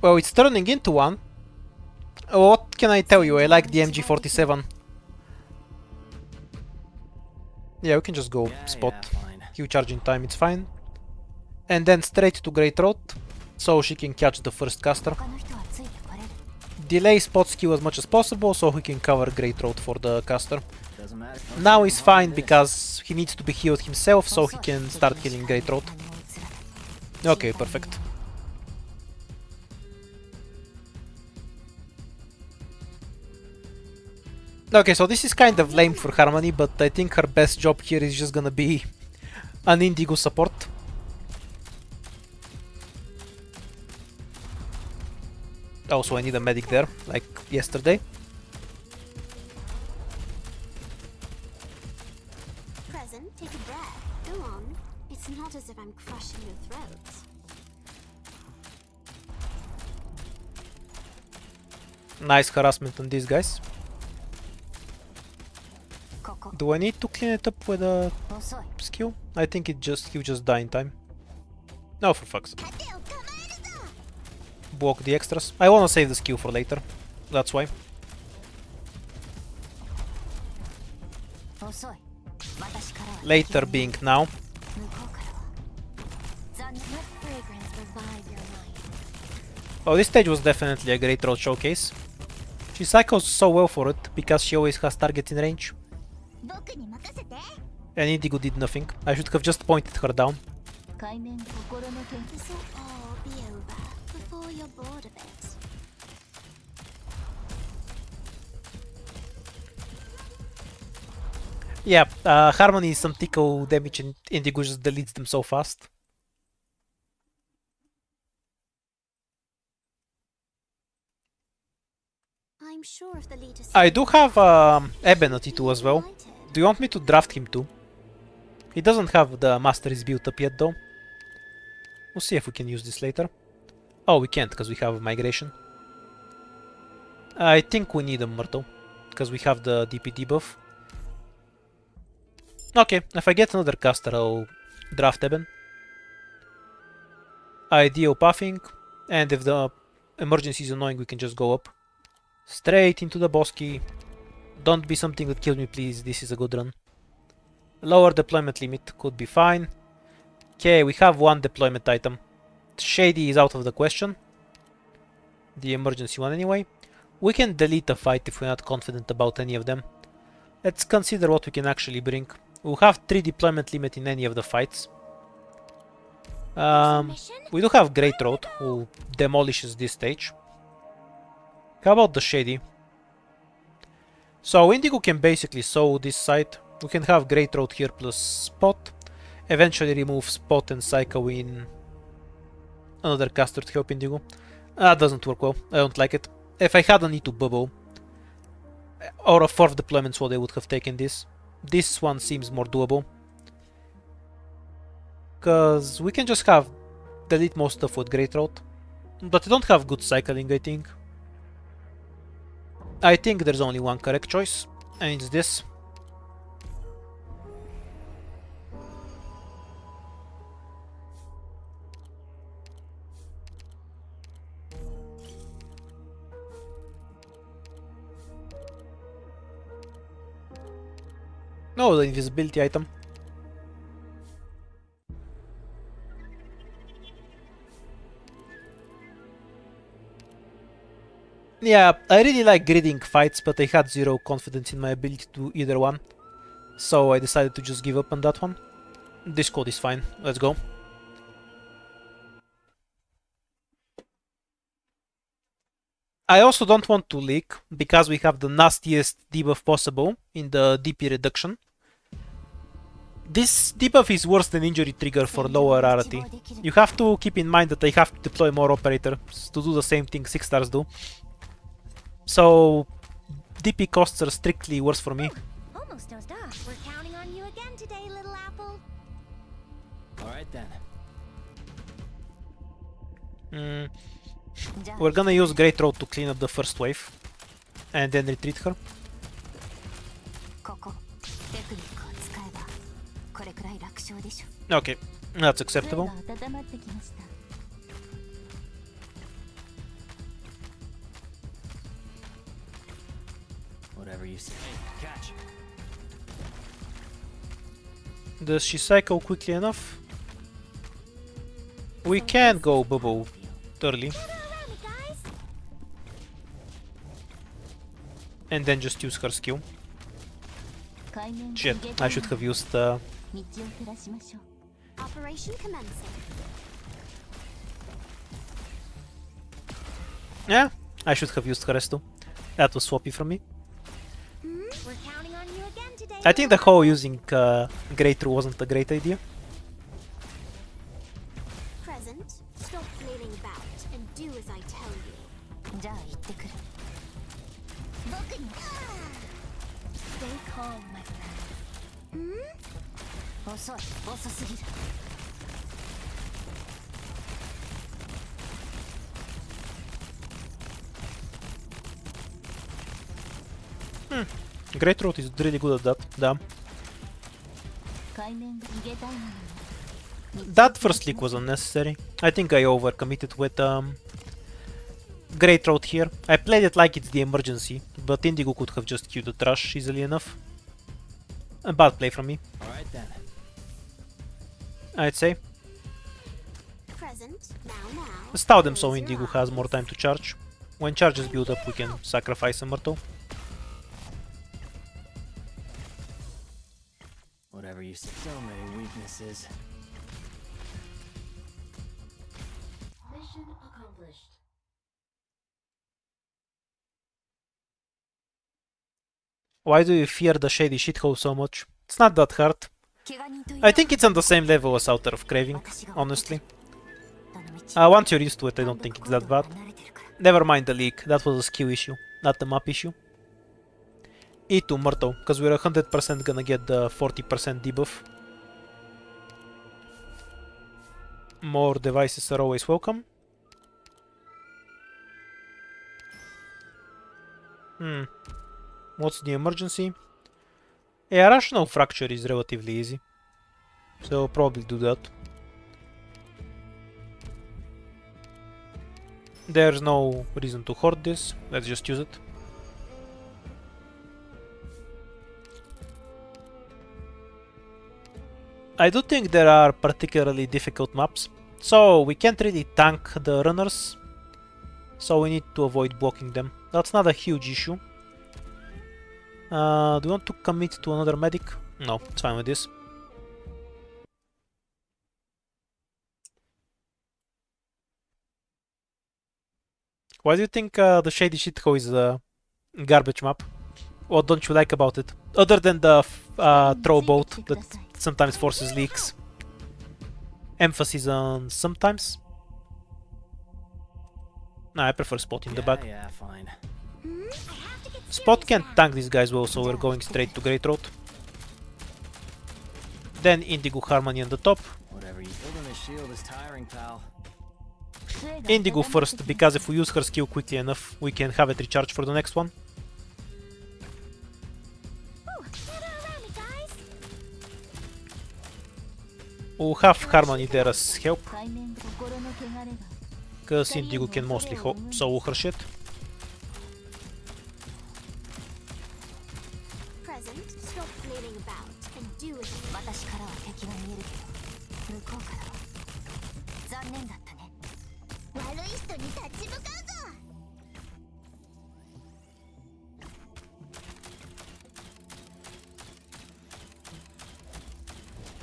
Well, it's turning into one. What can I tell you? I like the MG47. Yeah, we can just go spot. Q charging time, it's fine. And then straight to Great Throat, so she can catch the first caster. Delay spot skill as much as possible, so he can cover Great Throat for the caster. Now he's fine because he needs to be healed himself, so he can start healing Great Throat. Okay, perfect. Okay, so this is kind of lame for Harmonie, but I think her best job here is just gonna be an Indigo support. Also, I need a medic there, like yesterday. Present, take a breath. Go on. It's not as if I'm crushing your throat. Nice harassment on these guys. Do I need to clean it up with a skill? I think he'll just die in time. No, for fuck's sake. Block the extras. I wanna save the skill for later. That's why. Later being now. Oh, this stage was definitely a great road showcase. She cycles so well for it, because she always has targets in range. And Indigo did nothing. I should have just pointed her down. This will all be over before you're bored of it. Yeah, Harmonie is some Tico damage and Indigo just deletes them so fast. I'm sure if the leader I do have Eben at E2 as well. Do you want me to draft him too? He doesn't have the masteries built up yet though. We'll see if we can use this later. Oh, we can't because we have migration. I think we need a Myrtle because we have the DP debuff. Okay, if I get another caster, I'll draft Eben. Ideal pathing, and if the emergency is annoying, we can just go up. Straight into the bosky. Don't be something that kills me, please. This is a good run. Lower deployment limit could be fine. Okay, we have one deployment item. Shady is out of the question. The emergency one anyway. We can delete a fight if we're not confident about any of them. Let's consider what we can actually bring. We'll have 3 deployment limit in any of the fights. We do have Great Road, who demolishes this stage. How about the Shady? So Indigo can basically sow this side. We can have Great Road here plus Spot. Eventually remove Spot and Psycho in another caster to help Indigo. That doesn't work well. I don't like it. If I had a need to bubble or a 4th deployment sword, I would have taken this. This one seems more doable. Because we can just have delete most stuff with Great Road. But I don't have good cycling, I think. I think there's only one correct choice, and it's this. No, the invisibility item. Yeah, I really like gridding fights, but I had zero confidence in my ability to do either one. So I decided to just give up on that one. This code is fine. Let's go. I also don't want to leak, because we have the nastiest debuff possible in the DP reduction. This debuff is worse than injury trigger for lower rarity. You have to keep in mind that I have to deploy more operators to do the same thing 6 stars do. So DP costs are strictly worse for me. Almost dozed off. We're counting on you again today, little apple. Alright then. We're gonna use Great Road to clean up the first wave and then retreat her. Okay, that's acceptable. Whatever you say. Hey, catch. Does she cycle quickly enough? We can go bubble early. And then just use her skill. Shit, I should have used Operation commencing. yeah, I should have used her too. That was swappy from me. We're counting on you again today. I think the whole using Great Road wasn't a great idea. Present. Stop flailing about and do as I tell you. Stay calm, my friend. Great Road is really good at that. Damn. That first leak was unnecessary. I think I overcommitted with Great Road here. I played it like it's the emergency, but Indigo could have just queued the trash easily enough. A bad play from me, Alright then. I'd say. Present. Now. Stall them so Indigo has more time to charge. When charges build up, we can sacrifice a Myrtle. Whatever you say. So many weaknesses. Mission accomplished. Why do you fear the shady shithole so much? It's not that hard. I think it's on the same level as Outer of Craving, honestly. Once you're used to it, I don't think it's that bad. Never mind the leak, that was a skill issue, not a map issue. E2 Myrtle, because we're 100% gonna get the 40% debuff. More devices are always welcome. What's the emergency? Yeah, rational fracture is relatively easy, so I'll probably do that. There's no reason to hoard this, let's just use it. I do think there are particularly difficult maps, so we can't really tank the runners, so we need to avoid blocking them. That's not a huge issue. Do you want to commit to another medic? No, it's fine with this. Why do you think the Shady Shithole is a garbage map? What don't you like about it? Other than the throw boat that sometimes forces leaks. Emphasis on sometimes. Nah, I prefer Spot in the back. Yeah, fine. Spot can't tank these guys well, so we're going straight to Great Road. Then Indigo Harmonie on the top. Whatever you building a shield is tiring, pal. Indigo first, because if we use her skill quickly enough, we can have it recharge for the next one. We'll have Harmonie there as help, cause Indigo can mostly solo her shit. Present, stop flailing about and do as you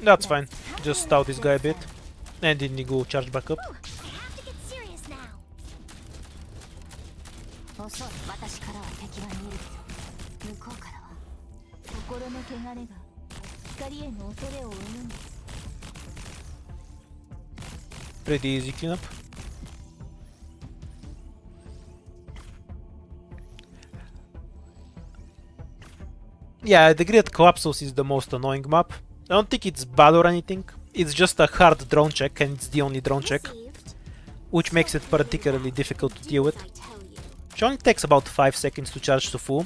That's fine, just stall this guy a bit, and Indigo charge back up. I have to get serious now. 私からは敵は見えるけど、向こうからは心の汚れが光への恐れを生むんです。Pretty easy cleanup. Yeah, the Great Collapsos is the most annoying map. I don't think it's bad or anything, it's just a hard drone check and it's the only drone check, which makes it particularly difficult to deal with. She only takes about 5 seconds to charge to full,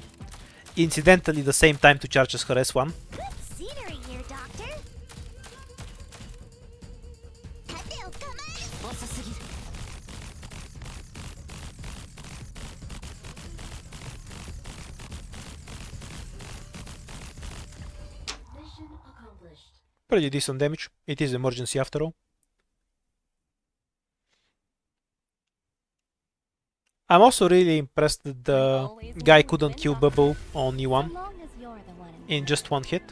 incidentally the same time to charge as her S1. Good scenery here, Doctor. Pretty decent damage, it is emergency after all. I'm also really impressed that the guy couldn't kill Bubble on E1 in just one hit.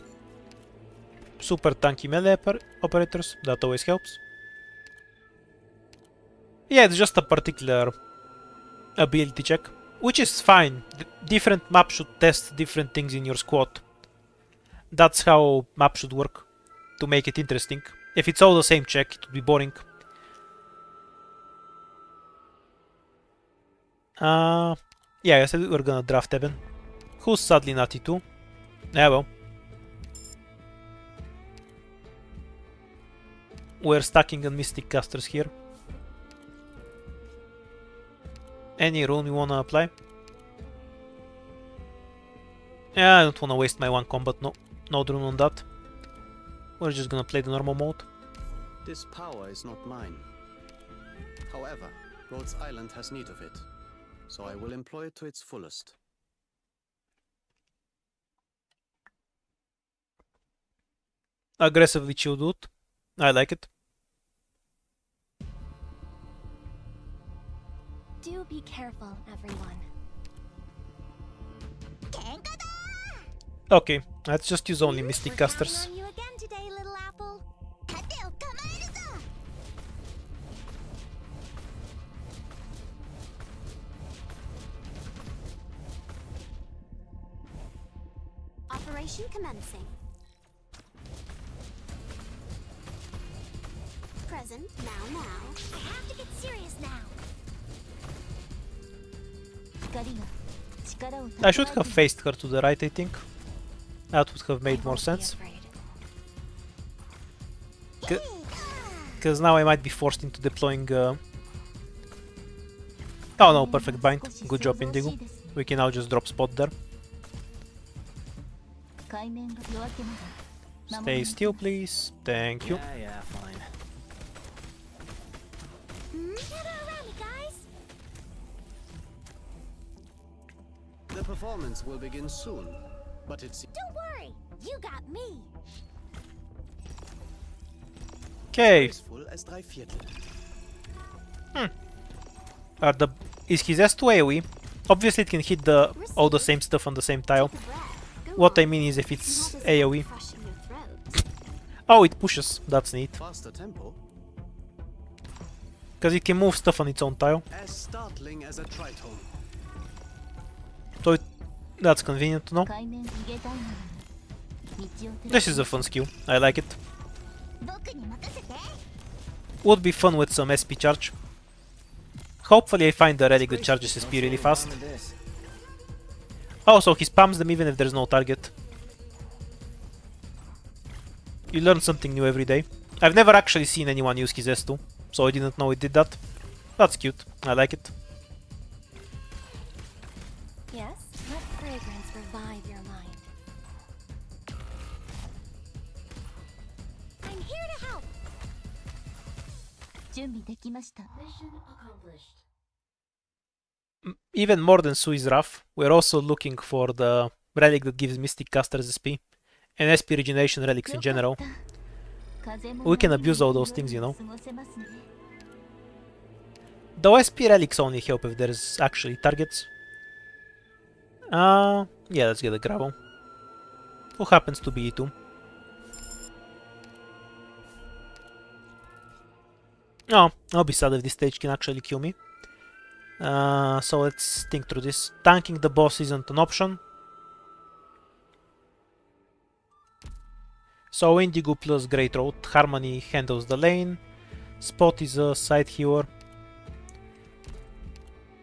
Super tanky melee operators, that always helps. Yeah, it's just a particular ability check, which is fine. Different maps should test different things in your squad. That's how maps should work, to make it interesting. If it's all the same check, it would be boring. Yeah, I said we were gonna draft Evan, who's sadly not E2. Yeah, well. We're stacking on Mystic Casters here. Any rune you wanna apply? Yeah, I don't wanna waste my one combat, no rune on that. We're just gonna play the normal mode. This power is not mine. However, Rhodes Island has need of it, so I will employ it to its fullest. Aggressively chill dude. I like it. Do be careful, everyone. Okay, let's just use only Mystic Casters. You again today, little apple. Operation commencing. Present, now. I have to get serious now. I should have faced her to the right, I think. That would have made more sense. Because now I might be forced into deploying... Oh no, perfect bind. Good job, Indigo. We can now just drop spot there. Stay still, please. Thank you. Yeah, fine. Gather around me, guys. The performance will begin soon, but it's... Don't worry, you got me. Okay. graceful as 3/4. Is his S2 AoE? Obviously it can hit all the same stuff on the same tile. Take a breath. Go What on. I mean is if it's Not as if AoE. I'm crushing your throat. Oh, it pushes. That's neat. Faster tempo, Because it can move stuff on its own tile. as startling as a tritone. So that's convenient to know. This is a fun skill. I like it. Would be fun with some SP charge. Hopefully I find the relic that charges SP really fast. Oh, so he spams them even if there's no target. You learn something new every day. I've never actually seen anyone use his S2, so I didn't know it did that. That's cute. I like it. Yes, let fragrance revive your mind. I'm here to help. Mission accomplished. Even more than Sui's Wrath, we're also looking for the relic that gives Mystic Casters SP, and SP regeneration relics in general. We can abuse all those things, you know. Though SP relics only help if there's actually targets. Yeah, let's get a gravel. Who happens to be E2? Oh, I'll be sad if this stage can actually kill me. So let's think through this. Tanking the boss isn't an option. So Indigo plus Great Road. Harmonie handles the lane. Spot is a side healer.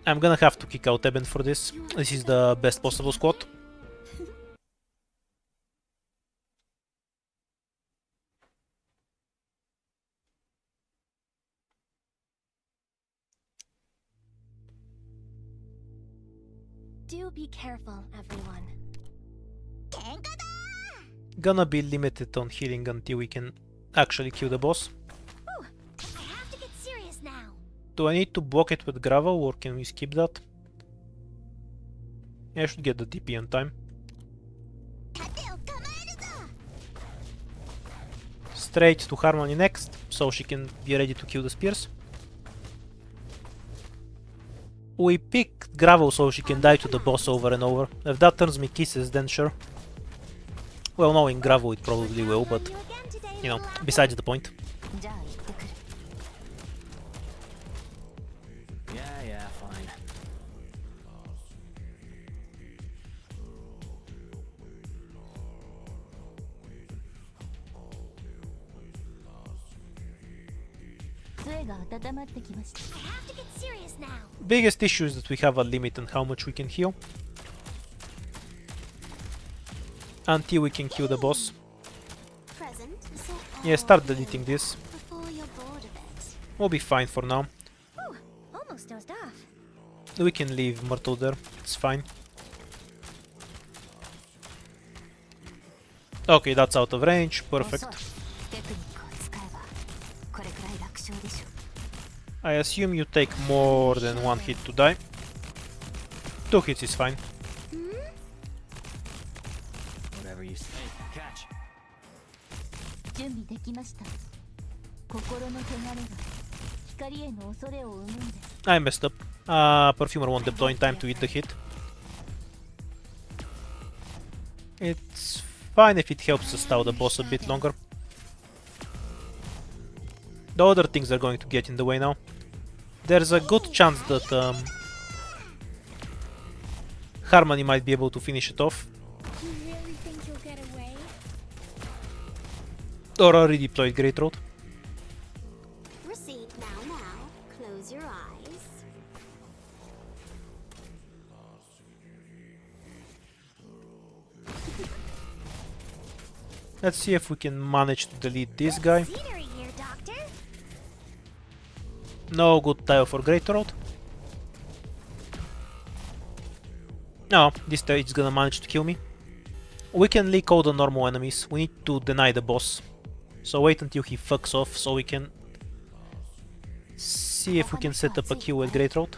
I'm gonna have to kick out Eben for this. This is the best possible squad. Do be careful, everyone. Gonna be limited on healing until we can actually kill the boss. Ooh, I have to get serious now. Do I need to block it with gravel or can we skip that? Yeah, I should get the TP on time. Straight to Harmonie next, so she can be ready to kill the spears. We pick gravel so she can die to the boss over and over. If that turns me kisses, then sure. Well, knowing gravel it probably will, but, you know, besides the point. Yeah, fine. I have to get serious now. Biggest issue is that we have a limit on how much we can heal. Until we can kill the boss. Present, Yeah, start deleting this. before you're bored of it. We'll be fine for now. Ooh, almost dozed off. We can leave Myrtle there, it's fine. Okay, that's out of range, perfect. I assume you take more than one hit to die. 2 hits is fine. Whatever you say. Catch. I messed up. Perfumer won't deploy in time to eat the hit. It's fine if it helps us stall the boss a bit longer. The other things are going to get in the way now. There's a good chance that Harmonie might be able to finish it off. You really think you'll Or a redeployed Great Road. Proceed now. Close your eyes. Let's see if we can manage to delete this guy. Scenery here, Doctor. No good tile for Great Road. No, this time it's gonna manage to kill me. We can leak all the normal enemies. We need to deny the boss. So wait until he fucks off so we can see if we can set up a kill with Great Road.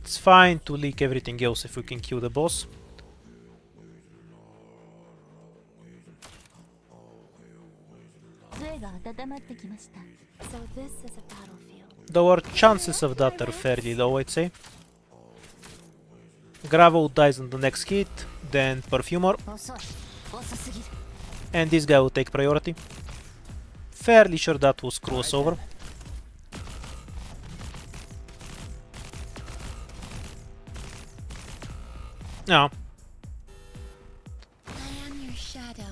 It's fine to leak everything else if we can kill the boss. So this is a battlefield. Though our chances of that are fairly low, I'd say. Gravel dies on the next hit, then Perfumer, and this guy will take priority. Fairly sure that will screw us over. No. I am your shadow.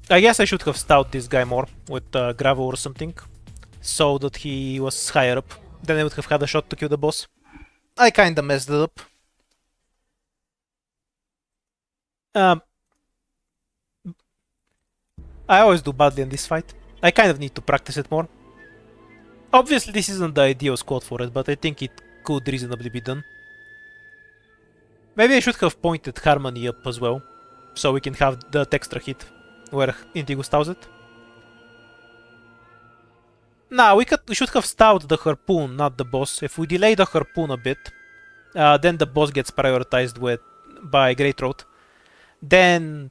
I guess I should have stout this guy more with gravel or something, so that he was higher up. Then I would have had a shot to kill the boss. I kinda messed it up. I always do badly in this fight. I kind of need to practice it more. Obviously this isn't the ideal squad for it, but I think it could reasonably be done. Maybe I should have pointed Harmonie up as well, so we can have that extra hit where Indigo stows it. Nah, we should have stowed the harpoon, not the boss. If we delay the harpoon a bit, then the boss gets prioritized by Great Road. Then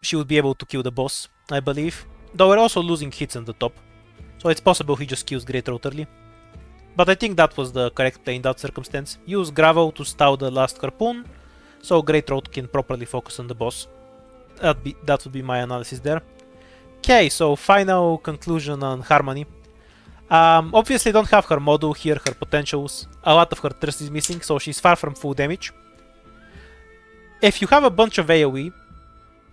she would be able to kill the boss, I believe. Though we're also losing hits on the top, so it's possible he just kills Great Road early. But I think that was the correct play in that circumstance. Use Gravel to stow the last harpoon, so Great Road can properly focus on the boss. That would be my analysis there. Okay, so final conclusion on Harmonie. Obviously don't have her model here, her potentials. A lot of her thirst is missing, so she's far from full damage. If you have a bunch of AoE,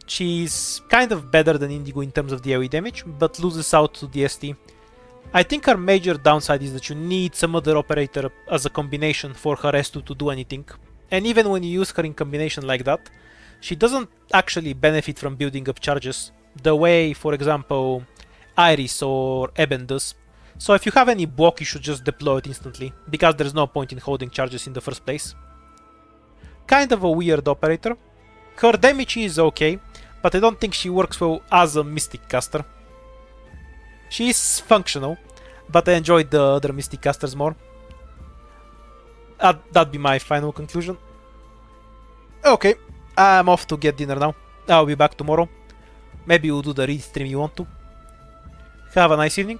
she's kind of better than Indigo in terms of the AoE damage, but loses out to the ST. I think her major downside is that you need some other operator as a combination for her S2 to do anything. And even when you use her in combination like that, she doesn't actually benefit from building up charges the way, for example, Iris or Eben does. So if you have any block, you should just deploy it instantly, because there's no point in holding charges in the first place. Kind of a weird operator. Her damage is okay, but I don't think she works well as a Mystic caster. She's functional, but I enjoyed the other Mystic casters more. That'd be my final conclusion. Okay, I'm off to get dinner now. I'll be back tomorrow. Maybe we'll do the read stream you want to. Have a nice evening.